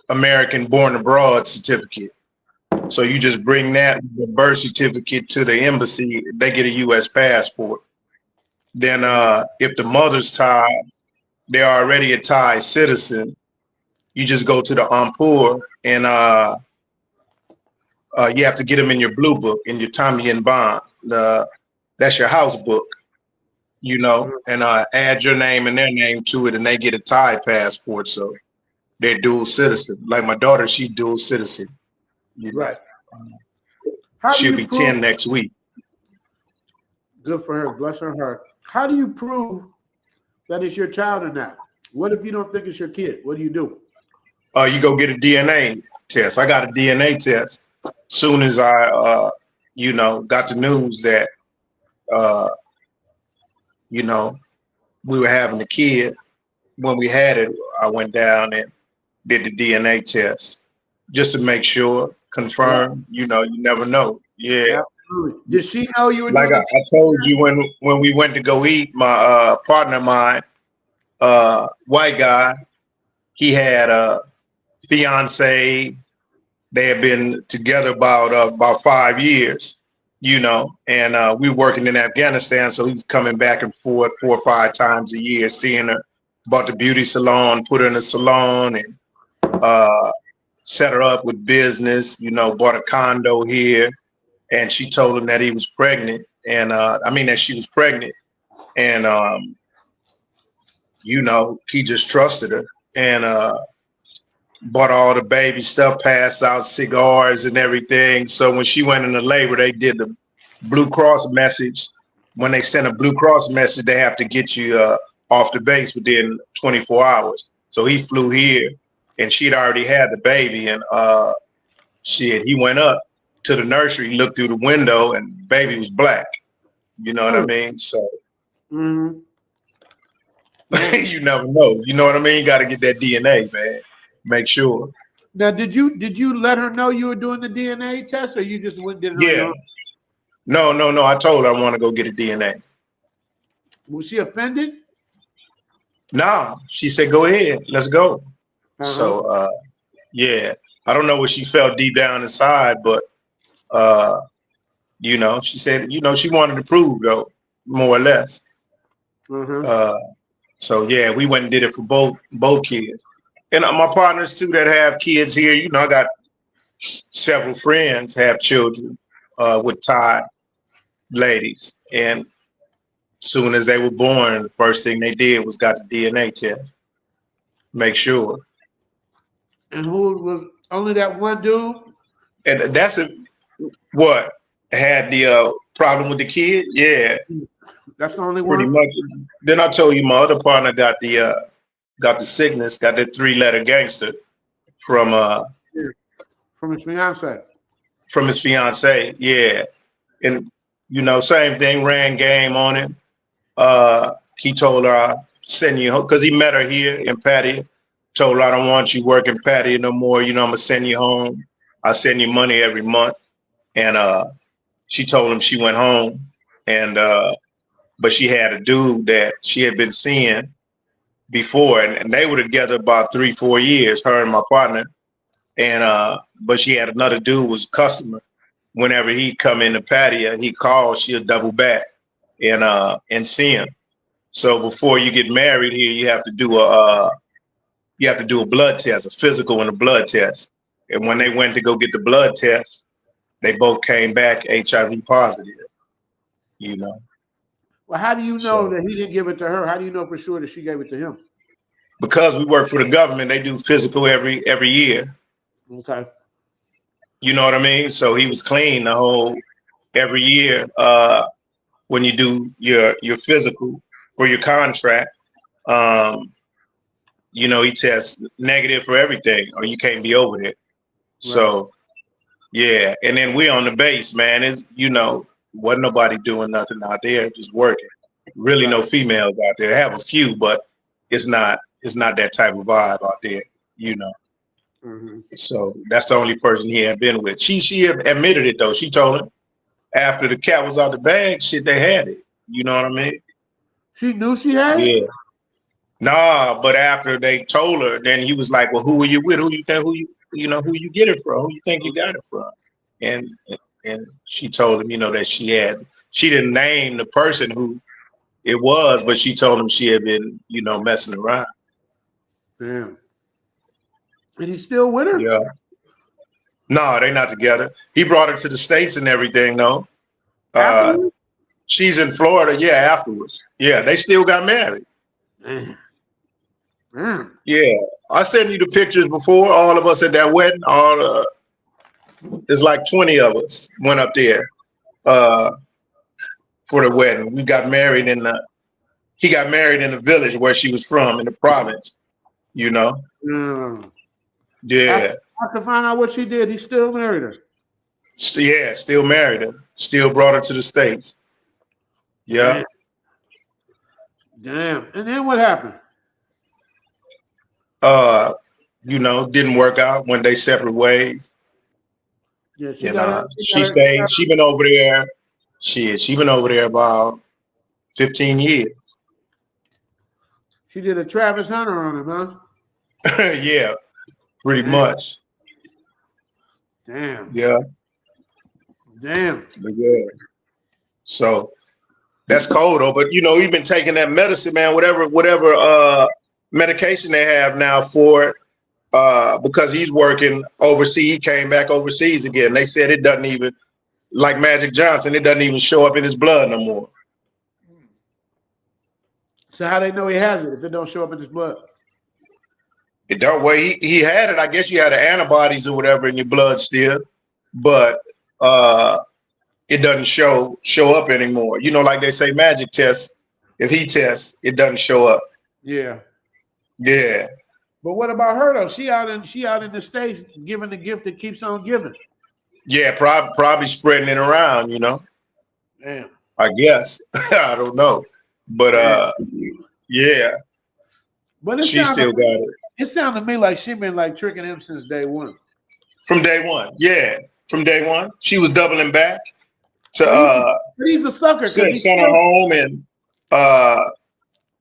S14: American born abroad certificate. So you just bring that the birth certificate to the embassy, they get a U.S. passport. Then if the mother's Thai, they're already a Thai citizen, you just go to the Ampur and you have to get them in your blue book, in your Tommy and Bond. That's your house book, you know, and add your name and their name to it, and they get a Thai passport. So they're dual citizen. Like my daughter, she dual citizen. You know?
S21: Right.
S14: She'll be 10 next week.
S21: Good for her. Bless her heart. How do you prove that it's your child or not? What if you don't think it's your kid? What do you do?
S14: You go get a DNA test. I got a DNA test. Soon as I, got the news that, we were having a kid. When we had it, I went down and did the DNA test just to make sure, confirm. You never know. Yeah.
S21: Absolutely. Did she know you were
S14: like
S21: doing
S14: I told you when we went to go eat, my partner of mine, white guy, he had a fiance. They had been together about 5 years, and we were working in Afghanistan, so he was coming back and forth 4 or 5 times a year, seeing her. Bought the beauty salon, put her in a salon, and set her up with business. Bought a condo here, and she told him that he was pregnant, and that she was pregnant, and he just trusted her, and bought all the baby stuff, passed out cigars and everything. So when she went into labor, they did the Blue Cross message. When they send a Blue Cross message, they have to get you off the base within 24 hours. So he flew here, and she'd already had the baby, and he went up to the nursery, looked through the window, and baby was black. You know what I mean? So You never know. You know what I mean? You got to get that DNA, man. Make sure.
S21: Now, did you let her know you were doing the DNA test, or you just went did it on your
S14: Yeah.
S21: own?
S14: No. I told her I want to go get a DNA.
S21: Was she offended?
S14: No, she said, "Go ahead, let's go." So, yeah, I don't know what she felt deep down inside, but you know, she said, you know, she wanted to prove though, more or less. So yeah, we went and did it for both kids, and my partners too that have kids here. You know, I got several friends have children with Thai ladies, and soon as they were born, the first thing they did was got the DNA test, make sure.
S21: And who was only that one dude?
S14: And that's what had the problem with the kid. Yeah,
S21: that's the only
S14: pretty
S21: one.
S14: much. Then I told you my other partner got the sickness, got the 3-letter gangster from
S21: his fiance.
S14: From his fiance, yeah, and you know, same thing. Ran game on him. He told her, "I'll send you home," because he met her here in Patio. Told her, "I don't want you working Patio no more. You know, I'm gonna send you home. I send you money every month." And she told him she went home, and but she had a dude that she had been seeing before, and they were together about 3-4 years, her and my partner. And but she had another dude who was a customer. Whenever he'd come in the patio, he called, she'll double back and see him. So before you get married here, you have to do a blood test, a physical and a blood test. And when they went to go get the blood test, they both came back HIV positive. You know.
S21: Well, how do you know that he didn't give it to her? How do you know for sure that she gave it to him?
S14: Because we work for the government, they do physical every year.
S21: Okay.
S14: You know what I mean? So he was clean the whole every year. When you do your physical for your contract, you know, he tests negative for everything, or you can't be over there. Right. So yeah, and then we on the base, man. Is you know, wasn't nobody doing nothing out there, just working. Really, no females out there. I have a few, but it's not that type of vibe out there, you know. So that's the only person he had been with. She admitted it though. She told him after the cat was out the bag, shit, they had it. You know what I mean?
S21: She knew she had it?
S14: Yeah. Nah, but after they told her, then he was like, "Well, who were you with? Who you think? Who you get it from? Who you think you got it from?" And she told him, you know, that she didn't name the person who it was, but she told him she had been, you know, messing around.
S21: Damn. And he's still with her?
S14: Yeah. No, they're not together. He brought her to the States and everything, though. She's in Florida, yeah, afterwards. Yeah, they still got married. Yeah. I sent you the pictures before, all of us at that wedding. There's like 20 of us went up there for the wedding. We got married he got married in the village where she was from, in the province, you know? Yeah.
S21: After find out what she did, he still married her.
S14: Yeah, still married her. Still brought her to the States. Yeah.
S21: Damn. And then what happened?
S14: You know, didn't work out, went their separate ways.
S21: Yeah,
S14: she stayed. She been over there. She been over there about 15 years.
S21: She did a Travis Hunter on him, huh?
S14: Yeah, pretty much.
S21: Damn.
S14: Yeah.
S21: Damn.
S14: But yeah. So that's cold though. But you know, he's been taking that medicine, man. Whatever medication they have now for it. Because he's working overseas, he came back overseas again. They said it doesn't even, like Magic Johnson, it doesn't even show up in his blood no more.
S21: So how they know he has it if it don't show up in his blood?
S14: It don't. Well, he had it. I guess you had the antibodies or whatever in your blood still, but it doesn't show up anymore. You know, like they say, magic tests. If he tests, it doesn't show up.
S21: Yeah.
S14: Yeah.
S21: But what about her though? She out in the States giving the gift that keeps on giving.
S14: Yeah, probably spreading it around, you know.
S21: Damn.
S14: I guess. I don't know. But yeah.
S21: But
S14: she still got it.
S21: It sounded to me like she been like tricking him since day one.
S14: From day one, yeah. From day one, she was doubling back to
S21: But he's a sucker
S14: sent
S21: because
S14: her home and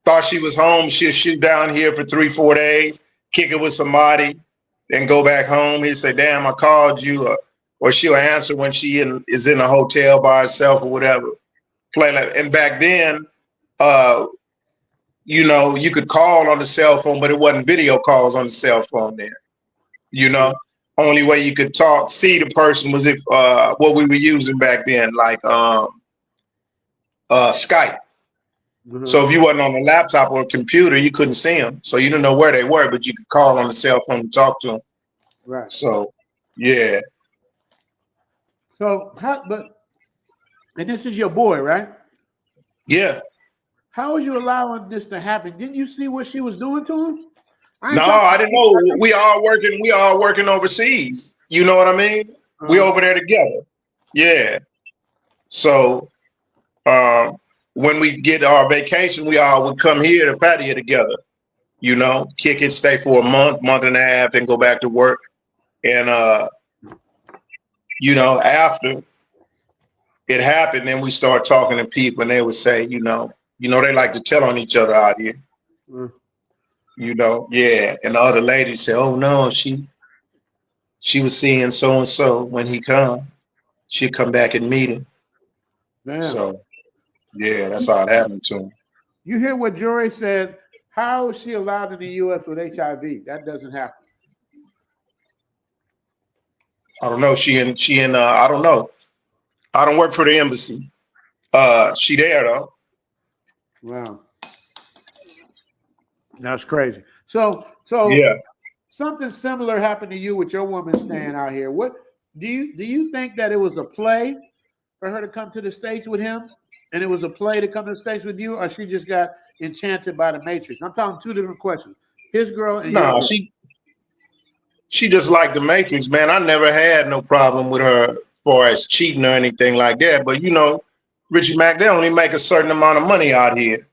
S14: thought she was home. She'll shoot down here for 3-4 days, kick it with somebody, then go back home. He'd say, "Damn, I called you," or she'll answer when she is in a hotel by herself or whatever. Play like, and back then, you know, you could call on the cell phone, but it wasn't video calls on the cell phone then. You know, only way you could see the person was if what we were using back then, like Skype. So if you wasn't on a laptop or a computer, you couldn't see them. So you didn't know where they were, but you could call on the cell phone and talk to them.
S21: Right.
S14: So, yeah.
S21: So, and this is your boy, right?
S14: Yeah.
S21: How was you allowing this to happen? Didn't you see what she was doing to him?
S14: No, I didn't know. We all working overseas. You know what I mean? We over there together. Yeah. So, when we get our vacation, we all would come here to patio together, you know, kick it, stay for a month and a half, then go back to work. And, you know, after it happened, then we start talking to people and they would say, you know, they like to tell on each other out here, you know? Yeah. And the other lady said, "Oh no, she was seeing so-and-so when he come, she'd come back and meet him."
S21: Damn.
S14: So, yeah, that's how it happened to him.
S21: You hear what Jory said? How is she allowed in the U.S. with HIV? That doesn't happen.
S14: I don't know. She in I don't know. I don't work for the embassy. She there though.
S21: Wow. That's crazy. So
S14: yeah.
S21: Something similar happened to you with your woman staying out here. What do you think that it was a play for her to come to the States with him? And it was a play to come to the States with you, or she just got enchanted by the Matrix? I'm talking two different questions. His girl and your girl.
S14: She just liked the Matrix, man. I never had no problem with her as far as cheating or anything like that. But you know, Richie Mack, they only make a certain amount of money out here.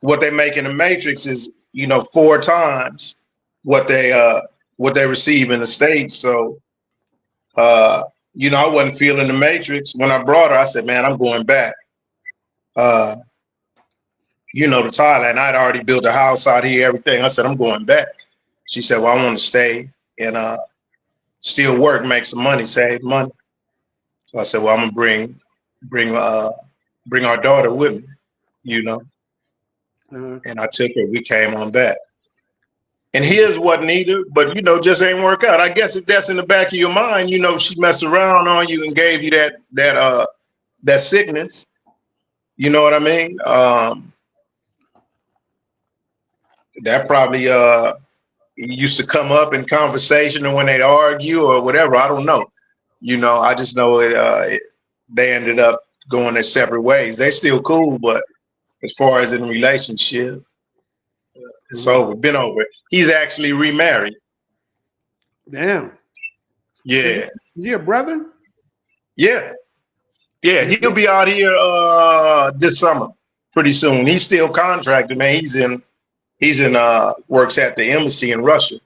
S14: What they make in the Matrix is, you know, 4 times what they receive in the States. So you know, I wasn't feeling the Matrix. When I brought her, I said, "Man, I'm going back." You know, to Thailand. I'd already built a house out here, everything. I said, "I'm going back." She said, "Well, I want to stay and still work, make some money, save money." So I said, "Well, I'm gonna bring our daughter with me," you know. And I took her. We came on back. And his wasn't either, but you know, just ain't work out. I guess if that's in the back of your mind, you know, she messed around on you and gave you that sickness. You know what I mean? That probably used to come up in conversation or when they'd argue or whatever. I don't know. You know, I just know they ended up going their separate ways. They're still cool, but as far as in a relationship, it's over. Been over. He's actually remarried.
S21: Damn.
S14: Yeah.
S21: Is he a brother?
S14: Yeah. Yeah. He'll be out here this summer, pretty soon. He's still contracted, man. He's in works at the embassy in Russia.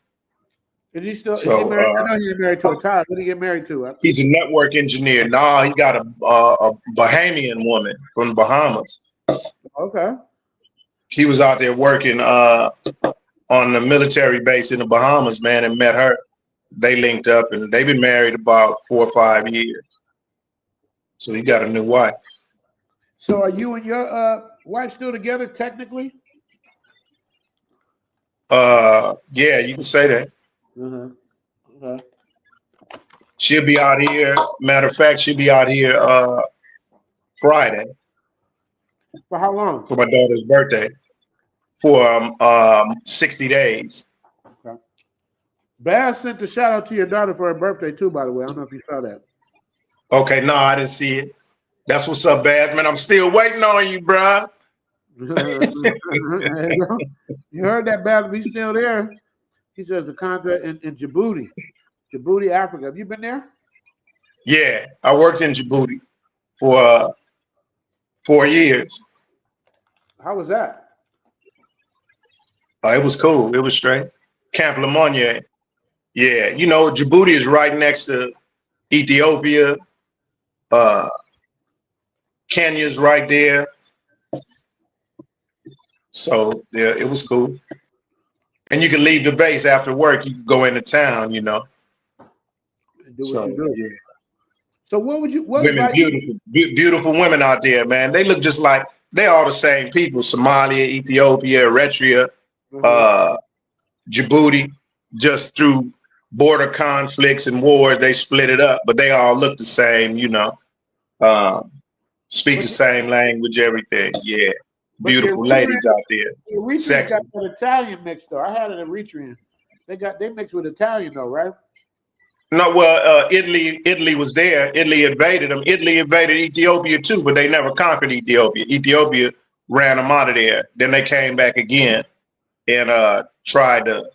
S21: Is he still?
S14: So,
S21: is he married? I know he's married to a Thai. What did he get married to?
S14: He's a network engineer. Nah, he got a Bahamian woman from the Bahamas.
S21: Okay.
S14: He was out there working on the military base in the Bahamas, man, and met her. They linked up, and they've been married about 4 or 5 years. So he got a new wife.
S21: So are you and your wife still together technically?
S14: Yeah, you can say that.
S21: Okay.
S14: She'll be out here. Matter of fact, she'll be out here Friday.
S21: For how long?
S14: For my daughter's birthday. For 60 days.
S21: Okay. Baz sent a shout out to your daughter for her birthday too, by the way. I don't know if you saw that.
S14: Okay, no, I didn't see it. That's what's up, Baz, man. I'm still waiting on you, bro.
S21: You heard that, Baz? He's still there. He says the contract in Djibouti, Africa. Have you been there?
S14: Yeah, I worked in Djibouti for 4 years.
S21: How was that?
S14: It was cool. It was straight. Camp Lemonnier. Yeah, you know, Djibouti is right next to Ethiopia. Kenya's right there. So yeah, it was cool. And you can leave the base after work. You can go into town, you know.
S21: Do what
S14: So
S21: you do.
S14: yeah.
S21: So what would you? What
S14: Women,
S21: advice?
S14: beautiful women out there, man. They look just like they all the same people. Somalia, Ethiopia, Eritrea, Djibouti. Just through border conflicts and wars, they split it up, but they all look the same, you know. Speak the same language, everything. Yeah, beautiful ladies out there.
S21: Eritreans
S14: Sexy.
S21: got that Italian mixed though. I had an Eritrean. They mixed with Italian though, right?
S14: No, well, Italy was there. Italy invaded them. Italy invaded Ethiopia too, but they never conquered Ethiopia. Ethiopia ran them out of there. Then they came back again and tried to,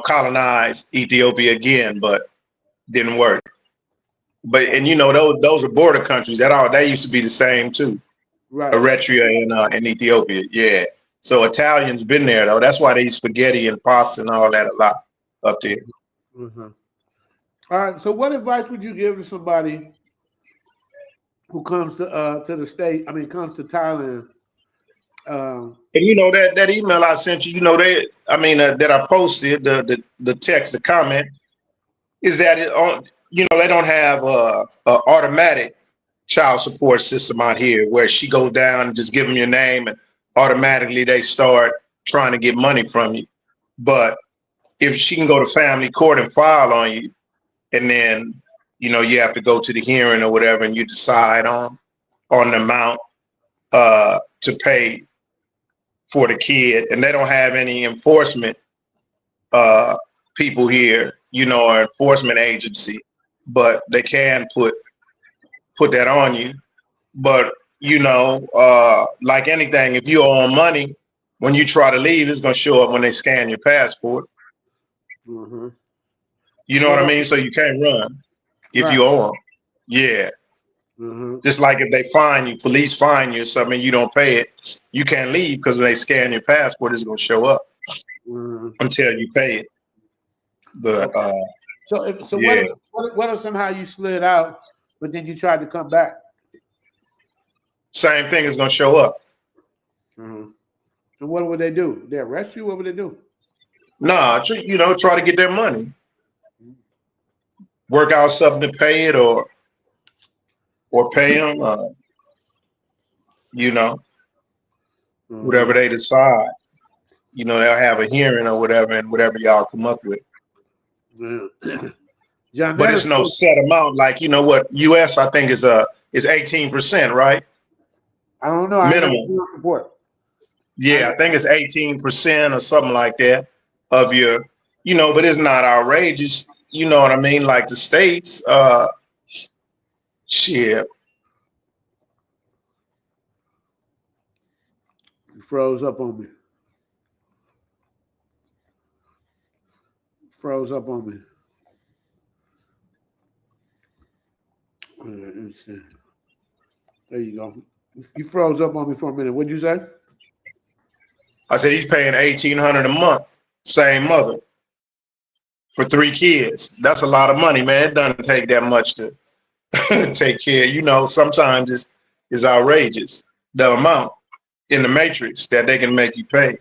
S14: colonize Ethiopia again, but didn't work. But and you know those are border countries. They used to be the same too.
S21: Right.
S14: Eritrea and Ethiopia. Yeah. So Italians been there though. That's why they eat spaghetti and pasta and all that a lot up there.
S21: Mm-hmm. All right. So what advice would you give to somebody who comes to the state? I mean, comes to Thailand.
S14: And you know that email I sent you. You know that I posted the text, the comment is that they don't have a automatic child support system out here where she goes down and just give them your name and automatically they start trying to get money from you. But if she can go to family court and file on you, and then you have to go to the hearing or whatever, and you decide on the amount to pay for the kid, and they don't have any enforcement people here, or enforcement agency, but they can put that on you. But like anything, if you owe them money, when you try to leave, it's gonna show up when they scan your passport.
S21: Mm-hmm.
S14: You know what I mean? So you can't run if you owe them. Yeah.
S21: Mm-hmm.
S14: Just like if they fine you, police fine you or something, you don't pay it, you can't leave because when they scan your passport, it's gonna show up until you pay it. But yeah.
S21: What if somehow you slid out, but then you tried to come back?
S14: Same thing is gonna show up.
S21: Mm-hmm. So what would they do? They arrest you? What would they do?
S14: Nah, try to get their money. Work out something to pay it or pay them. Whatever they decide. They'll have a hearing or whatever, and whatever y'all come up with.
S21: Yeah.
S14: But it's no set amount. Like what U.S. I think is 18%, right?
S21: I don't know.
S14: Minimum
S21: support.
S14: Yeah, I think it's 18% or something like that of your, but it's not outrageous. You know what I mean? Like the states, shit.
S21: You froze up on me. Let's see. There you go. You froze up on me for a minute. What'd you say?
S14: I said he's paying $1,800 a month, same mother, for 3 kids. That's a lot of money, man. It doesn't take that much to take care. Sometimes it's outrageous, the amount in the matrix that they can make you pay.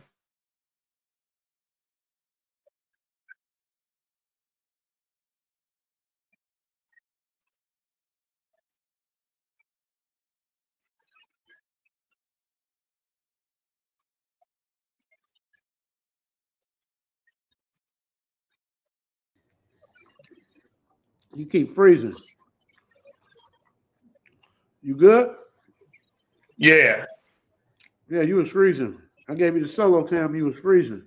S21: You keep freezing. You good?
S14: Yeah.
S21: Yeah, you was freezing. I gave you the solo cam. You was freezing.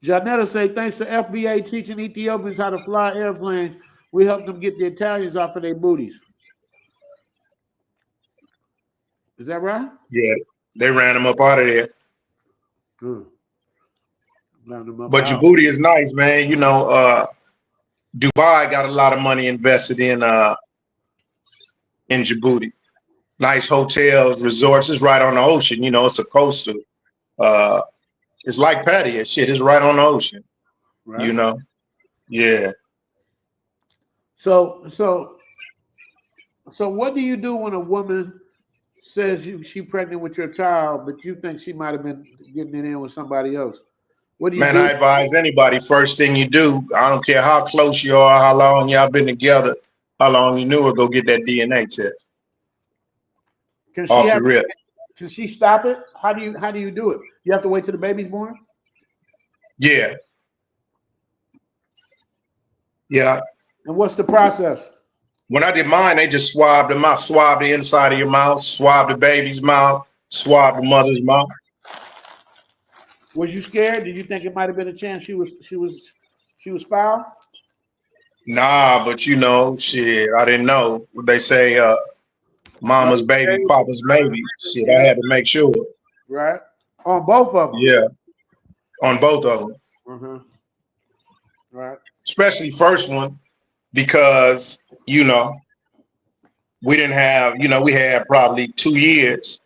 S21: Janetta say, thanks to FBA teaching Ethiopians how to fly airplanes, we helped them get the Italians off of their booties. Is that right?
S14: Yeah, they ran them up out of there. But Djibouti is nice, man. Dubai got a lot of money invested in Djibouti. nice hotels, resorts. It's right on the ocean. You know, it's a coastal. It's like Patty and shit. It's right on the ocean.
S21: Right.
S14: You know, yeah.
S21: So what do you do when a woman says she pregnant with your child, but you think she might have been getting it in with somebody else? What do you
S14: Man,
S21: do?
S14: I advise anybody, first thing you do, I don't care how close you are, how long y'all been together, how long you knew her, go get that DNA test.
S21: Can she
S14: Off the rip.
S21: Can she stop it? How do you do it? You have to wait till the baby's born?
S14: Yeah. Yeah.
S21: And what's the process?
S14: When I did mine, they just swabbed the mouth, swabbed the inside of your mouth, swabbed the baby's mouth, swabbed the mother's mouth.
S21: Was you scared? Did you think it might have been a chance she was foul?
S14: Nah, but you know, shit, I didn't know. They say mama's baby, papa's maybe. Shit, I had to make sure.
S21: Right. On both of them.
S14: Yeah. On both of them.
S21: Mm-hmm. Right.
S14: Especially first one, because, you know, we didn't have, you know, we had probably 2 years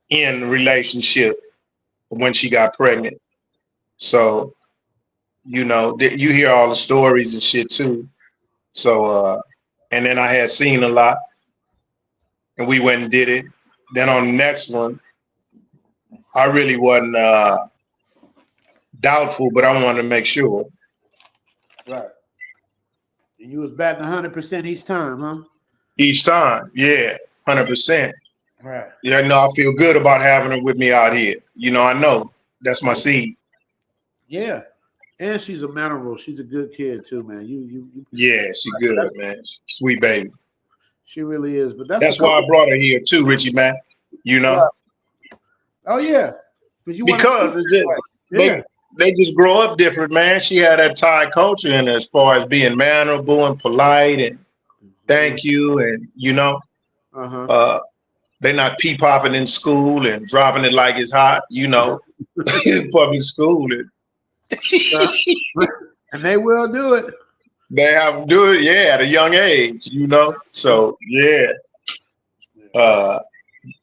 S14: in relationship when she got pregnant. So, you know, you hear all the stories and shit too. So, and then I had seen a lot and we went and did it. Then on the next one, I really wasn't doubtful, but I wanted to make sure.
S21: Right. And you was batting 100% each time, huh?
S14: Each time, yeah, 100%.
S21: Right.
S14: Yeah, no, I feel good about having her with me out here. You know, I know that's my seed.
S21: Yeah. And she's a mannerable. She's a good kid too, man.
S14: Yeah, she good, man. Sweet baby.
S21: She really is. But
S14: that's why I brought her here too, Richie, man. You know.
S21: Right. Oh yeah.
S14: Because it's just, they just grow up different, man. She had that Thai culture in her as far as being mannerable and polite and thank you and you know. They're not pee popping in school and dropping it like it's hot, you know. Public school.
S21: And they will do it.
S14: They have them do it, yeah, at a young age, you know. So yeah.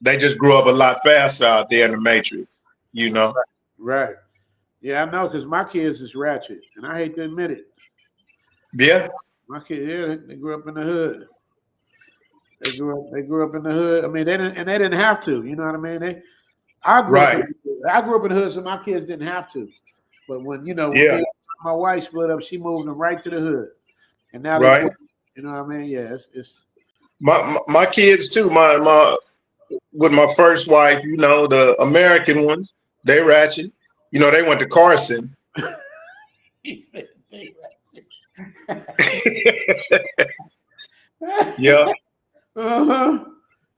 S14: They just grew up a lot faster out there in the Matrix, you know.
S21: Right. Yeah, I know, because my kids is ratchet, and I hate to admit it.
S14: Yeah.
S21: My kids, yeah, they grew up in the hood. They grew up in the hood. I mean, they didn't have to. You know what I mean? I grew up in the hood, so my kids didn't have to. But when my wife split up, she moved them right to the hood, and now they, you know what I mean? Yeah, it's
S14: my kids too. My with my first wife, you know, the American ones, they ratchet. You know, they went to Carson. Yeah.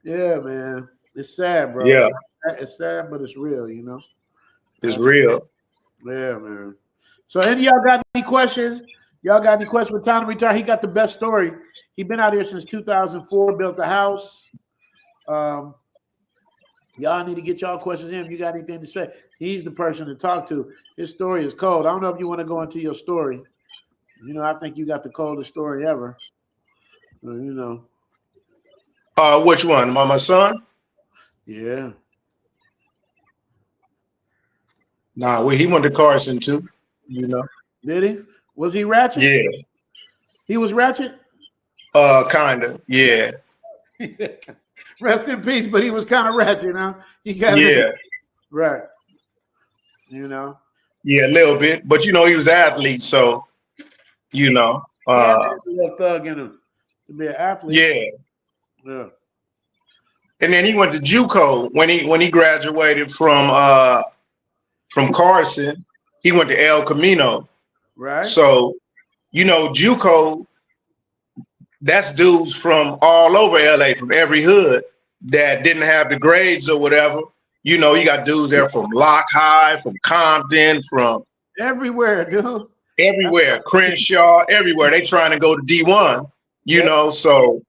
S21: Yeah, man. It's sad, bro.
S14: Yeah.
S21: It's sad, but it's real, you know.
S14: It's real.
S21: Yeah, man. So any of y'all got any questions? Y'all got any questions with Tom to retire? He got the best story. He been out here since 2004, built a house. Y'all need to get y'all questions in. If you got anything to say, he's the person to talk to. His story is cold. I don't know if you want to go into your story. You know, I think you got the coldest story ever. You know.
S14: Which one? My son?
S21: Yeah.
S14: Nah, well, he went to Carson too, you know.
S21: Did he? Was he ratchet?
S14: Yeah.
S21: He was ratchet?
S14: Kinda, yeah.
S21: Rest in peace, but he was kind of ratchet, huh? Right. You know?
S14: Yeah, a little bit. But you know, he was an athlete, so you know.
S21: A little thug in him to be an athlete.
S14: Yeah. And then he went to JUCO when he graduated from Carson. He went to El Camino.
S21: Right.
S14: So, you know, JUCO, that's dudes from all over LA, from every hood that didn't have the grades or whatever. You know, you got dudes there from Lock High, from Compton, from
S21: everywhere, dude.
S14: Everywhere, Crenshaw, everywhere. They trying to go to D1, you know. So,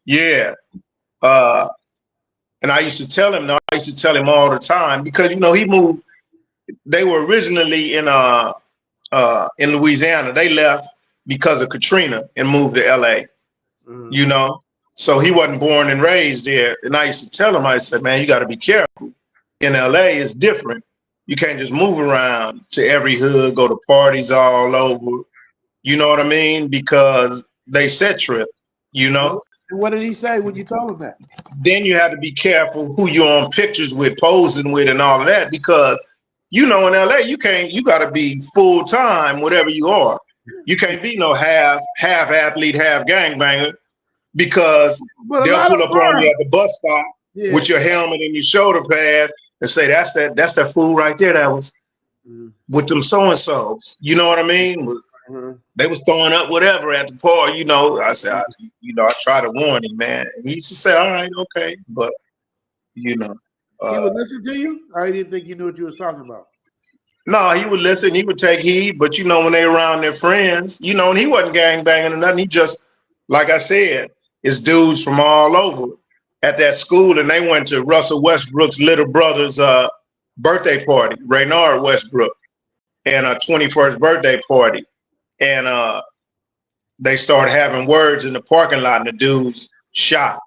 S14: yeah. And I used to tell him all the time because you know he moved. They were originally in Louisiana. They left because of Katrina and moved to LA. You know, So he wasn't born and raised there. And I used to tell him, I said, man, you got to be careful. In LA, it's different. You can't just move around to every hood, go to parties all over. You know what I mean? Because they set trip, you know?
S21: And what did he say when you told him that?
S14: Then you have to be careful who you're on pictures with, posing with, and all of that, because you know in LA you got to be full time whatever you are. You can't be no half athlete, half gangbanger, because they'll pull up on you at the bus stop with your helmet and your shoulder pads and say that's that fool right there that was with them so and so's. You know what I mean? They was throwing up whatever at the party, you know. I said, I try to warn him, man. And he used to say, all right, okay. But, you know.
S21: He would listen to you? Or he didn't think you knew what you was talking about?
S14: No, he would listen. He would take heed. But, you know, when they around their friends, you know, and he wasn't gangbanging or nothing. He just, like I said, it's dudes from all over at that school. And they went to Russell Westbrook's little brother's birthday party, Raynard Westbrook, and a 21st birthday party. And they started having words in the parking lot, and the dude's shot,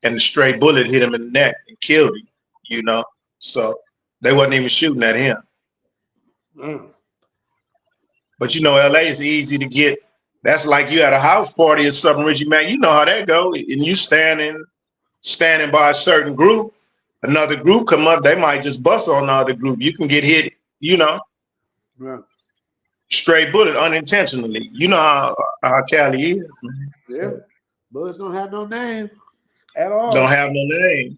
S14: and the stray bullet hit him in the neck and killed him, you know? So they wasn't even shooting at him. But, you know, LA is easy to get. That's like you at a house party or something, Richie, man. You know how that go. And you standing by a certain group, another group come up, they might just bust on the other group. You can get hit, you know?
S21: Right.
S14: Straight bullet unintentionally. You know how Cali is, man.
S21: Yeah. Bullets don't have no name at all.
S14: Don't have no name.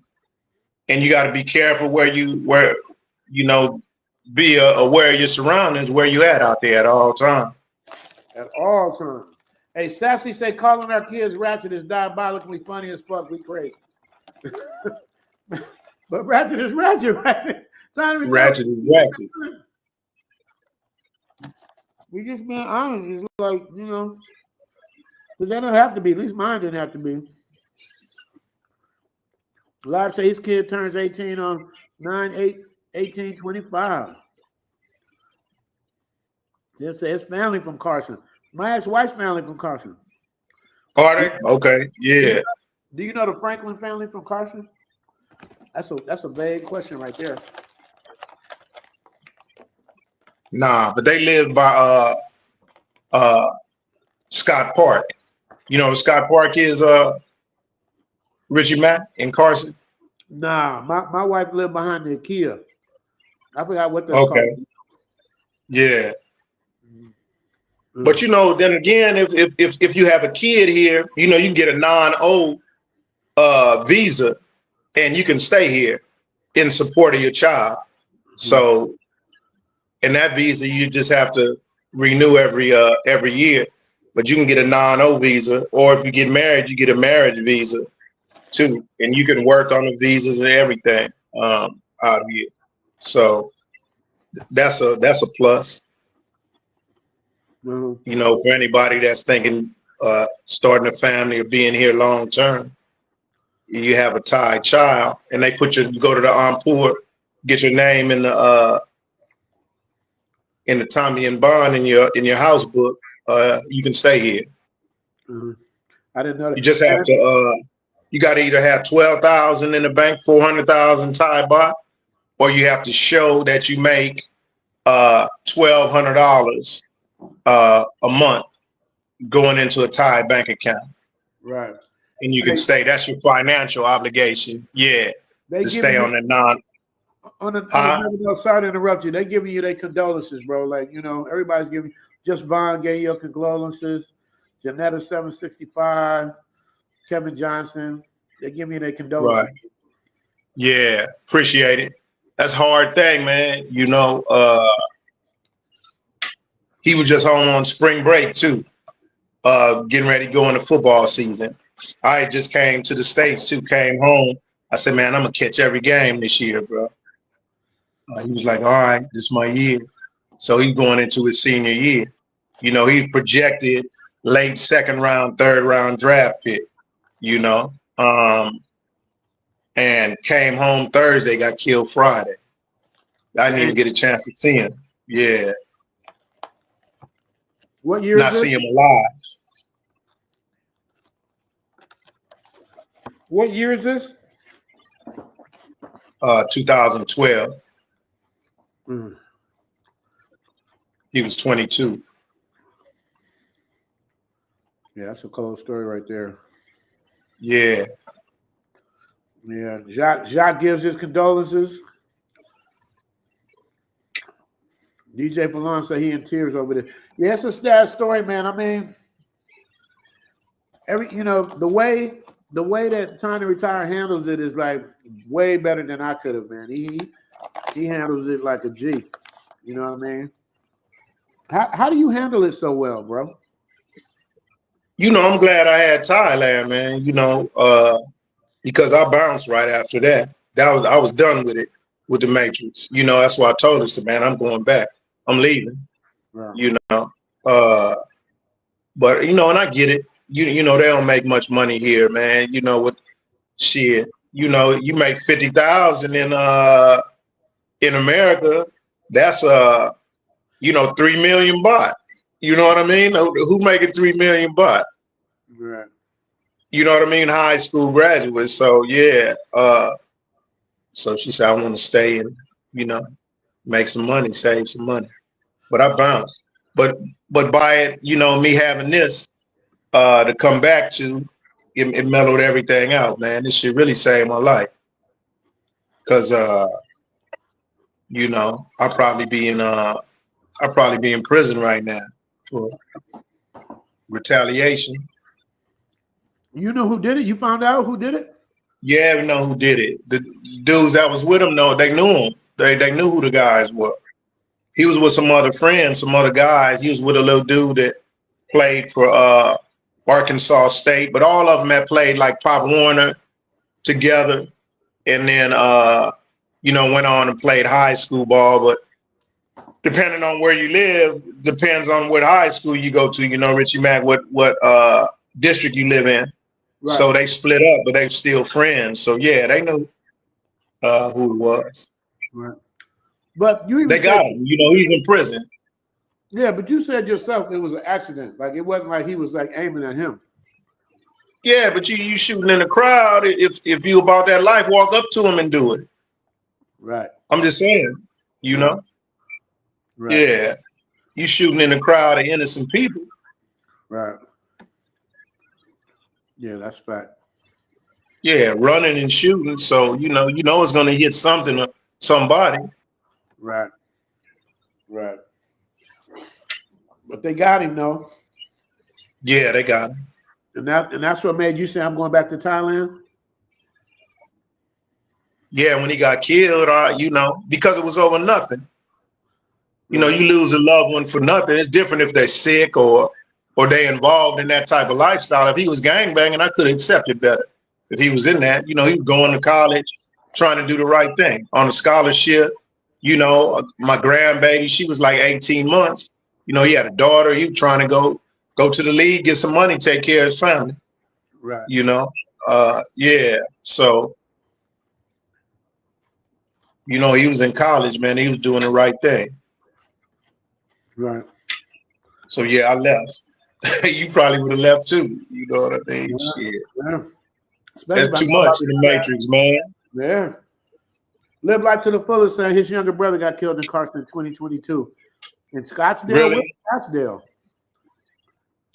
S14: And you got to be careful where you know, be aware of your surroundings, where you at out there at all times.
S21: At all times. Hey, Sassy say calling our kids ratchet is diabolically funny as fuck. We crazy. But ratchet is ratchet, right?
S14: Ratchet is ratchet.
S21: We just being honest. It's like, you know, because they don't have to be. At least mine didn't have to be. Live say his kid turns 18 on 9/8/1825. They say his family from Carson. My ex-wife's family from Carson.
S14: Are they? Okay, yeah.
S21: Do you know the Franklin family from Carson? That's a vague question right there.
S14: Nah, but they live by Scott Park. You know what Scott Park is, Richie Mack in Carson?
S21: Nah, my wife lived behind the IKEA. I forgot what that's called.
S14: Yeah. But you know, then again, if you have a kid here, you know, you can get a non-O visa and you can stay here in support of your child. So in that visa, you just have to renew every year. But you can get a non-O visa, or if you get married, you get a marriage visa too, and you can work on the visas and everything out here. So that's a plus. You know, for anybody that's thinking starting a family or being here long term, you have a Thai child, and they you go to the Ampur, get your name in the Tommy and Bond in your house book. You can stay here.
S21: I didn't know that.
S14: You just have to. You got to either have 12,000 in the bank, 400,000 Thai baht, or you have to show that you make $1,200 a month going into a Thai bank account.
S21: Right.
S14: And you can stay. That's your financial obligation. Yeah. To stay on the
S21: sorry to interrupt you. They giving you their condolences, bro. Like, you know, everybody's giving. Just Vaughn gave you condolences. Janetta 765, Kevin Johnson. They give me their condolences.
S14: Right. Yeah. Appreciate it. That's a hard thing, man. You know, he was just home on spring break too, getting ready to go into football season. I just came to the States too, came home. I said, man, I'm going to catch every game this year, bro. He was like, all right, this is my year. So he's going into his senior year. You know, he projected late second round, third round draft pick, you know, and came home Thursday, got killed Friday. I didn't even get a chance to see him. Yeah.
S21: What year
S14: Not
S21: is
S14: see
S21: this?
S14: him alive.
S21: What year is this?
S14: 2012.
S21: Mm.
S14: He was 22.
S21: Yeah, that's a cold story right there.
S14: Yeah.
S21: Yeah, Jacques gives his condolences. DJ Falon said he in tears over there. Yeah, it's a sad story, man. I mean, the way that Time to Retire handles it is like way better than I could have, man. He handles it like a G. You know what I mean? How do you handle it so well, bro?
S14: I'm glad I had Thailand, man. Because I bounced right after that. I was done with it, with the Matrix. That's why I told us, man, I'm going back. I'm leaving.
S21: Right.
S14: But and I get it. They don't make much money here, man. With shit. You make 50,000 in America. That's 3 million baht. You know what I mean? Who making 3 million baht?
S21: Right.
S14: You know what I mean? High school graduates. So yeah. So she said, I want to stay and, make some money, save some money. But I bounced. But by it, me having this to come back to, it mellowed everything out, man. This shit really saved my life. Cause I'll probably be in prison right now for retaliation.
S21: You know who did it? You found out who did it?
S14: Yeah, we know who did it. The dudes that was with him, no, they knew him. They knew who the guys were. He was with some other friends, some other guys. He was with a little dude that played for Arkansas State, but all of them had played like Pop Warner together, and then went on and played high school ball. But depending on where you live, depends on what high school you go to. Richie Mack, what district you live in. Right. So they split up, but they were still friends. So yeah, they knew who it was.
S21: Right. But
S14: they got him. He's in prison.
S21: Yeah, but you said yourself it was an accident. Like it wasn't like he was like aiming at him.
S14: Yeah, but you shooting in the crowd. If you about that life, walk up to him and do it.
S21: Right.
S14: I'm just saying.
S21: Right.
S14: Yeah. You shooting in the crowd of innocent people.
S21: Right. Yeah, that's fact.
S14: Yeah, running and shooting. So it's gonna hit something or somebody.
S21: Right. Right. But they got him though.
S14: Yeah, they got him.
S21: And that's what made you say I'm going back to Thailand?
S14: Yeah, when he got killed, because it was over nothing. You lose a loved one for nothing. It's different if they're sick or they involved in that type of lifestyle. If he was gangbanging, I could have accepted better. If he was in that, he was going to college, trying to do the right thing on a scholarship. My grandbaby, she was like 18 months. He had a daughter. He was trying to go to the league, get some money, take care of his family.
S21: Right.
S14: Yeah. So, he was in college, man. He was doing the right thing.
S21: Right.
S14: So yeah, I left. You probably would have left too. You know what I mean?
S21: Yeah.
S14: Shit.
S21: Yeah.
S14: That's too much in the Matrix, man.
S21: Yeah. Live life to the fullest, saying his younger brother got killed in Carson in 2022. In Scottsdale?
S14: Really?
S21: Scottsdale.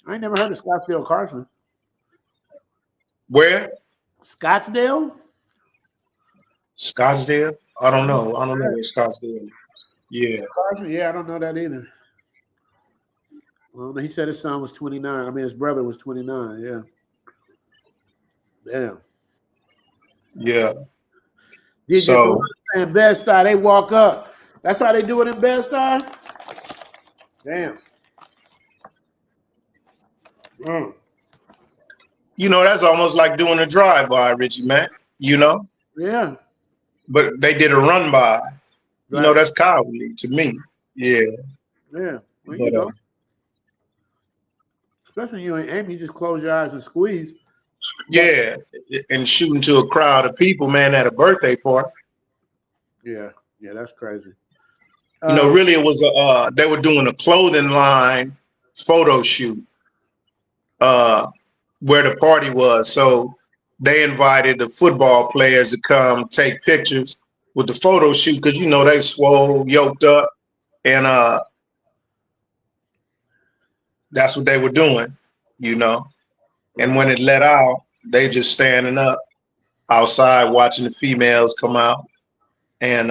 S21: I ain't never heard of Scottsdale, Carson.
S14: Where?
S21: Scottsdale?
S14: Scottsdale? I don't know. I don't know where Scottsdale is. Yeah.
S21: Carson? Yeah, I don't know that either. Well, he said his son was 29. I mean, his brother was 29. Yeah. Damn.
S14: Yeah.
S21: So in Bed-Stuy, they walk up. That's how they do it in Bed-Stuy? Damn.
S14: That's almost like doing a drive-by, Richie Mack,
S21: Yeah.
S14: But they did a run-by.
S21: Right.
S14: That's cowardly to me. Yeah.
S21: Yeah. Well, especially when you ain't aim, you just close your eyes and squeeze.
S14: Yeah. And shooting to a crowd of people, man, at a birthday party.
S21: Yeah. Yeah, that's crazy.
S14: Really it was they were doing a clothing line photo shoot where the party was. So they invited the football players to come take pictures with the photo shoot because you know they swole, yoked up, and that's what they were doing, you know. And when it let out, they just standing up outside watching the females come out, and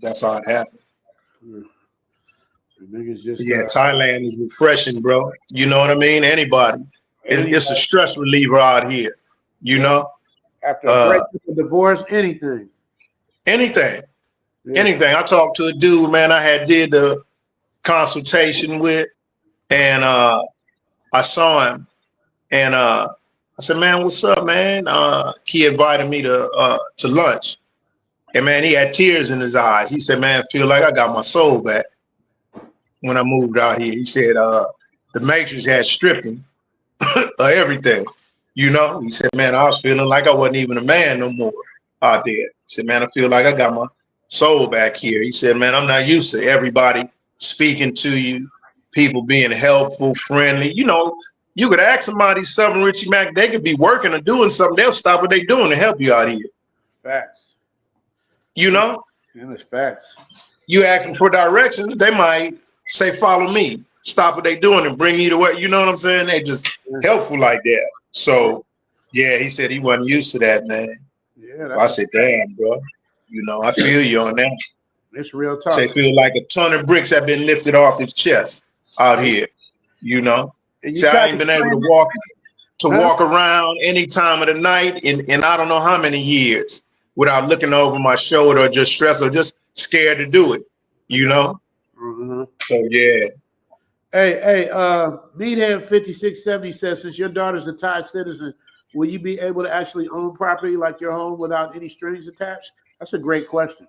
S14: that's how it happened. Yeah, Thailand is refreshing, bro. You know what I mean? Anybody. It's a stress reliever out here, you know?
S21: After a breakup, a divorce, anything.
S14: Anything. Anything. I talked to a dude, man, I did the consultation with, and I saw him, and I said, man, what's up, man? He invited me to lunch. And man, he had tears in his eyes. He said, man, I feel like I got my soul back when I moved out here. He said the Matrix had stripped him of everything. You know, he said, man, I was feeling like I wasn't even a man no more out there. He said, man, I feel like I got my soul back here. He said, man, I'm not used to everybody speaking to you, people being helpful, friendly. You know, you could ask somebody something, Richie Mack, they could be working or doing something. They'll stop what they're doing to help you out here.
S21: Facts.
S14: You know?
S21: Yeah, it's facts.
S14: You ask them for directions, they might say, follow me. Stop what they're doing and bring you to where, you know what I'm saying? They just helpful like that. So, yeah, he said he wasn't used to that, man.
S21: Yeah,
S14: I said, damn, bro. You know, I feel you on that.
S21: It's real talk.
S14: Say, feel like a ton of bricks have been lifted off his chest out here, you know? So I ain't been able to walk around any time of the night in I don't know how many years without looking over my shoulder or just stressed or just scared to do it, you know? So, yeah.
S21: Hey, Meathead 5670 says, since your daughter's a Thai citizen, will you be able to actually own property like your home without any strings attached? That's a great question.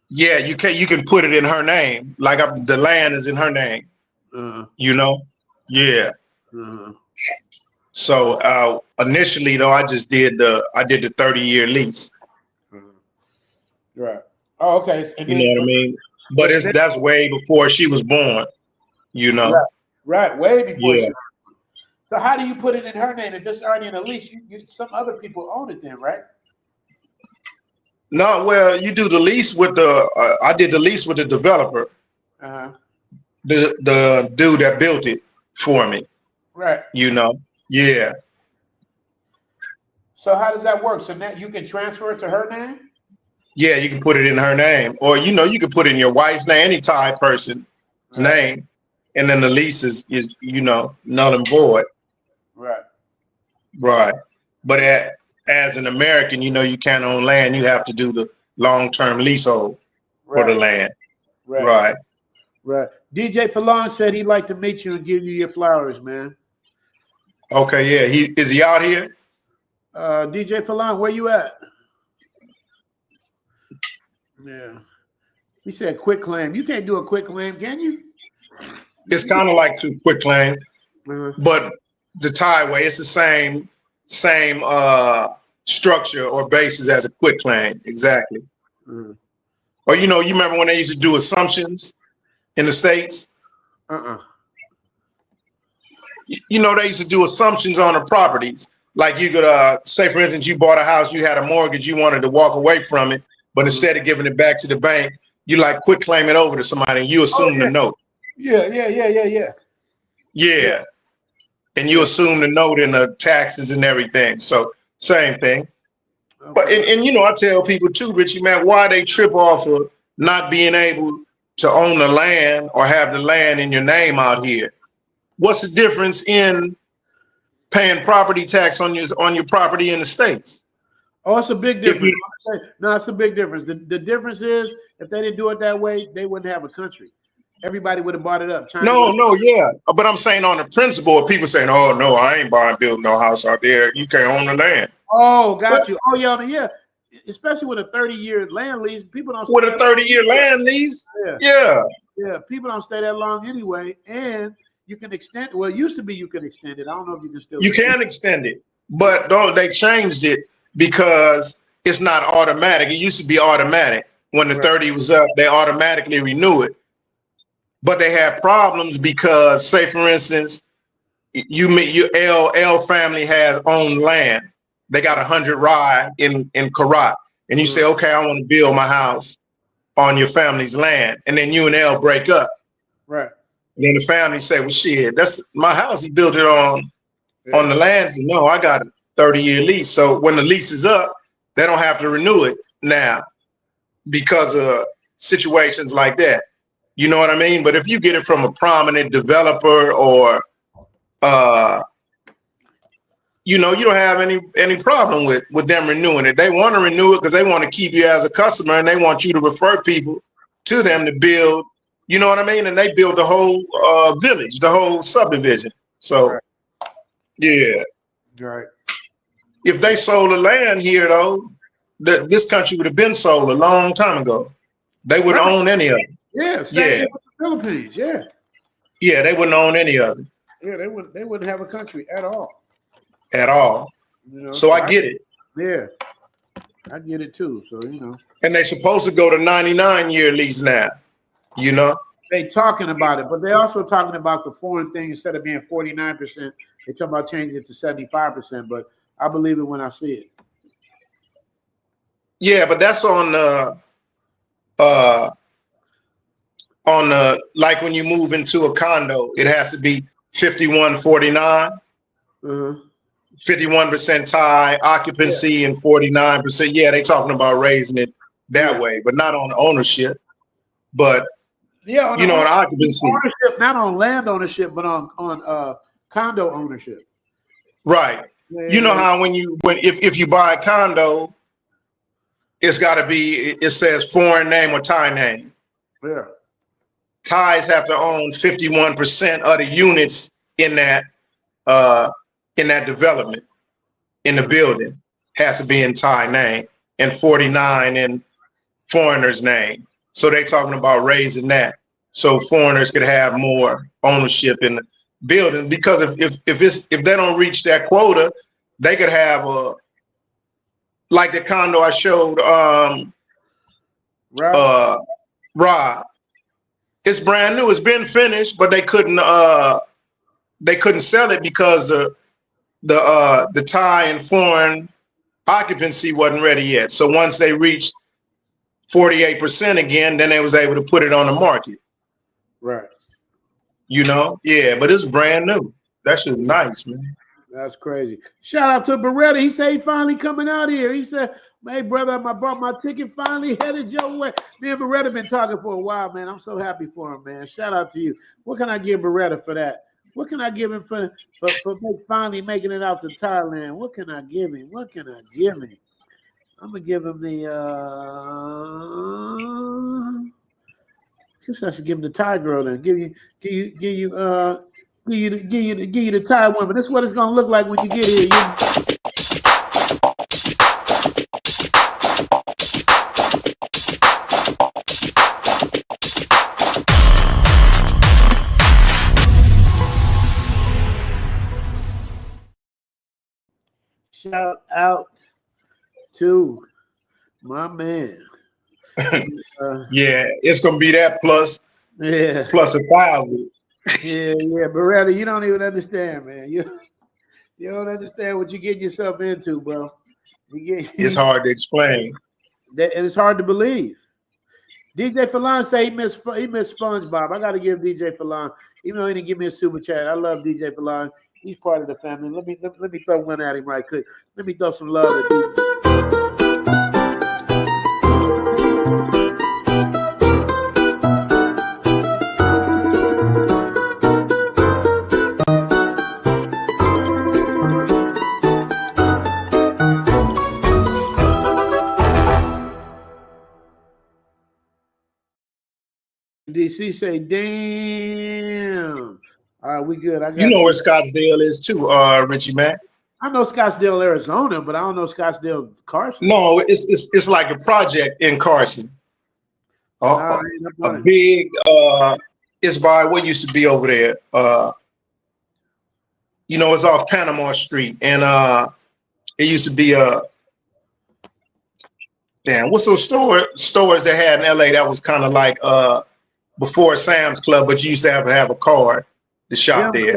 S14: Yeah, you can put it in her name. Like the land is in her name. You know? Yeah. So initially though, I did the 30-year lease.
S21: Right. Oh, okay.
S14: You know what I mean? But that's way before she was born, you know?
S21: Right. Way before
S14: yeah.
S21: So how do you put it in her name? If it's already in a lease, some other people own it then, right?
S14: No, well, you do the lease with I did the lease with the developer. The dude that built it for me.
S21: Right.
S14: You know? Yeah.
S21: So how does that work? So now you can transfer it to her name?
S14: Yeah, you can put it in her name. Or, you know, you can put it in your wife's name, any Thai person's name. And then the lease is, you know, null and void.
S21: Right.
S14: Right. But as an American, you know, you can't own land. You have to do the long-term leasehold for the land.
S21: Right. DJ Falon said he'd like to meet you and give you your flowers, man.
S14: Okay, yeah. Is he out here?
S21: DJ Falon, where you at? Yeah. He said quick claim. You can't do a quick claim, can you?
S14: It's kind of like to quick claim, but the Thai way, it's the same structure or basis as a quick claim. Exactly. Or, you know, you remember when they used to do assumptions in the States? You know, they used to do assumptions on the properties. Like you could say, for instance, you bought a house, you had a mortgage, you wanted to walk away from it, but instead of giving it back to the bank, you like quick claim it over to somebody and you assume the note.
S21: Yeah.
S14: Yeah. And you assume the note and the taxes and everything. So same thing. But and you know, I tell people too, Richie, man, why they trip off of not being able to own the land or have the land in your name out here. What's the difference in paying property tax on your property in the States?
S21: Oh, it's a big difference. No, it's a big difference. The difference is if they didn't do it that way, they wouldn't have a country. Everybody would have bought it up.
S14: Yeah. But I'm saying on the principle of people saying, oh, no, I ain't building no house out there. You can't own the land.
S21: Oh, got you. Oh, yeah. Especially with a 30-year land lease, people don't.
S14: With a 30-year land lease? Yeah.
S21: People don't stay that long anyway. And you can extend. Well, it used to be you could extend it. I don't know if you can still.
S14: You can extend it. But they changed it because it's not automatic. It used to be automatic. When the 30 was up, they automatically renew it. But they had problems because, say, for instance, your L family has owned land. They got 100 rye in Karat, and you say, okay, I want to build my house on your family's land, and then you and L break up.
S21: Right.
S14: And then the family say, well, shit, that's my house. He built it on the land. So, no, I got a 30-year lease. So when the lease is up, they don't have to renew it now because of situations like that. You know what I mean? But if you get it from a prominent developer or you know, you don't have any problem with them renewing it. They want to renew it because they want to keep you as a customer, and they want you to refer people to them to build. You know what I mean? And they build the whole village, the whole subdivision. So, yeah.
S21: Right.
S14: If they sold the land here, though, this country would have been sold a long time ago. They wouldn't own any of it.
S21: Yeah. Same with the Philippines. Yeah.
S14: Yeah, they wouldn't own any of it.
S21: Yeah, they wouldn't have a country at all.
S14: At all.
S21: You know,
S14: so I get it.
S21: Yeah. I get it too. So, you know.
S14: And they're supposed to go to 99-year lease now. You know?
S21: They talking about it, but they're also talking about the foreign thing. Instead of being 49%, they're talking about changing it to 75%. But I believe it when I see it.
S14: Yeah, but that's on like when you move into a condo, it has to be 51-49. 51% Thai occupancy and 49%. Yeah, they talking about raising it that way, but not on ownership. But
S21: yeah,
S14: you know, on occupancy,
S21: ownership, not on land ownership, but on condo ownership.
S14: Right.
S21: Yeah,
S14: you know how if you buy a condo, it's got to be, it says foreign name or Thai name.
S21: Yeah.
S14: Thais have to own 51% of the units in that development, in the building, has to be in Thai name, and 49 in foreigners' name. So they're talking about raising that so foreigners could have more ownership in the building. Because if they don't reach that quota, they could have like the condo I showed Rob. It's brand new. It's been finished, but they couldn't sell it because the Thai and foreign occupancy wasn't ready yet. So once they reached 48% again, then they was able to put it on the market.
S21: Right.
S14: You know? Yeah, but it's brand new. That shit nice, man.
S21: That's crazy. Shout out to Beretta. He said he finally coming out here. He said, hey, brother, I bought my ticket, finally headed your way. Me and Beretta been talking for a while, man. I'm so happy for him, man. Shout out to you. What can I give Beretta for that? What can I give him for finally making it out to Thailand? What can I give him? What can I give him? I'm gonna give him the just have to give him the Thai girl then. Give you the Thai woman. This is what it's gonna look like when you get here. Shout out to my man.
S14: Yeah, it's gonna be that plus 1,000.
S21: Yeah, Beretta, you don't even understand, man. You don't understand what you get yourself into, bro.
S14: It's hard to explain.
S21: And it's hard to believe. DJ Falon say he missed SpongeBob. I got to give DJ Falon, even though he didn't give me a super chat. I love DJ Falon. He's part of the family. Let me throw one at him right quick. Let me throw some love at DJ. DC say, damn. All right, we good.
S14: You know where Scottsdale is too, Richie, man.
S21: I know Scottsdale, Arizona, but I don't know Scottsdale, Carson.
S14: No, it's like a project in Carson. A big it's by what used to be over there. You know, it's off Panama Street, and it used to be what's those stores they had in LA that was kind of like before Sam's Club, but you used to have a card to shop there.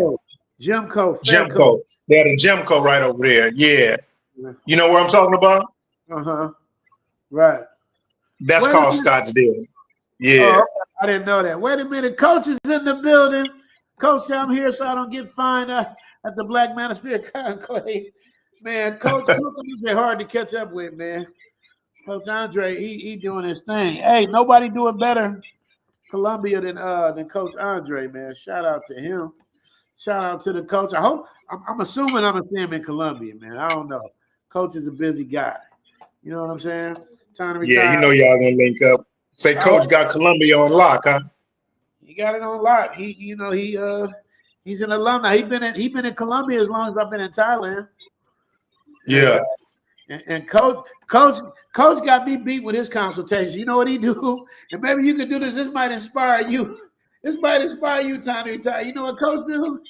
S21: Jimco.
S14: Jimco. They had a Jimco right over there. Yeah. You know where I'm talking about?
S21: Right.
S14: That's called Scottsdale. Yeah.
S21: Oh, I didn't know that. Wait a minute. Coach is in the building. Coach, I'm here so I don't get fined at the Black Manosphere Conclave. Man, Coach is hard to catch up with, man. Coach Andre, he doing his thing. Hey, nobody doing better Columbia than Coach Andre, man. Shout out to him. Shout out to the coach. I'm assuming I'm gonna see him in Columbia, man. I don't know. Coach is a busy guy. You know what I'm saying? Time to retire.
S14: Yeah, you know y'all gonna link up. Say Coach got Columbia on lock, huh?
S21: He got it on lock. He's an alumni. He been in Columbia as long as I've been in Thailand.
S14: Yeah.
S21: And coach got me beat with his consultation. You know what he do? And maybe you could do this. This might inspire you. This might inspire you, time to retire. You know what Coach do?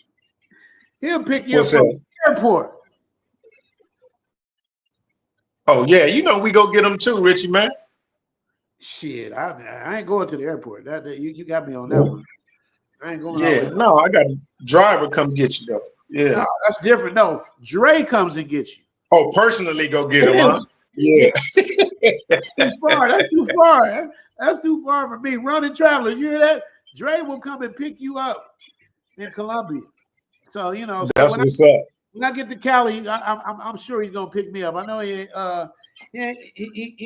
S21: He'll pick you up from the airport.
S14: Oh yeah, you know we go get them too, Richie, man.
S21: Shit, I ain't going to the airport. You got me on that one. I ain't going.
S14: Yeah, no, I got a driver come get you though. Yeah,
S21: no, that's different. No, Dre comes and gets you.
S14: Oh, personally go get him, huh? Yeah.
S21: That's too far. That's too far. That's too far for me. Running travelers, you hear that? Dre will come and pick you up in Columbia. So you know,
S14: that's what's up.
S21: When I get to Cali, I'm sure he's gonna pick me up. I know he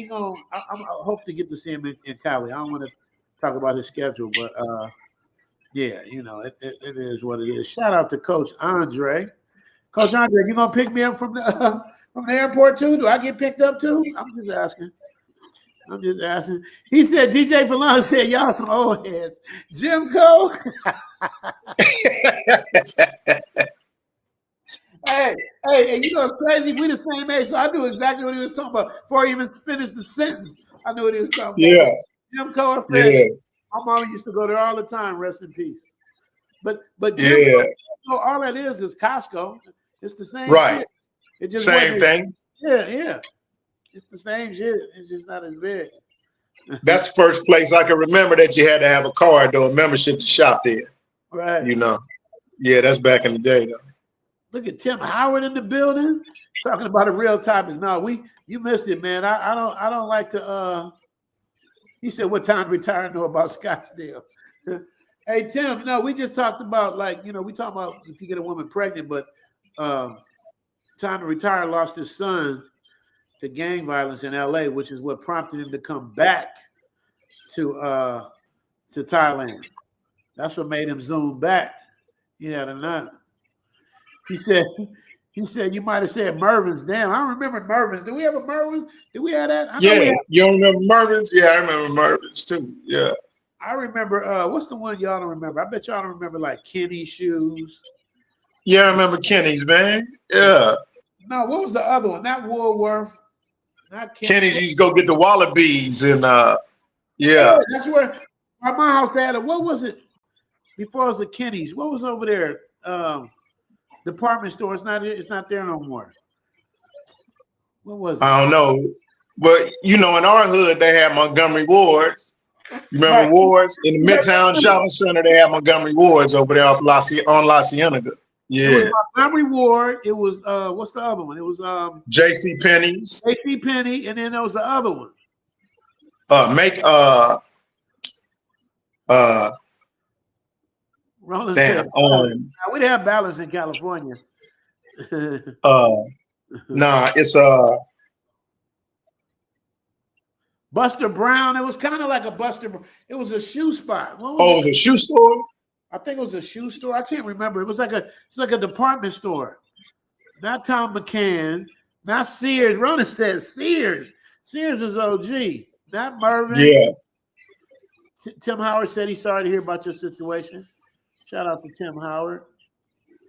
S21: gonna. I hope to get to see him in Cali. I don't want to talk about his schedule, but yeah, you know, it is what it is. Shout out to Coach Andre. Coach Andre, you gonna pick me up from the airport too? Do I get picked up too? I'm just asking. He said DJ Falon said y'all some old heads. Jimco. Hey, you know it's crazy. We the same age, so I knew exactly what he was talking about before he even finished the sentence. I knew what he was talking about.
S14: Yeah.
S21: Jimco and Fred. Yeah. My mom used to go there all the time. Rest in peace. But Jimco, all that is Costco. It's the same shit. It just
S14: same thing.
S21: Yeah. It's the same shit. It's just not as big.
S14: That's the first place I can remember that you had to have a card or a membership to shop there.
S21: Right.
S14: You know. Yeah, that's back in the day though.
S21: Look at Tim Howard in the building talking about a real topic. No, you missed it, man. I don't like to he said what time to retire know about Scottsdale. Hey Tim, no, we just talked about we talk about if you get a woman pregnant, but Time to Retire lost his son to gang violence in LA, which is what prompted him to come back to Thailand. That's what made him zoom back. Yeah, or not. He said you might have said Mervin's. Damn, I don't remember Mervin's. Do we have a Mervin's? Did we have that?
S14: Yeah, you don't remember Mervin's? Yeah, I remember Mervin's too. Yeah.
S21: I remember what's the one y'all don't remember? I bet y'all don't remember like Kenny shoes.
S14: Yeah, I remember Kenny's, man. Yeah.
S21: No, what was the other one? Not Woolworth. Not
S14: Kenny's used to go get the Wallabies and yeah.
S21: That's where at my house they had a what was it? Before it was the Kenny's. What was over there? Department store. It's not there no more. What was it?
S14: I don't know. But you know, in our hood they had Montgomery Wards. You remember Wards? In the Midtown Shopping Center, they had Montgomery Wards over there on La Cienega. Yeah.
S21: It was Montgomery Ward. It was what's the other one? It was
S14: J.C. Penney's.
S21: J.C. Penney, and then there was the other one. Roland said, we didn't have balance in California.
S14: Nah, it's
S21: Buster Brown. It was kind of like a Buster. It was a shoe spot.
S14: It was a shoe store.
S21: I think it was a shoe store. I can't remember. It's like a department store. Not Tom McCann. Not Sears. Ronan says Sears. Sears is OG. Not Mervin.
S14: Yeah.
S21: Tim Howard said he's sorry to hear about your situation. Shout out to Tim Howard.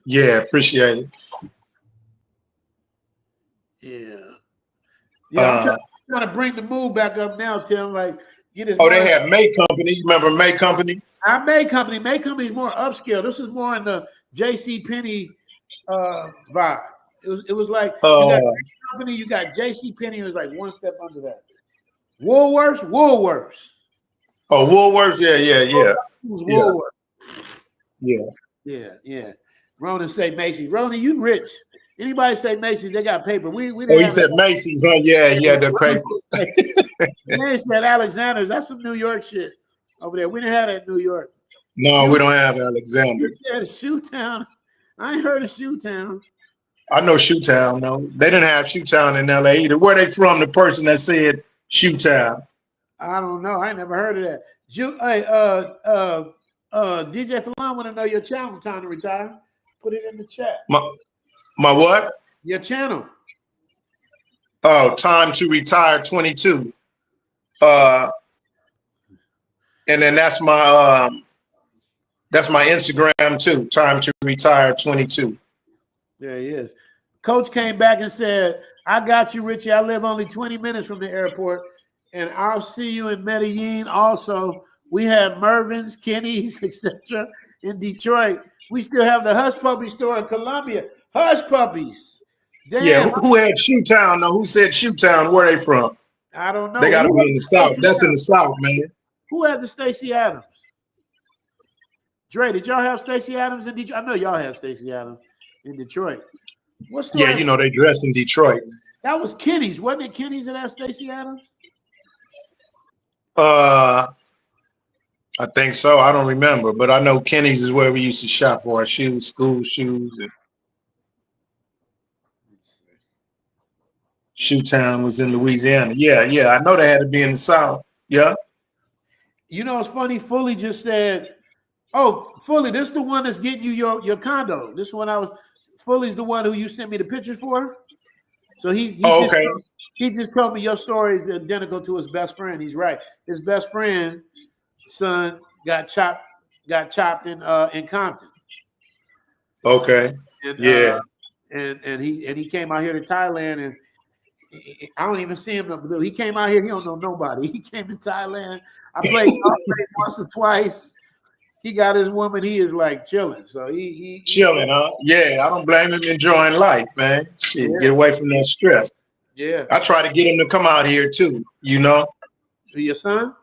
S14: Yeah, appreciate it.
S21: Yeah. I'm trying to bring the mood back up now, Tim. Like, get his.
S14: They had May Company. You remember May Company?
S21: May Company. May Company is more upscale. This is more in the J.C. Penney vibe. It was like you got May Company, you got J.C. Penney. It was like one step under that. Woolworths. Oh,
S14: Woolworths. Yeah.
S21: It was Woolworths.
S14: Yeah.
S21: Yeah. Ronan say Macy's. Ronan, you rich. Anybody say Macy's, they got paper. We
S14: Oh,
S21: didn't
S14: he
S21: have
S14: said Macy's, huh? Yeah, the paper.
S21: James said Alexander's. That's some New York shit over there. We didn't have that in New York.
S14: No, we don't have Alexander.
S21: Yeah, Shoetown. I ain't heard of Shoetown.
S14: I know Shoetown, no. They didn't have Shoetown in LA either. Where they from, the person that said Shoetown?
S21: I don't know. I never heard of that. DJ Falon want to know your channel, time to retire. Put it in the chat.
S14: My what?
S21: Your channel.
S14: Oh, time to retire 22. And then that's my Instagram too. Time to retire 22.
S21: There he is. Coach came back and said, I got you, Richie. I live only 20 minutes from the airport, and I'll see you in Medellin also. We have Mervin's, Kenny's, etc. in Detroit. We still have the Hush Puppy store in Columbia. Hush Puppies. Damn.
S14: Yeah, who had Shoetown though? Who said Shoetown? Where they from?
S21: I don't know.
S14: They got to be in the South. That's in the South, man.
S21: Who had the Stacey Adams? Dre, did y'all have Stacey Adams in Detroit? I know y'all had Stacey Adams in Detroit. What's
S14: Yeah, you know they dress in Detroit.
S21: That was Kenny's, wasn't it? Kenny's that had Stacey Adams?
S14: I think so. I don't remember, but I know Kenny's is where we used to shop for our shoes, school shoes. And Shoetown was in Louisiana. Yeah. I know they had to be in the South. Yeah.
S21: You know, it's funny. Fully just said, "Oh, Fully, this is the one that's getting you your condo. This one Fully's the one who you sent me the pictures for." So he just told me your story is identical to his best friend. He's right. His best friend son got chopped in Compton.
S14: Okay.
S21: And,
S14: yeah.
S21: And he came out here to Thailand, and I don't even see him. He came out here. He don't know nobody. He came to Thailand. I played once or twice. He got his woman. He is like chilling. So he
S14: chilling, huh? Yeah, I don't blame him. Enjoying life, man. Shit, get away from that stress.
S21: Yeah.
S14: I try to get him to come out here too. You know.
S21: Your son?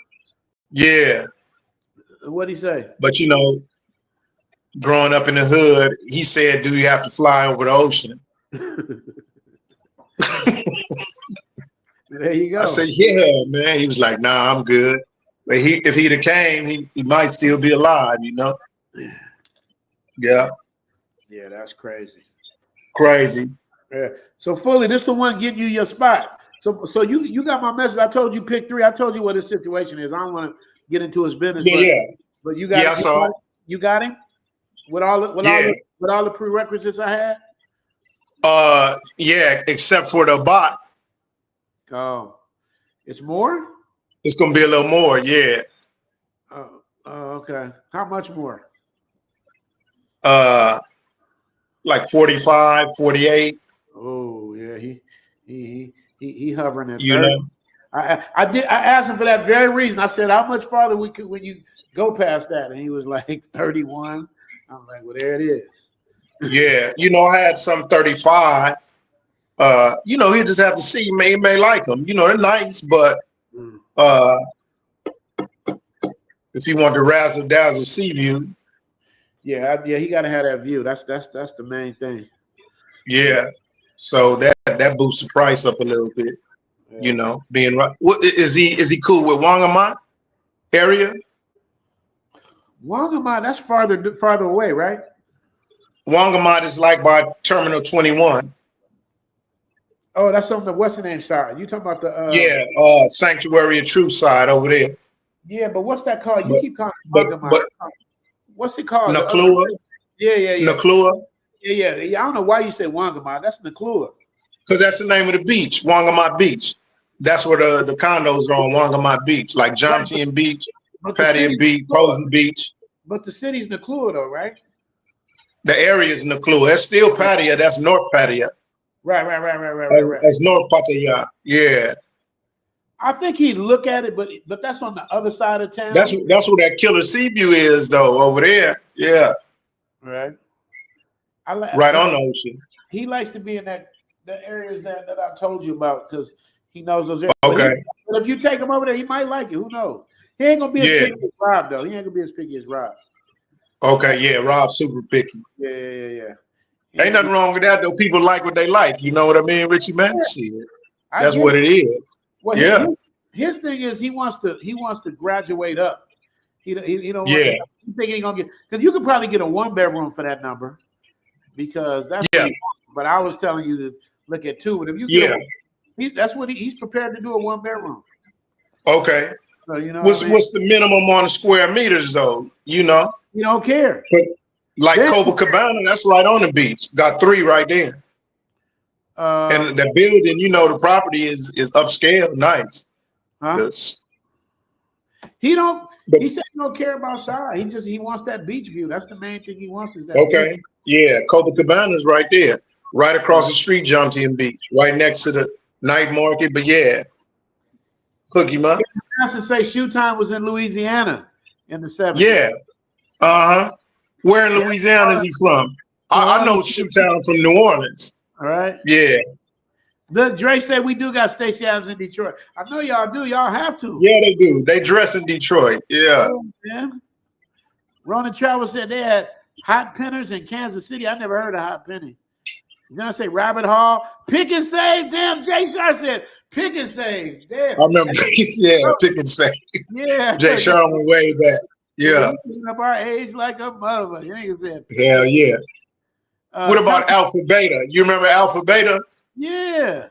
S14: Yeah.
S21: What'd he say?
S14: But you know, growing up in the hood, he said, "Do you have to fly over the ocean?"
S21: There you go.
S14: I said, "Yeah, man." He was like, "Nah, I'm good." But if he'd have came, he might still be alive, you know? Yeah.
S21: Yeah, that's crazy.
S14: Crazy.
S21: Yeah. So Fully, this the one getting you your spot. So you got my message. I told you pick 3. I told you what his situation is. I don't want to get into his business. But you got
S14: I saw it.
S21: You got him with all the prerequisites I had.
S14: Yeah, except for the bot.
S21: Oh, it's more.
S14: It's gonna be a little more, yeah.
S21: Oh, okay. How much more?
S14: Like 45, 48.
S21: Oh yeah, he hovering at 30.
S14: You know,
S21: I asked him for that very reason. I said, how much farther we could when you go past that? And he was like 31. I'm like, well, there it is.
S14: Yeah, you know, I had some 35. You know, he'll just have to see. He may like them. You know, they're nice, but if you want the razzle dazzle sea view,
S21: yeah, he got to have that view. That's the main thing.
S14: Yeah, so that boosts the price up a little bit. Yeah. You know, being right. What is he cool with Wangamot area?
S21: Wangamot, that's farther away, right?
S14: Wangamot is like by Terminal 21.
S21: Oh, that's on the what's the name side? You talking about the
S14: Sanctuary of Truth side over there.
S21: Yeah, but what's that called? You keep calling it Wangamot. What's it called?
S14: Naklua.
S21: Yeah.
S14: Naklua.
S21: Yeah. I don't know why you say Wangamot. That's Naklua.
S14: Because that's the name of the beach, Wangamot Beach. That's where the condos are on Wangamot Beach, like Jomtien Beach, Pattaya Beach, Posen Beach.
S21: But the city's Naklua though, right?
S14: The area is Naklua. That's still Pattaya. That's North Pattaya.
S21: Right.
S14: That's North Pattaya. Yeah.
S21: I think he'd look at it, but that's on the other side of town.
S14: That's where that Killer Sea View is, though, over there. Yeah.
S21: Right.
S14: Right on the ocean.
S21: He likes to be in the areas that I told you about because he knows those areas.
S14: Okay.
S21: But if you take him over there, he might like it. Who knows? He ain't gonna be as picky as Rob, though. He ain't gonna be as picky as Rob.
S14: Okay, yeah, Rob's super picky.
S21: Yeah.
S14: Ain't nothing wrong with that though. People like what they like. You know what I mean, Richie man? Shit. That's what it is.
S21: Well,
S14: Yeah.
S21: His thing is he wants to graduate up. He don't
S14: Yeah.
S21: he think he ain't gonna get, because you could probably get a 1-bedroom for that number, because that's what he wants. But I was telling you to look at 2. But if you get that's what he's prepared to do, a 1-bedroom.
S14: Okay.
S21: So you know
S14: what's the minimum on the square meters though? You know?
S21: You don't care.
S14: But like Copacabana, that's right on the beach. Got 3 right there. And the building, you know, the property is upscale, nice.
S21: Huh? He said he don't care about size. He wants that beach view. That's the main thing he wants, is that
S14: okay. Yeah, Copacabana's right there. Right across the street, Junction Beach, right next to the night market. But yeah. Hook him up.
S21: Has to say Shoe Time was in Louisiana in the 70s.
S14: Yeah. Uh-huh. Where in Louisiana is he from? I know Shoe Town from New Orleans.
S21: All right.
S14: Yeah.
S21: Look, Dre said we do got Stacey Adams in Detroit. I know y'all do. Y'all have to.
S14: Yeah, they do. They dress in Detroit. Yeah.
S21: Yeah. Ronan Travis said they had hot penners in Kansas City. I never heard of hot penny. You know what I'm saying? Rabbit Hall. Pick and save. Damn, Jay Shar said pick and save. Damn.
S14: I remember. Yeah, pick and save.
S21: Yeah.
S14: Jay Shar went way back. Yeah.
S21: Up our age like a mother. You ain't said.
S14: Hell yeah. What about Alpha Beta? You remember Alpha Beta?
S21: Yeah.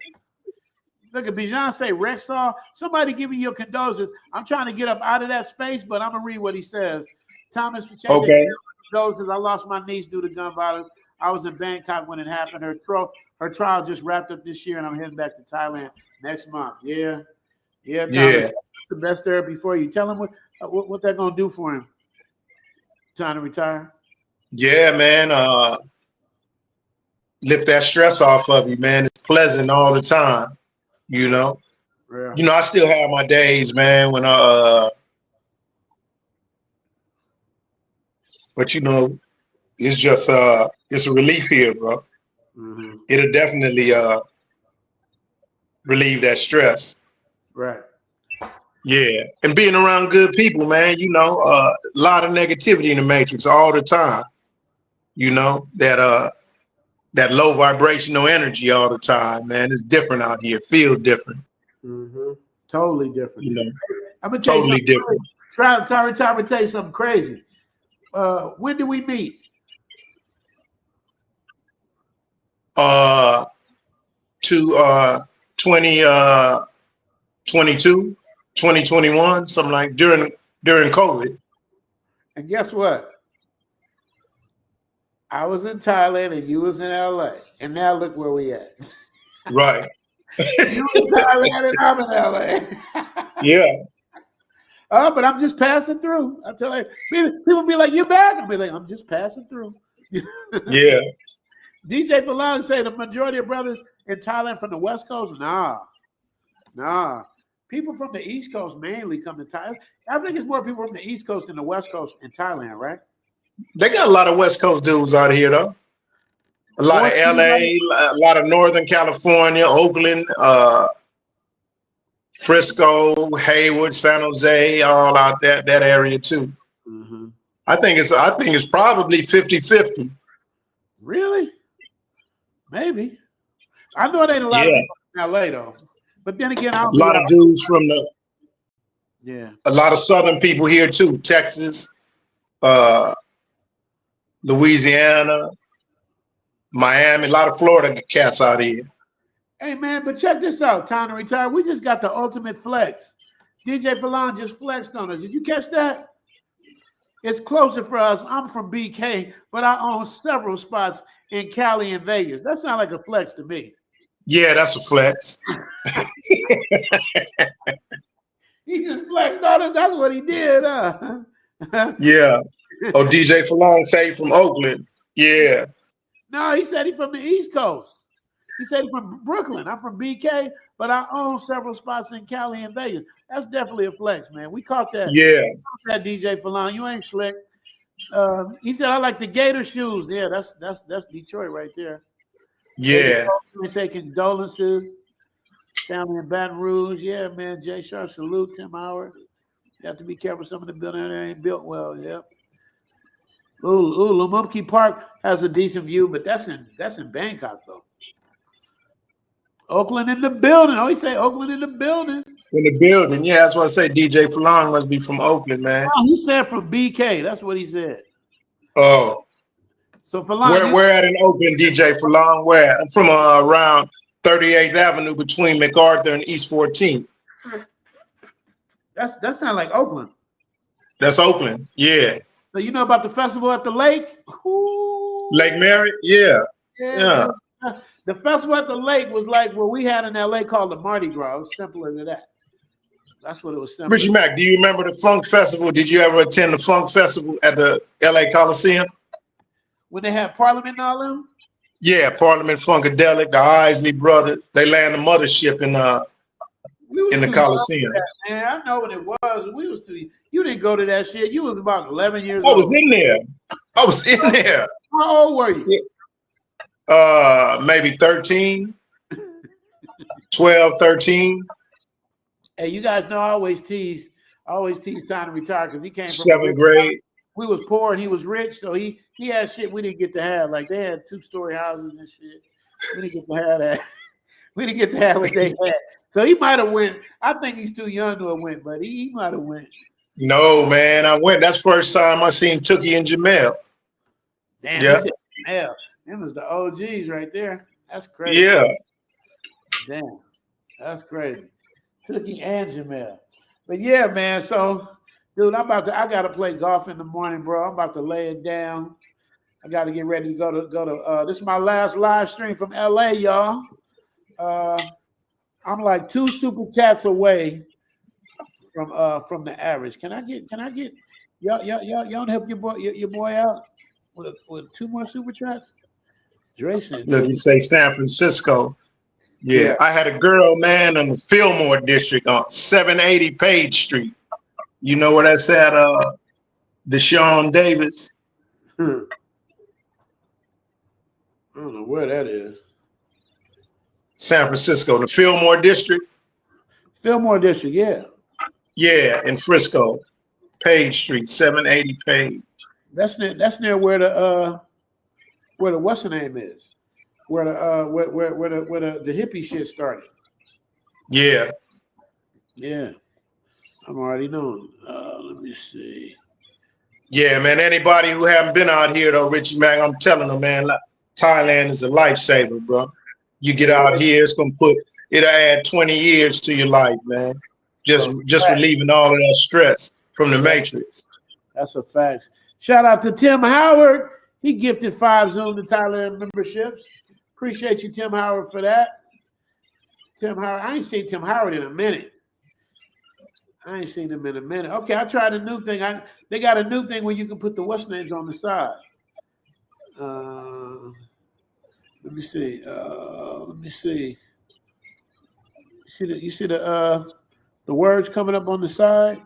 S21: Look at Bijan say Rexall. Somebody give me your condolences. I'm trying to get up out of that space, but I'm gonna read what he says. Thomas
S14: okay.
S21: Condolences. I lost my niece due to gun violence. I was in Bangkok when it happened. Her trial just wrapped up this year, and I'm heading back to Thailand next month. Yeah. Thomas,
S14: yeah.
S21: The best therapy for you. Tell him what they're gonna do for him. Time to retire.
S14: Yeah, man. Lift that stress off of you, man. It's pleasant all the time, you know.
S21: Yeah.
S14: You know, I still have my days, man, when but you know, it's just it's a relief here, bro.
S21: Mm-hmm.
S14: It'll definitely relieve that stress.
S21: Right.
S14: Yeah. And being around good people, man, you know, a lot of negativity in the matrix all the time. You know, that low vibrational energy all the time, man. It's different out here. Feels different.
S21: Mm-hmm. Totally different.
S14: You know,
S21: I'm gonna tell
S14: totally
S21: you
S14: different.
S21: Try to tell you something crazy. When did we meet?
S14: 2022, 2021, something like during COVID.
S21: And guess what? I was in Thailand and you was in LA. And now look where we at.
S14: Right.
S21: You in Thailand and I'm in LA.
S14: Yeah.
S21: But I'm just passing through. I tell you, people be like, "You back?" I'll be like, "I'm just passing through."
S14: Yeah.
S21: DJ Belong say the majority of brothers in Thailand from the West Coast. Nah. People from the East Coast mainly come to Thailand. I think it's more people from the East Coast than the West Coast in Thailand, right?
S14: They got a lot of West Coast dudes out here, though. A lot of LA, a lot of Northern California, Oakland, Frisco, Hayward, San Jose, all out that area too.
S21: Mm-hmm.
S14: I think it's probably 50-50.
S21: Really? Maybe. I know it ain't a lot of people in LA though. But then again,
S14: a lot of dudes from a lot of Southern people here too. Texas, Louisiana, Miami, a lot of Florida cats out here.
S21: Hey man, but check this out. Time to retire. We just got the ultimate flex. DJ Falon just flexed on us. Did you catch that? It's closer for us. I'm from BK, but I own several spots in Cali and Vegas. That sounds like a flex to me.
S14: Yeah, that's a flex.
S21: He just flexed on us. That's what he did, huh?
S14: Yeah. Oh, DJ Falon say from Oakland. Yeah.
S21: No, he said he's from the East Coast. He said he's from Brooklyn. I'm from BK, but I own several spots in Cali and Vegas. That's definitely a flex, man. We caught that.
S14: Yeah.
S21: We caught that DJ Falon. You ain't slick. He said I like the Gator shoes. Yeah, that's Detroit right there.
S14: Yeah.
S21: They say condolences. Family in Baton Rouge. Yeah, man. Jay Sharp, salute. Tim Howard. You have to be careful. Some of the buildings ain't built well. Yep. Lumumki Park has a decent view, but that's in Bangkok though. Oakland in the building. Oh, he say Oakland in the building.
S14: In the building, yeah. That's what I say. DJ Falong must be from Oakland, man.
S21: Oh, he said from BK. That's what he said.
S14: Oh,
S21: so Falong,
S14: where at in Oakland, DJ Falong? Where? I'm from around 38th Avenue between MacArthur and East 14th.
S21: That sounds like Oakland.
S14: That's Oakland, yeah.
S21: So you know about the festival at the lake?
S14: Ooh. Lake Mary, yeah.
S21: The festival at the lake was like what we had in LA called the Mardi Gras. It was simpler than that. That's what it was. Simpler.
S14: Richie Mack, do you remember the Funk Festival? Did you ever attend the Funk Festival at the LA Coliseum?
S21: When they had Parliament and all them?
S14: Yeah, Parliament, Funkadelic, the Isley Brothers. They land the mothership in the Coliseum.
S21: Man, I know what it was. We was too. You didn't go to that shit. You was about 11 years old.
S14: I was in there.
S21: How old were you?
S14: Maybe 13, 12, 13.
S21: Hey, you guys know I always tease time to retire because he came from
S14: 7th grade.
S21: We was poor and he was rich, so he had shit we didn't get to have. Like they had 2-story houses and shit. We didn't get to have that. We didn't get to have what they had. So he might have went. I think he's too young to have went, but he might have went.
S14: No, man, I went. That's the first time I seen Tookie and Jamel.
S21: Damn, yeah. Jamel. Them was the OGs right there. That's crazy.
S14: Yeah.
S21: Damn, that's crazy. Tookie and Jamel. But yeah, man. So, dude, I gotta play golf in the morning, bro. I'm about to lay it down. I gotta get ready to go to. This is my last live stream from LA, y'all. I'm like 2 super chats away from the average. Can I get y'all help your boy out with 2 more super chats? Dre said,
S14: look, you say San Francisco. Yeah, I had a girl, man, in the Fillmore district on 780 Page Street. You know where that's at? Deshaun Davis.
S21: I don't know where that is.
S14: San Francisco, the Fillmore district.
S21: Fillmore district, yeah.
S14: Yeah, in Frisco, Page Street, 780 Page.
S21: That's near where the what's the name is, where the hippie shit started.
S14: Yeah.
S21: Yeah. I'm already knowing. Let me see.
S14: Yeah, man. Anybody who haven't been out here though, Richie Mack, I'm telling them, man, Thailand is a lifesaver, bro. You get out here, it'll add 20 years to your life, man. Just relieving all of that stress from the Matrix.
S21: That's a fact. Shout out to Tim Howard. He gifted 5 Zoom to Thailand memberships. Appreciate you, Tim Howard, for that. Tim Howard. I ain't seen Tim Howard in a minute. Okay, I tried a new thing. They got a new thing where you can put the what's names on the side. Let me see. You see the words coming up on the side?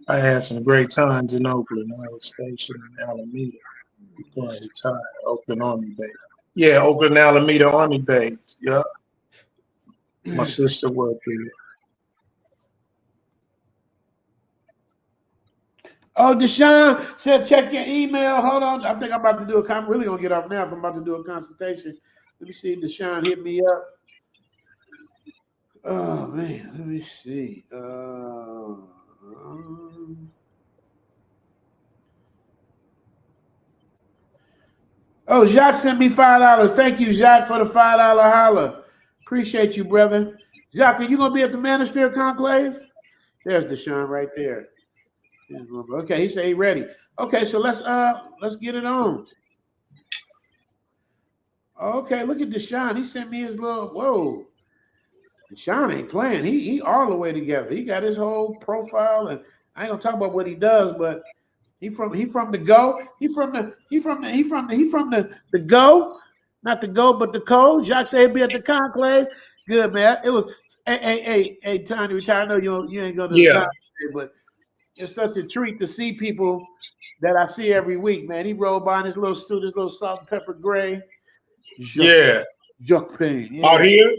S14: I had some great times in Oakland. I was stationed in Alameda. Retired, Oakland Army Base. Yeah, Oakland Alameda Army Base. Yeah. My sister worked there.
S21: Oh, Deshaun said, check your email. Hold on. I think I'm about to do I'm really going to get off now. I'm about to do a consultation. Let me see. Deshaun hit me up. Oh, man. Let me see. Oh, Jacques sent me $5. Thank you, Jacques, for the $5 holler. Appreciate you, brother. Jacques, are you going to be at the Manosphere Conclave? There's Deshaun right there. Okay, he said he ready. Okay, so let's get it on. Okay, look at Deshaun. He sent me his little whoa. Deshaun ain't playing. He all the way together. He got his whole profile, and I ain't gonna talk about what he does, but he from the go. He from the go, not the go, but the code. Jacques said he'd be at the conclave. Good, man. It was hey, time to retire. I know you ain't going to the conclave, but it's such a treat to see people that I see every week, man. He rolled by in his little suit, his little salt and pepper gray. Jacques Payne. Yeah.
S14: Out here?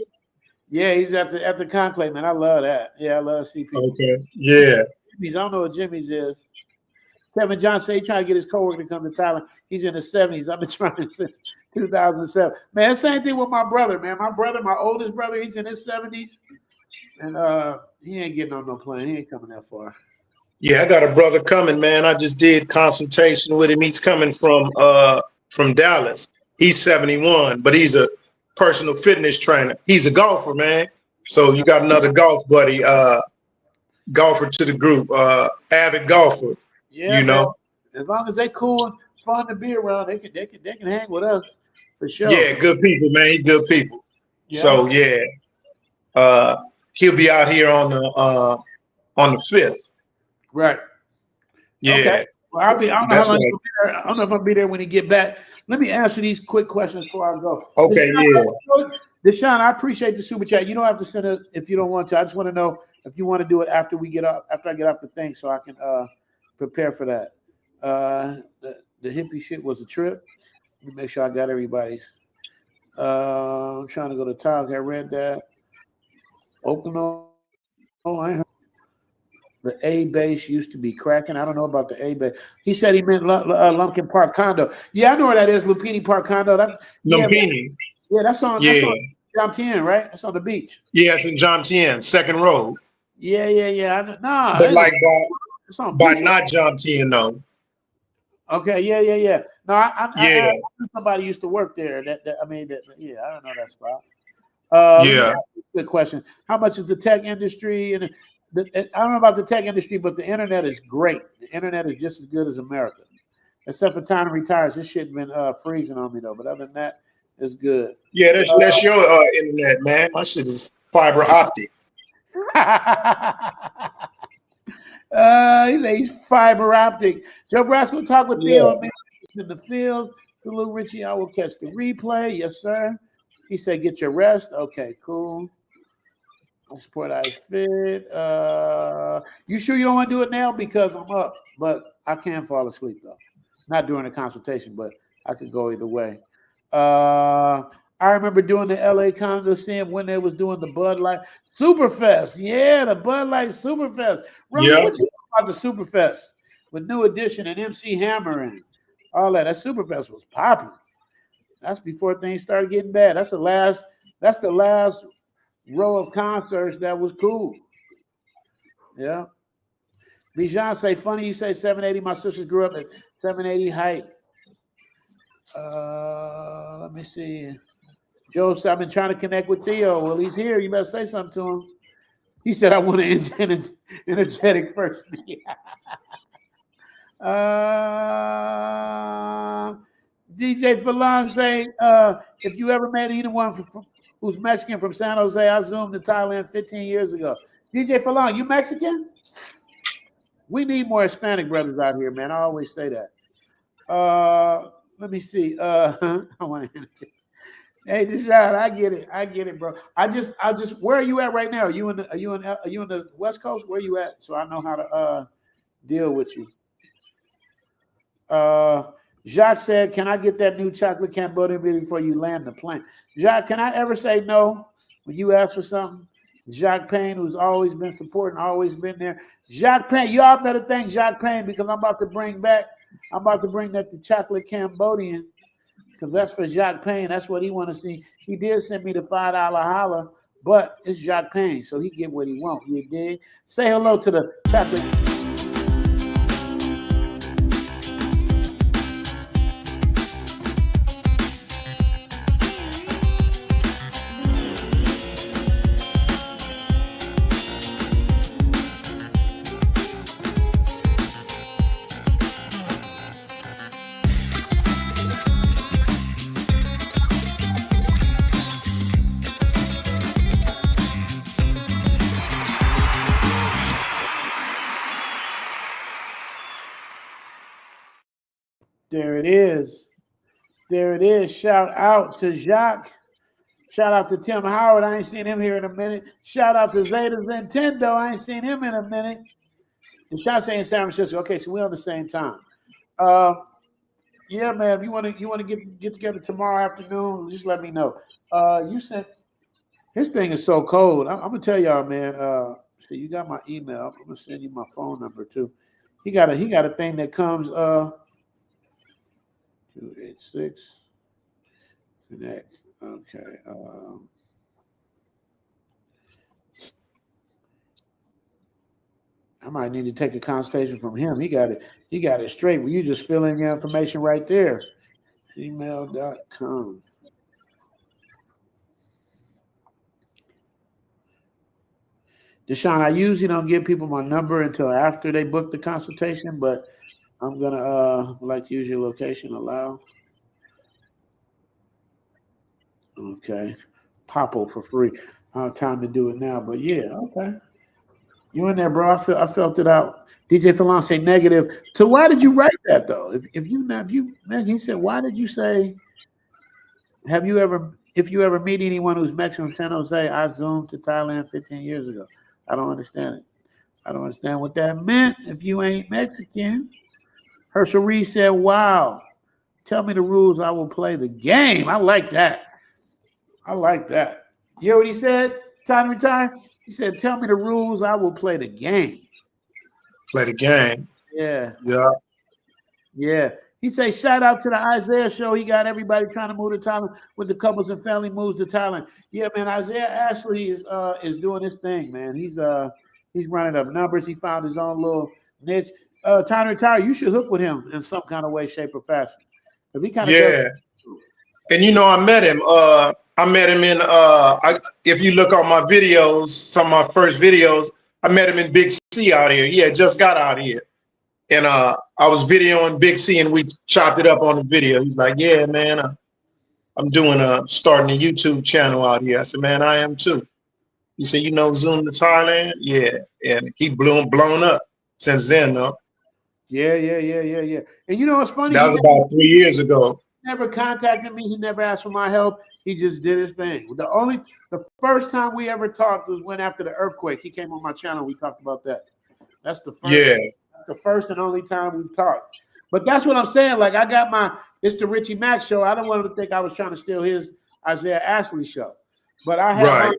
S21: Yeah, he's at the conclave, man. I love that. Yeah, I love to see people.
S14: Okay. Yeah.
S21: Jimmy's, I don't know what Jimmy's is. Kevin Johnson, he trying to get his coworker to come to Thailand. He's in his 70s. I've been trying since 2007. Man, same thing with my brother, man. My oldest brother, he's in his 70s. And he ain't getting on no plane. He ain't coming that far.
S14: Yeah, I got a brother coming, man. I just did consultation with him. He's coming from Dallas. He's 71, but he's a personal fitness trainer. He's a golfer, man. So you got another golf buddy, golfer to the group, avid golfer.
S21: Yeah,
S14: you know.
S21: Man. As long as they cool and fun to be around, they can hang with us for sure.
S14: Yeah, good people, man. He good people.
S21: Yeah.
S14: So yeah, he'll be out here on the 5th.
S21: Right.
S14: Yeah.
S21: Okay. Well, I don't know how long he'll be there. I don't know if I'll be there when he get back. Let me answer these quick questions before I go.
S14: Okay.
S21: Deshaun, I appreciate the super chat. You don't have to send it if you don't want to. I just want to know if you want to do it after I get off the thing, so I can prepare for that. The hippie shit was a trip. Let me make sure I got everybody's. I'm trying to go to Tyler. I read that. Oakland. I heard. The A base used to be cracking. I don't know about the A base. He said he meant Lumpkin Park Condo. Yeah, I know where that is. Lupini Park Condo.
S14: Lumpini.
S21: Yeah, that's on John Tien, right? That's on the beach.
S14: Yeah, it's in John Tien, second road.
S21: Yeah. Nah,
S14: but like by
S21: beach.
S14: not John Tien, though.
S21: Okay, yeah. No, I somebody used to work there. I don't know that spot.
S14: Yeah.
S21: Good question. How much is the tech industry? And I don't know about the tech industry, but the internet is great. The internet is just as good as America, except for time to retire. This shit been freezing on me though. But other than that, it's good.
S14: Yeah, that's your internet, man. My shit is fiber optic.
S21: He's fiber optic. Joe Brasco talk with Theo in the field. Salute Richie. I will catch the replay. Yes, sir. He said, "Get your rest." Okay, cool. Support I fit. You sure you don't want to do it now? Because I'm up, but I can fall asleep though. Not during the consultation, but I could go either way. I remember doing the LA Coliseum when they was doing the Bud Light Superfest. Yeah, the Bud Light Superfest. Ronnie, what you know about the Superfest with New Edition and MC Hammer and all that? That Superfest was popular. That's before things started getting bad. That's the last row of concerts that was cool. Yeah. Bijan say, funny you say 780. My sisters grew up at 780 height. Let me see. Joe said, I've been trying to connect with Theo. Well, he's here. You better say something to him. He said, I want an energetic first. DJ Falon say, if you ever met anyone who's Mexican from San Jose, I zoomed to Thailand 15 years ago. DJ Falon, you Mexican? We need more Hispanic brothers out here, man. I always say that. Let me see. I want to. Hey, Deshaun, I get it, bro. I just. Where are you at right now? Are you in the West Coast? Where are you at? So I know how to deal with you. Jacques said, "Can I get that new chocolate Cambodian beer before you land the plane?" Jacques, can I ever say no when you ask for something? Jacques Payne, who's always been supporting, always been there. Jacques Payne, y'all better thank Jacques Payne because I'm about to bring that the chocolate Cambodian because that's for Jacques Payne. That's what he want to see. He did send me the $5 holla, but it's Jacques Payne, so he get what he want. You dig? Say hello to the chocolate. There it is. Shout out to Jacques. Shout out to Tim Howard. I ain't seen him here in a minute. Shout out to Zeta Nintendo. I ain't seen him in a minute. And shout out in San Francisco. Okay, so we're on the same time. Yeah, man. If you want to get together tomorrow afternoon, just let me know. You sent. His thing is so cold. I'm gonna tell y'all, man. So you got my email. I'm gonna send you my phone number too. He got a thing that comes 286 connect. Okay. I might need to take a consultation from him. He got it straight. Well, you just fill in your information right there. Gmail.com. Deshaun, I usually don't give people my number until after they book the consultation, but I'm gonna like to use your location. Allow. Okay. Popo for free. I don't have time to do it now, but yeah, okay. You in there, bro? I felt it out. DJ Falon say negative. So why did you write that though? If you man, he said, why did you say? If you ever meet anyone who's Mexican from San Jose, I zoomed to Thailand 15 years ago. I don't understand it. I don't understand what that meant. If you ain't Mexican, Herschel Reed said, wow. Tell me the rules. I will play the game. I like that. I like that. You know what he said? Time to retire. He said, tell me the rules. I will play the game.
S14: Play the game.
S21: Yeah.
S14: Yeah.
S21: Yeah. He said, shout out to the Isaiah show. He got everybody trying to move to Thailand with the couples and family moves to Thailand. Yeah, man. Isaiah Ashley is doing his thing, man. He's running up numbers. He found his own little niche. Time to retire. You should hook with him in some kind of way, shape, or fashion. Because he kind of
S14: And you know, I met him. I met him in if you look on my videos, some of my first videos, I met him in Big C out here. He had just got out here. And I was videoing Big C and we chopped it up on the video. He's like, yeah, man, I'm starting a YouTube channel out here. I said, man, I am too. He said, you know, Zoom to Thailand? Yeah. And he blown up since then, though. Yeah.
S21: And you know what's funny?
S14: That was about 3 years ago.
S21: Never contacted me. He never asked for my help. He just did his thing. The first time we ever talked was when after the earthquake. He came on my channel. We talked about that. That's the first.
S14: Yeah.
S21: The first and only time we talked. But that's what I'm saying. Like it's the Richie Mack show. I don't want him to think I was trying to steal his Isaiah Ashley show. But I have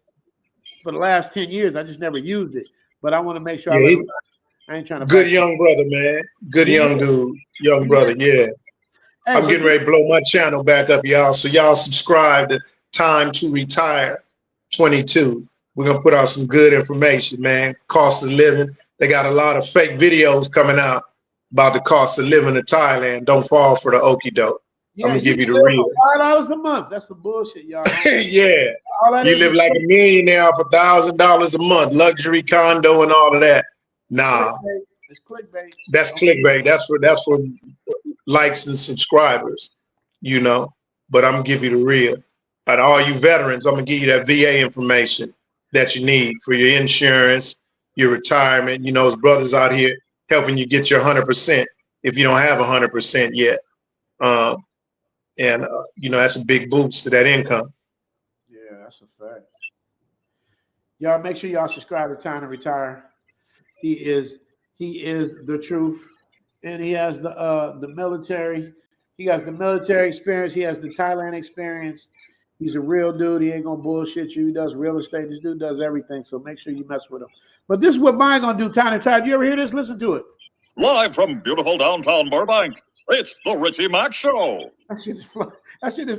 S21: for the last 10 years. I just never used it. But I want to make sure I ain't trying to.
S14: Good young brother, man. Good young dude. Young brother, yeah. Hey, I'm getting ready to blow my channel back up, y'all. So y'all subscribe to Time to Retire 22. We're going to put out some good information, man. Cost of living. They got a lot of fake videos coming out about the cost of living in Thailand. Don't fall for the okie doke.
S21: Yeah,
S14: I'm going to give you the real.
S21: $5 a month. That's some bullshit, y'all.
S14: Yeah. You live like a millionaire for $1,000 a month. Luxury condo and all of that. Nah.
S21: It's clickbait.
S14: That's clickbait. That's for likes and subscribers, you know. But I'm gonna give you the real. And all you veterans, I'm gonna give you that VA information that you need for your insurance, your retirement. You know, there's brothers out here helping you get your 100% if you don't have 100% yet. You know, that's a big boost to that income.
S21: Yeah, that's a fact. Y'all make sure y'all subscribe to Time to Retire. He is the truth. And he has the military. He has the military experience. He has the Thailand experience. He's a real dude. He ain't gonna bullshit you. He does real estate. This dude does everything. So make sure you mess with him. But this is what mine gonna do. Time to Time. You ever hear this? Listen to it.
S8: Live from beautiful downtown Burbank, it's the Richie Mack Show.
S21: That shit is fun.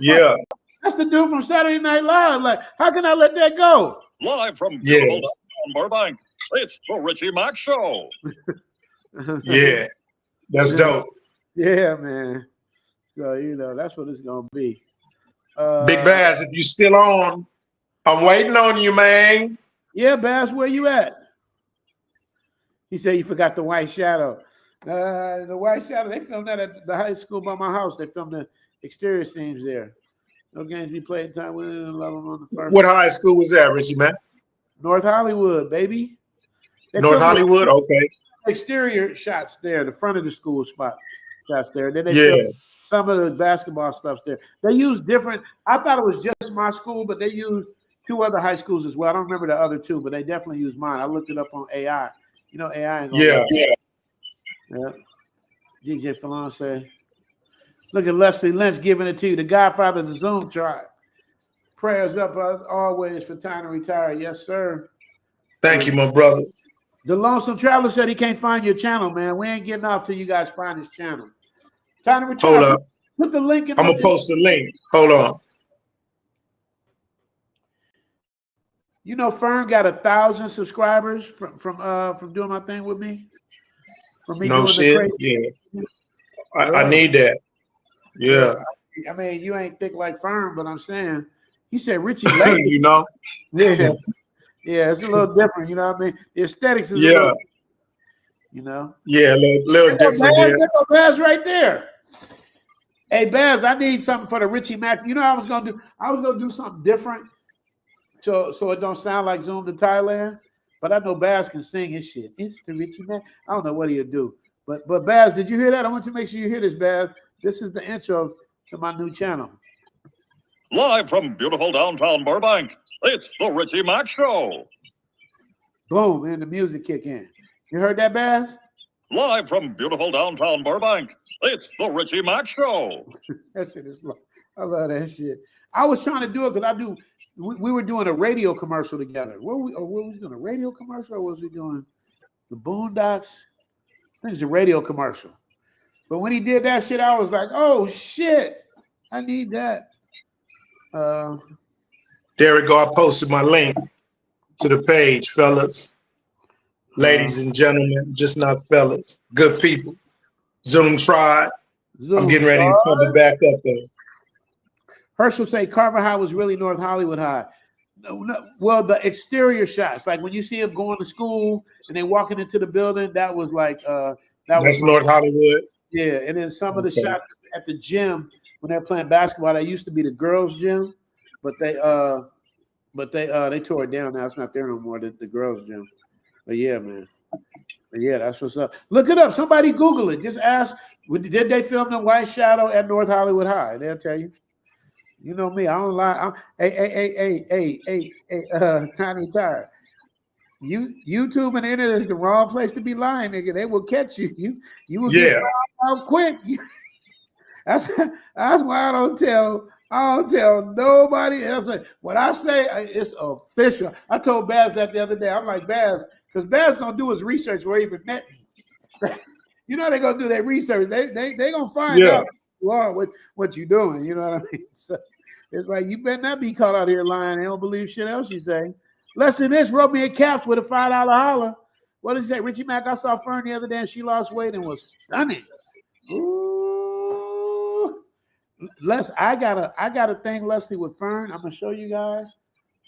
S14: Yeah.
S21: Fun. That's the dude from Saturday Night Live. Like, how can I let that go?
S8: Live from beautiful downtown Burbank, it's the Richie Mack Show.
S14: Yeah. That's dope.
S21: Yeah, man. So, you know, that's what it's going to be.
S14: Big Bass, if you still on, I'm waiting on you, man.
S21: Yeah, Bass, where you at? He said you forgot the White Shadow. The White Shadow, they filmed that at the high school by my house. They filmed the exterior scenes there. No games we played in time. We didn't love them on the first.
S14: What high school was that, Richie, man?
S21: North Hollywood, baby.
S14: North Hollywood? Okay.
S21: Exterior shots there, the front of the school shots there. Then they some of the basketball stuff there. They used different. I thought it was just my school, but they used two other high schools as well. I don't remember the other two, but they definitely used mine. I looked it up on AI. You know, AI. Yeah. DJ Falon say, look at Leslie Lynch giving it to you, the Godfather of the Zoom tribe. Prayers up always for Time to Retire. Yes, sir.
S14: Thank you, my brother.
S21: The Lonesome Traveler said he can't find your channel, man. We ain't getting off till you guys find his channel. Time to retire.
S14: Hold up.
S21: Put the link in.
S14: I'm gonna post the link. Hold on.
S21: You know, Fern got 1,000 subscribers from doing my thing with me. From me
S14: No
S21: doing
S14: shit.
S21: the crazy.
S14: Yeah. I need that. Yeah.
S21: I mean, you ain't thick like Fern, but I'm saying, he said Richie Lake.
S14: You know?
S21: Yeah. Yeah, it's a little different. You know what I mean? The aesthetics is a little, you know?
S14: Yeah, a little different there.
S21: There go Baz right there. Hey, Baz, I need something for the Richie Max. You know what I was going to do? I was going to do something different so it don't sound like Zoom to Thailand. But I know Baz can sing his shit. It's the Richie Max. I don't know what he'll do. But Baz, did you hear that? I want you to make sure you hear this, Baz. This is the intro to my new channel.
S8: Live from beautiful downtown Burbank, it's the Richie Max Show.
S21: Boom, and the music kick in. You heard that, Baz?
S8: Live from beautiful downtown Burbank, it's the Richie Max Show.
S21: That shit is I love that shit. I was trying to do it because we were doing a radio commercial together. What were we doing, a radio commercial, or was we doing the Boondocks? I think it's a radio commercial. But when he did that shit, I was like, oh shit, I need that.
S14: There we go. I posted my link to the page, fellas. Ladies and gentlemen, just not fellas. Good people. Zoom tried. I'm getting ready to pump it back up there.
S21: Herschel say Carver High was really North Hollywood High. No, well, the exterior shots, like when you see them going to school and they walking into the building, that was like
S14: that's North Hollywood.
S21: Yeah, and then some of the shots at the gym when they're playing basketball, that used to be the girls' gym, but they tore it down now. It's not there no more. The girls' gym. But yeah, man. But yeah, that's what's up. Look it up. Somebody Google it. Just ask, did they film the White Shadow at North Hollywood High? They'll tell you. You know me. I don't lie. Hey, Tiny Tire. YouTube and the internet is the wrong place to be lying, nigga. They will catch you. You will get found out quick. That's why I don't tell nobody else. What I say, it's official. I told Baz that the other day. I'm like, Baz, because Baz gonna do his research before he even met me. You know they're gonna do their research. They gonna find out who you are, what you doing. You know what I mean? So it's like you better not be caught out here lying. They don't believe shit else you say. Less than this, wrote me a caps with a $5 holler. What did he say? Richie Mack, I saw Fern the other day and she lost weight and was stunning. Ooh. Les, I got a thing, Leslie, with Fern. I'm gonna show you guys.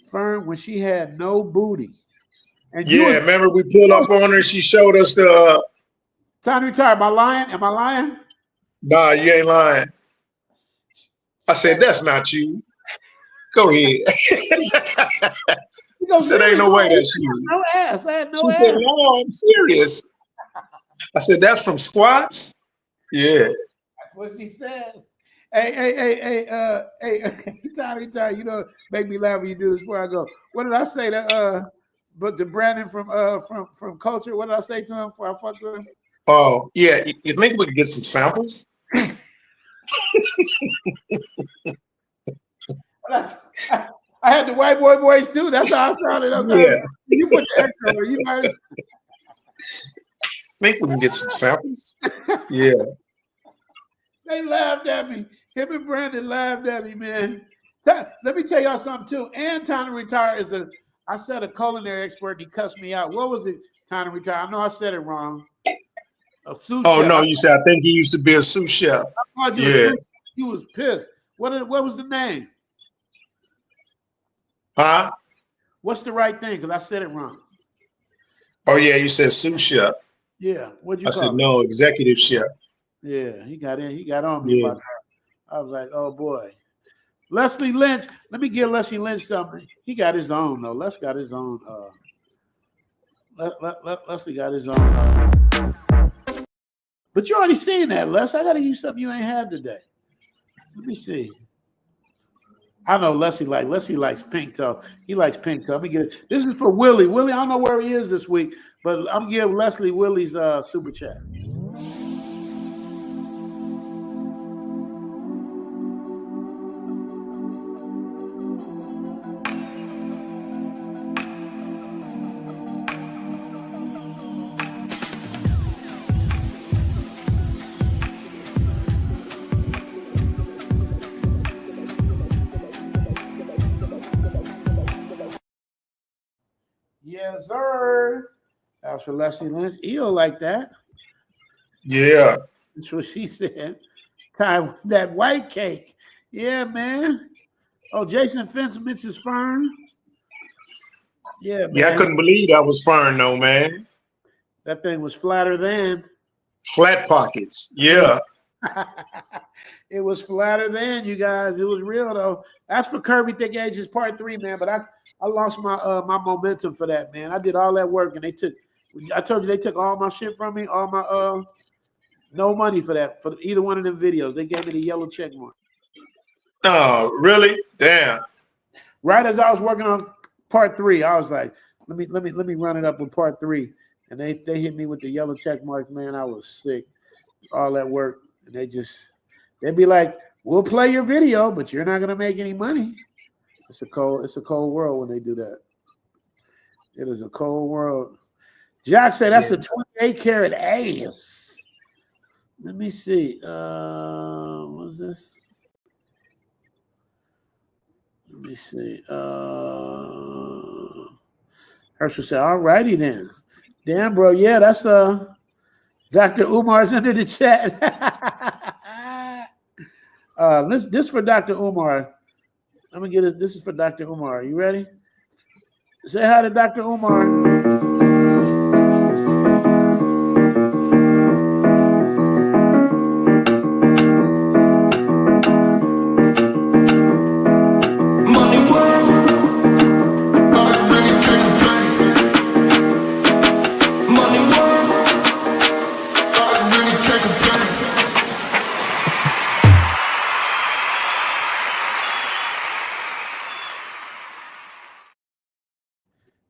S21: Fern, when she had no booty. And
S14: remember we pulled up on her, she showed us the
S21: time to retire. Am I lying? Am I lying?
S14: Nah, you ain't lying. I said, that's not you. Go ahead. I said, ain't no way that's you.
S21: No ass. I had no ass.
S14: She said, no, I'm serious. I said, that's from squats? Yeah.
S21: That's what she said. Hey, Tiny, you know, make me laugh when you do this before I go. What did I say but to Brandon from Culture? What did I say to him before I fucked with him?
S14: Oh, yeah. You think we could get some samples?
S21: I had the white boy voice too. That's how I sounded.
S14: Yeah.
S21: You put the extra on. You might
S14: think we can get some samples. Yeah.
S21: They laughed at me. Him and Brandon laughed at me, man. Let me tell y'all something too. And Time to Retire is I said a culinary expert. He cussed me out. What was it? Time to Retire. I know I said it wrong. A sous chef.
S14: No, you said I think he used to be a sous chef.
S21: Yeah. He was pissed. What was the name?
S14: Huh?
S21: What's the right thing? Because I said it wrong.
S14: Oh yeah, you said sous chef.
S21: Yeah. What'd you
S14: I
S21: call
S14: said
S21: it?
S14: no, executive chef.
S21: Yeah, he got on me about that. I was like, oh boy. Leslie Lynch. Let me give Leslie Lynch something. He got his own though. Les got his own. Leslie got his own. But you already seen that, Les. I gotta use something you ain't had today. Let me see. I know Leslie likes pink toe. He likes pink toe. Let me get it. This is for Willie. Willie, I don't know where he is this week, but I'm giving Leslie Willie's super chat. Yes, sir. That was for Leslie Lynch. Eel like that.
S14: Yeah.
S21: That's what she said. That white cake. Yeah, man. Oh, Jason Fentz, Mrs. Fern. Yeah, man.
S14: Yeah, I couldn't believe that was Fern, though, man.
S21: That thing was flatter than.
S14: Flat pockets. Yeah.
S21: It was flatter than, you guys. It was real, though. That's for Curvy Thick Ages Part 3, man. But I lost my my momentum for that, man. I did all that work, and they took. I told you they took all my shit from me, all my no money for that, for either one of them videos. They gave me the yellow check mark.
S14: No, really? Damn.
S21: Right as I was working on Part 3, I was like, let me run it up with Part 3, and they hit me with the yellow check mark, man. I was sick. All that work, and they'd be like, "We'll play your video, but you're not gonna make any money." It's a cold world when they do that. It is a cold world. Jack said that's a 28 karat ace. Let me see. What's this? Let me see. Herschel said, "All righty then." Damn, bro. Yeah, that's Dr. Umar's under the chat. This for Dr. Umar. I'm gonna get it. This is for Dr. Umar. You ready? Say hi to Dr. Umar.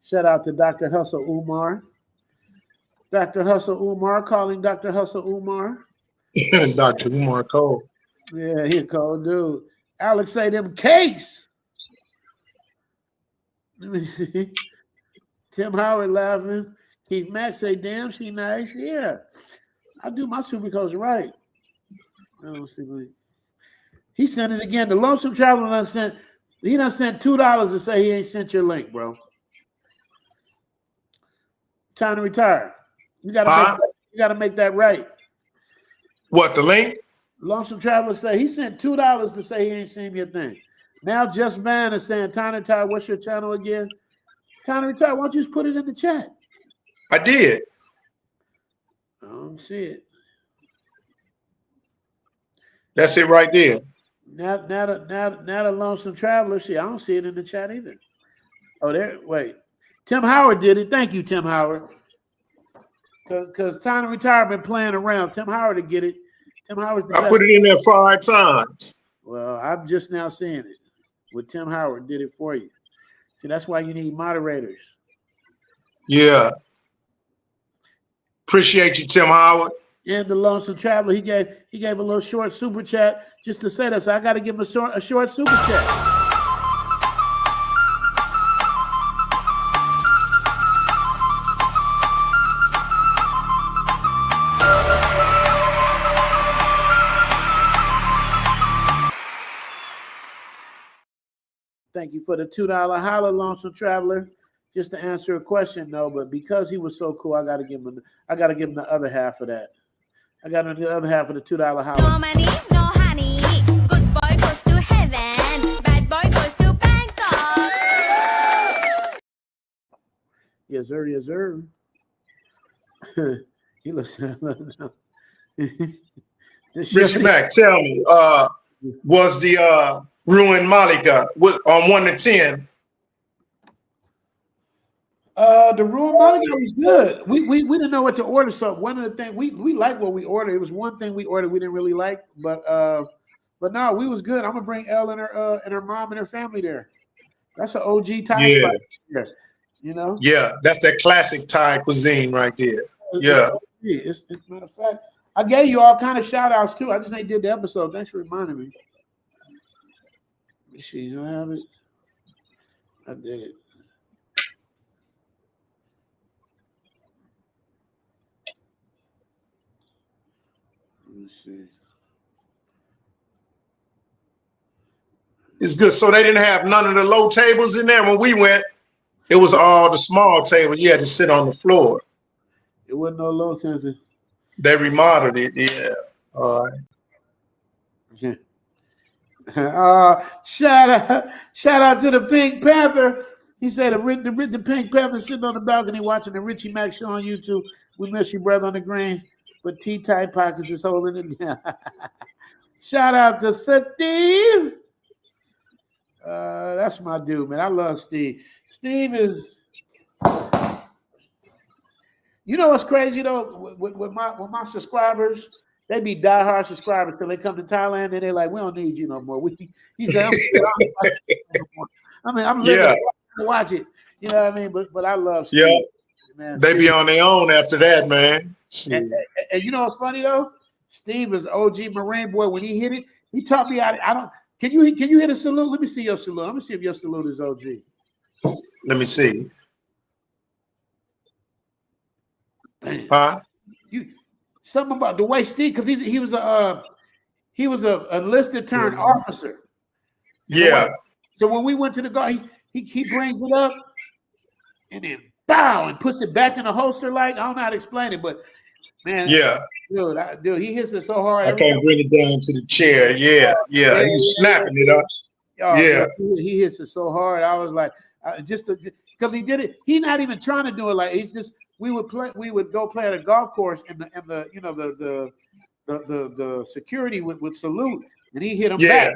S21: Shout out to Dr. Hustle Umar. Dr. Hustle Umar calling Dr. Hustle Umar.
S14: Dr. Umar Cole.
S21: Yeah, he a cold dude. Alex say them cakes. Tim Howard laughing. Keith Mack say, damn, she nice. Yeah. I do my supercoach right. He sent it again. The Lonesome Traveler done sent $2 to say he ain't sent your link, bro. Time to retire. You gotta make that right.
S14: What, the link?
S21: Lonesome Traveler say he sent $2 to say he ain't seen your thing. Now Just Van is saying, time to retire. What's your channel again? Time to retire. Why don't you just put it in the chat?
S14: I did.
S21: I don't see it.
S14: That's it right there.
S21: Now the Lonesome Traveler. See, I don't see it in the chat either. Oh, there. Wait. Tim Howard did it. Thank you, Tim Howard. Because Time to Retire been playing around. Tim Howard to get it. Tim Howard's the
S14: I
S21: best.
S14: put it in there 5 times.
S21: Well, I'm just now seeing it. With Tim Howard did it for you. See, that's why you need moderators.
S14: Yeah. Appreciate you, Tim Howard.
S21: And the Lonesome Traveler, he gave a little short super chat just to say that. So I got to give him a short super chat. Thank you for the $2 holla, Lonesome Traveler. Just to answer a question, no, but because he was so cool, I gotta give him the other half of that. I got him the other half of the $2 holla.
S13: No money, no honey. Good boy goes to heaven. Bad boy goes to Bangkok.
S21: Yes, sir. Yes, sir. He looks.
S14: Richie Mack, tell me, was the Ruin Malika on 1 to 10?
S21: The Ruin Malika was good. We didn't know what to order, so one of the things we liked what we ordered. It was one thing we ordered we didn't really like, but no, we was good. I'm gonna bring Elle and her mom and her family there. That's an OG Thai spot there, you know.
S14: Yeah, that's that classic Thai cuisine right there. Yeah.
S21: It's matter of fact, I gave you all kind of shout outs too. I just ain't did the episode. Thanks for reminding me. Let me see, you don't have it? I did it. Let me see.
S14: It's good. So they didn't have none of the low tables in there when we went. It was all the small tables. You had to sit on the floor.
S21: It wasn't no low country.
S14: They remodeled it. Yeah. All right.
S21: Shout out to the Pink Panther. He said the Pink Panther sitting on the balcony watching the Richie Mack show on YouTube. We miss you, brother, on the greens, but T-Type Pockets is holding it down. Shout out to Steve. That's my dude, man. I love Steve. Steve is, you know what's crazy though? With my subscribers, they be diehard subscribers till they come to Thailand and they're like, we don't need you no more. He said, I'm living to watch it. You know what I mean? But I love Steve.
S14: Yeah.
S21: Man,
S14: They
S21: Steve.
S14: be on their own after that, man.
S21: And you know what's funny though? Steve is OG Marine boy. When he hit it, he taught me how to, I don't. Can you hit a salute? Let me see your salute. Let me see if your salute is OG.
S14: Let me see.
S21: Bam.
S14: Huh?
S21: Something about the way Steve, because he was a enlisted turned officer.
S14: Yeah.
S21: So when we went to the guard, he brings it up and then bow and puts it back in the holster. Like, I don't know how to explain it, but man, dude, he hits it so hard.
S14: I can't bring it down to the chair. Yeah. He's snapping it up.
S21: Yeah. He hits it so hard. I was like, because he did it. He's not even trying to do it. Like, he's just, we would go play at a golf course and the security would salute and he hit him back.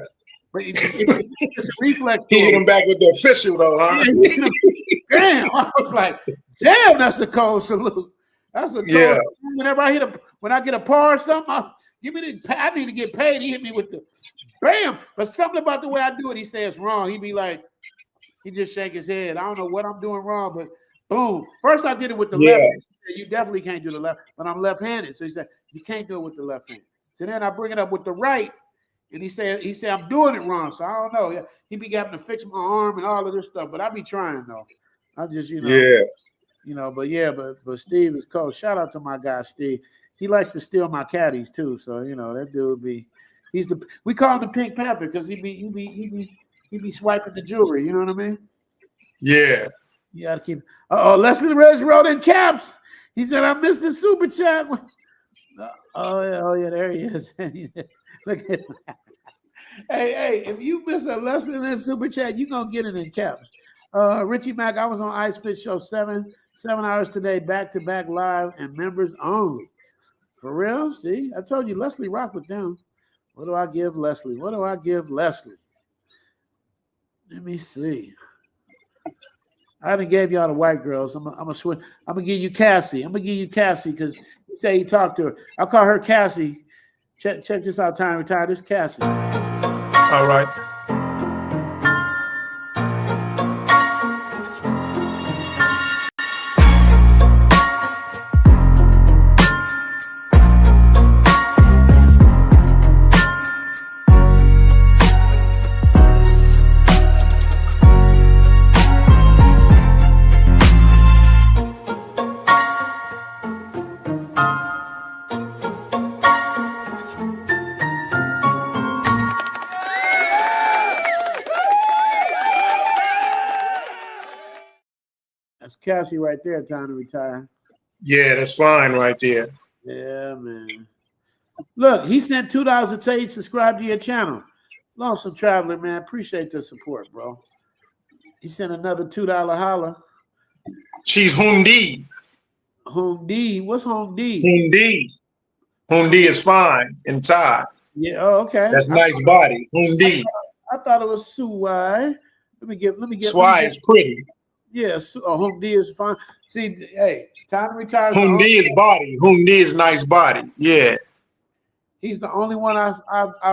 S21: But it's just a reflex.
S14: He hit him back with the official though, huh?
S21: Damn, I was like, damn, that's a cold salute. That's a cold salute. Whenever when I get a par or something, I need to get paid. He hit me with the bam. But something about the way I do it, he says wrong. He be like, he just shake his head. I don't know what I'm doing wrong, but boom. First I did it with the left. He said, you definitely can't do the left, but I'm left-handed. So he said, you can't do it with the left hand. So then I bring it up with the right. And he said, I'm doing it wrong. So I don't know. He be having to fix my arm and all of this stuff. But I be trying though. I just, but Steve is cool. Shout out to my guy Steve. He likes to steal my caddies too. So that dude we call him the Pink Panther because he be swiping the jewelry. You know what I mean?
S14: Yeah.
S21: You gotta keep. Leslie Reyes wrote in caps. He said, I missed the super chat. Oh yeah, there he is. Look at that. Hey, if you miss a lesson in that super chat, you're gonna get it in caps. Richie Mack, I was on Ice Fit Show 7 hours today, back-to-back live and members only. For real? See, I told you Leslie rock with them. What do I give Leslie? Let me see. I done gave y'all the white girls. I'm gonna give you Cassie. Because he said he talked to her. I'll call her Cassie. Check this out, time to retire. This is Cassie.
S14: All right.
S21: Cassie right there, time to retire.
S14: Yeah, that's fine right there.
S21: Yeah, man. Look, he sent $2 to say he subscribed to your channel. Lonesome Traveler, man. Appreciate the support, bro. He sent another $2 holla.
S14: She's Hundi.
S21: Hundi? What's Hundi?
S14: Hundi is fine in Thai.
S21: Yeah, oh, okay.
S14: That's nice body. Hundi.
S21: I thought it was Suai. Let me get.
S14: Swai is pretty.
S21: Yes, Hundi is fine. See, hey, time to retire.
S14: Hundi is body. Hundi is nice body. Yeah.
S21: He's the only one I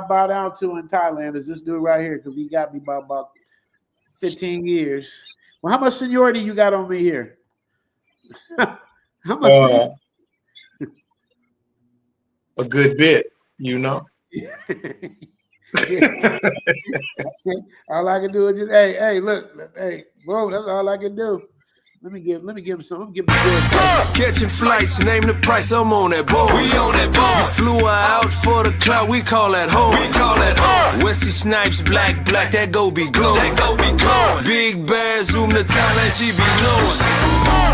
S21: bow down to in Thailand is this dude right here because he got me by about 15 years. Well, how much seniority you got on me here? How much?
S14: A good bit,
S21: All I can do is just, hey, look, hey, bro, that's all I can do. Let me give him some. I'm giving him good.
S10: Catching flights, name the price, I'm on that boat. We on that boat. You flew her out for the clout, we call that home. We call that home. Wesley Snipes, black, that go be glowing. That go be glowing. Big bad, zoom to Thailand, she be knowing.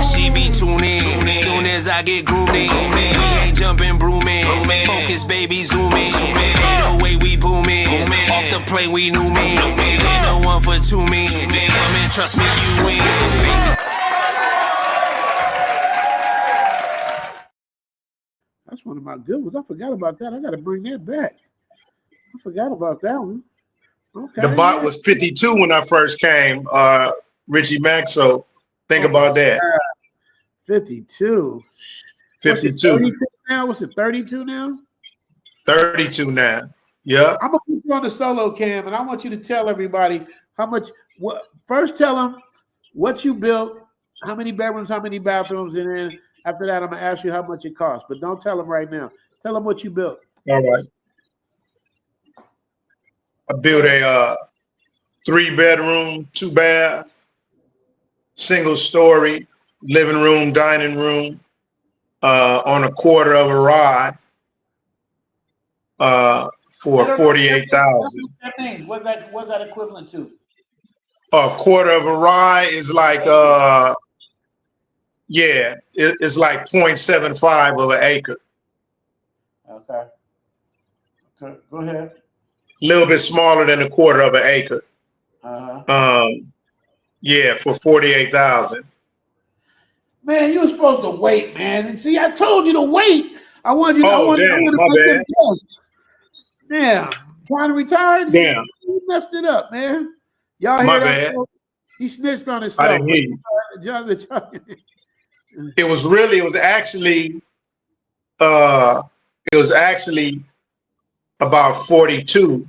S10: She be tuning. Soon as I get grooming. We ain't jumping, brooming. Focus, baby, zooming. Ain't no way we booming. Off the plane, we knew me. Ain't no one for two me. Man, trust me, you win.
S21: That's one of my good ones. I forgot about that. I got to bring that back. I forgot about that one. Okay.
S14: The bot was 52 when I first came, Richie Max. So think about that.
S21: 52.
S14: 52.
S21: What's it, 32 now?
S14: 32 now. Yeah.
S21: I'm going to put you on the solo cam, and I want you to tell everybody how much. First, tell them what you built, how many bedrooms, how many bathrooms, and then after that, I'm going to ask you how much it costs. But don't tell them right now. Tell them what you built.
S14: All right. I built a 3-bedroom, 2-bath, single-story, living room, dining room, on a quarter of a ride for $48,000.
S21: What's that equivalent to?
S14: A quarter of a ride is like it's like 0.75 of an acre.
S21: Okay. Go ahead.
S14: A little bit smaller than a quarter of an acre.
S21: Uh-huh.
S14: For $48,000.
S21: Man, you were supposed to wait, man. And see, I told you to wait. I wanted you to.
S14: Oh, damn,
S21: Damn. Trying to retire?
S14: Damn.
S21: He messed it up, man. Y'all hear
S14: My
S21: that?
S14: bad.
S21: He snitched on himself.
S14: I didn't hear you. It was actually about 42,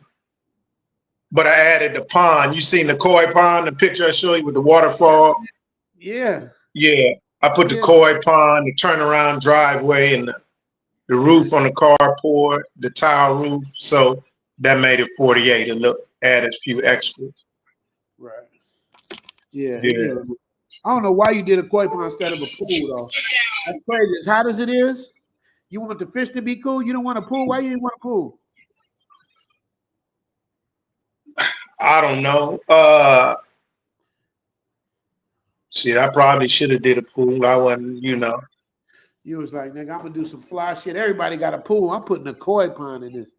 S14: but I added the pond. You seen the koi pond, the picture I showed you with the waterfall?
S21: Yeah.
S14: Yeah. I put the koi pond, the turnaround driveway, and the roof on the carport, the tile roof. So that made it 48 and added a few extras.
S21: Right. Yeah. I don't know why you did a koi pond instead of a pool, though. That's crazy. As hot as it is, you want the fish to be cool? You don't want a pool? Why you didn't want a pool?
S14: I don't know. Shit, I probably should have did a pool. I wasn't,
S21: You was like, nigga, I'm going to do some fly shit. Everybody got a pool. I'm putting a koi pond in this.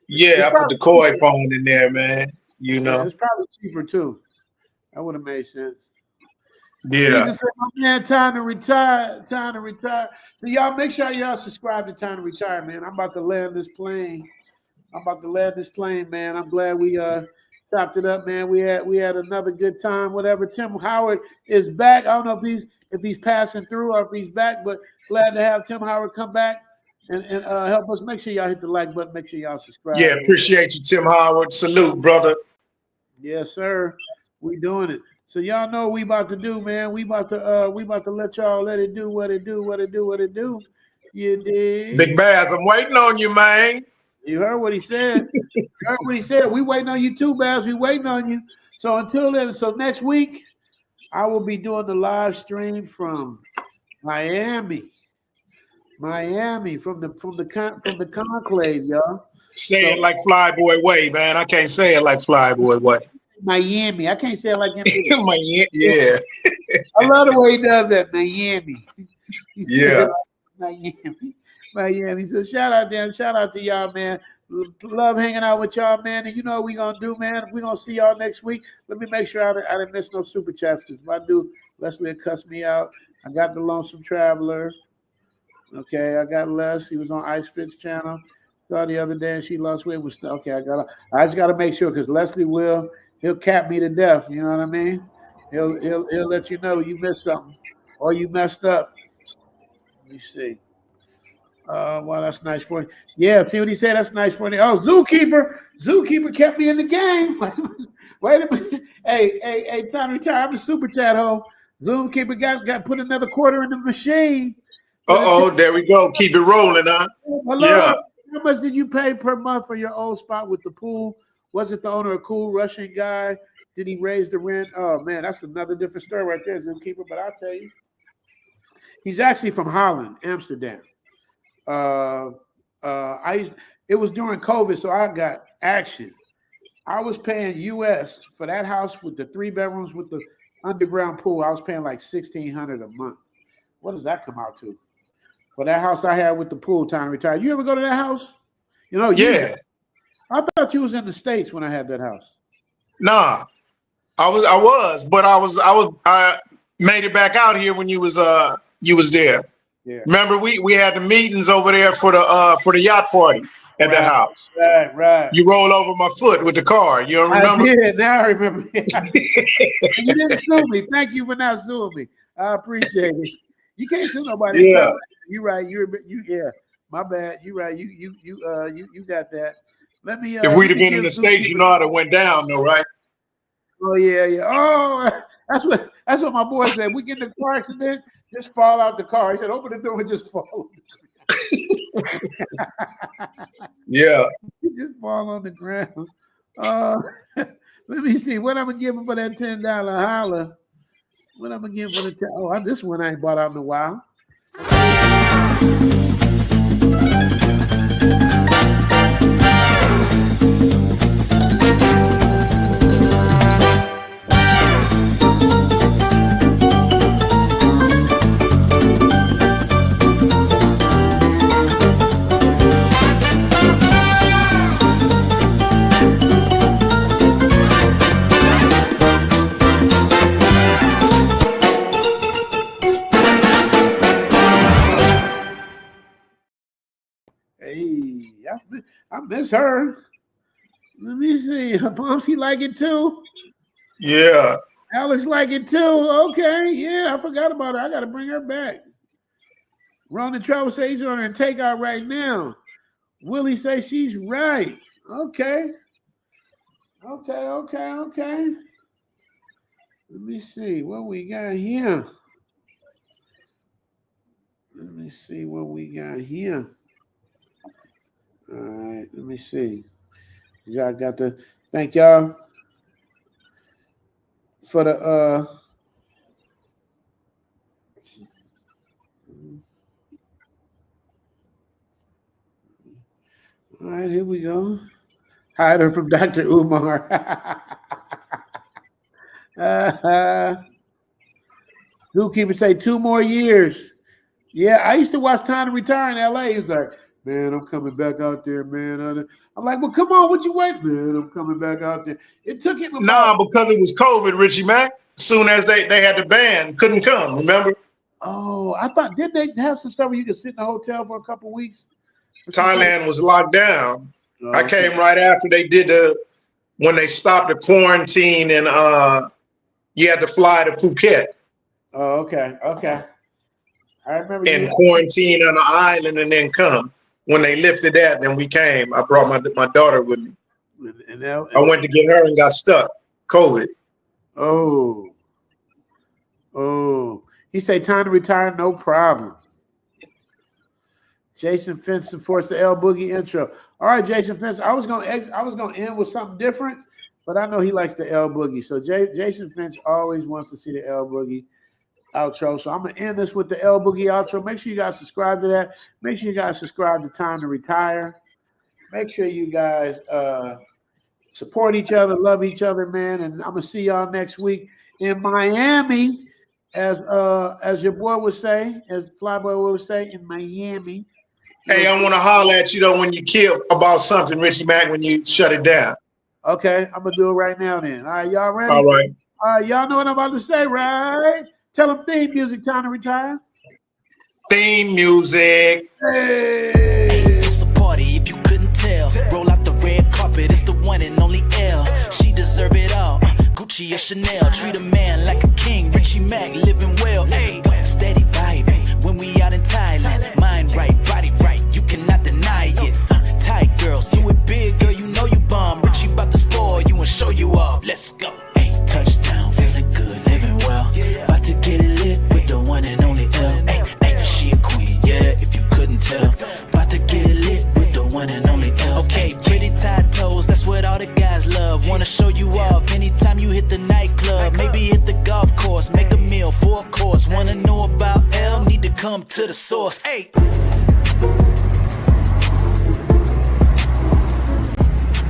S14: Yeah, I put the koi pond in there, man.
S21: Yeah, it's probably cheaper, too. That would have made sense.
S14: Yeah.
S21: Said, my man, time to retire. Time to retire. So y'all make sure y'all subscribe to Time to Retire, man. I'm about to land this plane. Man. I'm glad we chopped it up, man. We had another good time. Whatever. Tim Howard is back. I don't know if he's passing through or if he's back, but glad to have Tim Howard come back and help us. Make sure y'all hit the like button. Make sure y'all subscribe.
S14: Yeah, appreciate you, Tim Howard. Salute, brother.
S21: Yes, sir. We doing it. So y'all know what we about to do, man. We about to let y'all let it do what it do. You dig?
S14: Big Baz, I'm waiting on you, man.
S21: You heard what he said. We waiting on you too, Baz. We waiting on you. So until then, next week, I will be doing the live stream from Miami, from the conclave, y'all.
S14: Say it like Flyboy Way, man. I can't say it like Flyboy Way.
S21: Miami. I can't say it like him.
S14: Miami. Yeah.
S21: I love the way he does that. Miami.
S14: Yeah.
S21: Miami. So shout out them. Shout out to y'all, man. Love hanging out with y'all, man. And you know what we gonna do, man. We're gonna see y'all next week. Let me make sure I didn't miss no super chats, because if I do, Leslie will cuss me out. I got the Lonesome Traveler. Okay, I got Les. He was on Ice Fit's channel. Saw the other day and she lost weight. Okay, I just gotta make sure, because Leslie he'll cap me to death. You know what I mean? He'll let you know you missed something or you messed up. Let me see. Well, that's nice for you. Yeah, see what he said? That's nice for you. Oh, Zookeeper kept me in the game. Wait a minute. Hey, time to retire. I'm a super chat hole. Zookeeper got put another quarter in the machine.
S14: There we go. Keep it rolling, huh?
S21: Hello.
S14: Yeah.
S21: How much did you pay per month for your old spot with the pool? Was it the owner a cool Russian guy? Did he raise the rent? Oh man, that's another different story right there, Zookeeper. But I'll tell you, he's actually from Holland, Amsterdam. It was during COVID, so I got action. I was paying US for that house with the 3 bedrooms with the underground pool. I was paying like $1,600 a month. What does that come out to? For that house I had with the pool, time retired. You ever go to that house? You know,
S14: Yeah.
S21: I thought you was in the States when I had that house.
S14: Nah, I was, but I made it back out here when you was there.
S21: Yeah.
S14: Remember we had the meetings over there for the yacht party at that house.
S21: Right.
S14: You roll over my foot with the car. You don't remember?
S21: I did. Now I remember. You didn't sue me. Thank you for not suing me. I appreciate it. You can't sue nobody.
S14: Yeah.
S21: You're right. You yeah. My bad. You're right. You got that. Let me.
S14: If we'd have been in the States, you know how it went down, though, right?
S21: Oh yeah. Oh, that's what my boy said. We get in the car accident, just fall out the car. He said, "Open the door and just fall."
S14: Yeah.
S21: You just fall on the ground. Let me see what I'm gonna give him for that $10 holla. What I'm gonna give for the this one I ain't bought out in a while. Hey, I miss her. Let me see. Pomsky like it too.
S14: Yeah.
S21: Alex like it too. Okay, yeah, I forgot about her. I got to bring her back. Run the travel stage on her and take out right now. Willie say she's right. Okay. Let me see what we got here. All right, let me see. Y'all got to thank y'all for the all right, here we go. Hider from Dr. Umar. Zookeeper say 2 more years. Yeah, I used to watch Time to Retire in LA. He was like, man, I'm coming back out there, man. I'm like, well, come on, what you wait, man? I'm coming back out there. It took him
S14: because it was COVID, Richie Mac. As soon as they had the ban, couldn't come, remember?
S21: Oh, I thought, did they have some stuff where you could sit in a hotel for a couple weeks?
S14: Thailand was locked down.
S21: Oh,
S14: I came right after they did when they stopped the quarantine and you had to fly to Phuket.
S21: Oh, okay. I remember.
S14: And quarantine on the island and then come. When they lifted that, then we came. I brought my daughter with me. I went to get her and got stuck. COVID.
S21: Oh. He say time to retire, no problem. Jason Fence supports the L Boogie intro. All right, Jason Fence. I was gonna end with something different, but I know he likes the L Boogie. So Jason Fence always wants to see the L Boogie outro. So I'm gonna end this with the L Boogie outro. Make sure you guys subscribe to that. Make sure you guys subscribe to Time to Retire. Make sure you guys support each other, love each other, man. And I'm gonna see y'all next week in Miami, as your boy would say, as Flyboy would say, in Miami.
S14: Hey, I want to holler at you though when you kill about something, Richie Mac, when you shut it down.
S21: Okay, I'm gonna do it right now then. All right, y'all ready?
S14: All right.
S21: Y'all know what I'm about to say, right? Tell them theme music, Time to Retire.
S14: Theme music.
S21: Hey.
S9: It's a party if you couldn't tell. Roll out the red carpet, it's the one and only L. She deserve it all. Gucci or Chanel, treat a man like a king. Richie Mac living well. Hey, steady vibing when we out in Thailand. Mind right, body right, you cannot deny it. Tight girls, do it big, girl, you know you bomb. Richie about to spoil you and show you off. Let's go. Hey, touchdown, feeling good, living well. About to get it lit with the one and only L. Hey, she a queen, yeah, if you couldn't tell. About to get it lit with the one and only L. Okay, pretty tight toes, that's what all the guys love. Wanna show you off anytime you hit the know about L need to come to the source. Hey.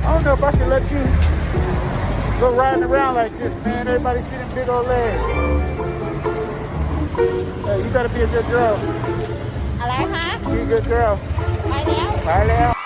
S5: I don't know if I should let you go riding around like this, man. Everybody see them big old legs. Hey, you gotta be a good girl.
S13: อะไรคะ
S5: Be a good girl.
S13: ไปแล้ว
S5: ไปแล้ว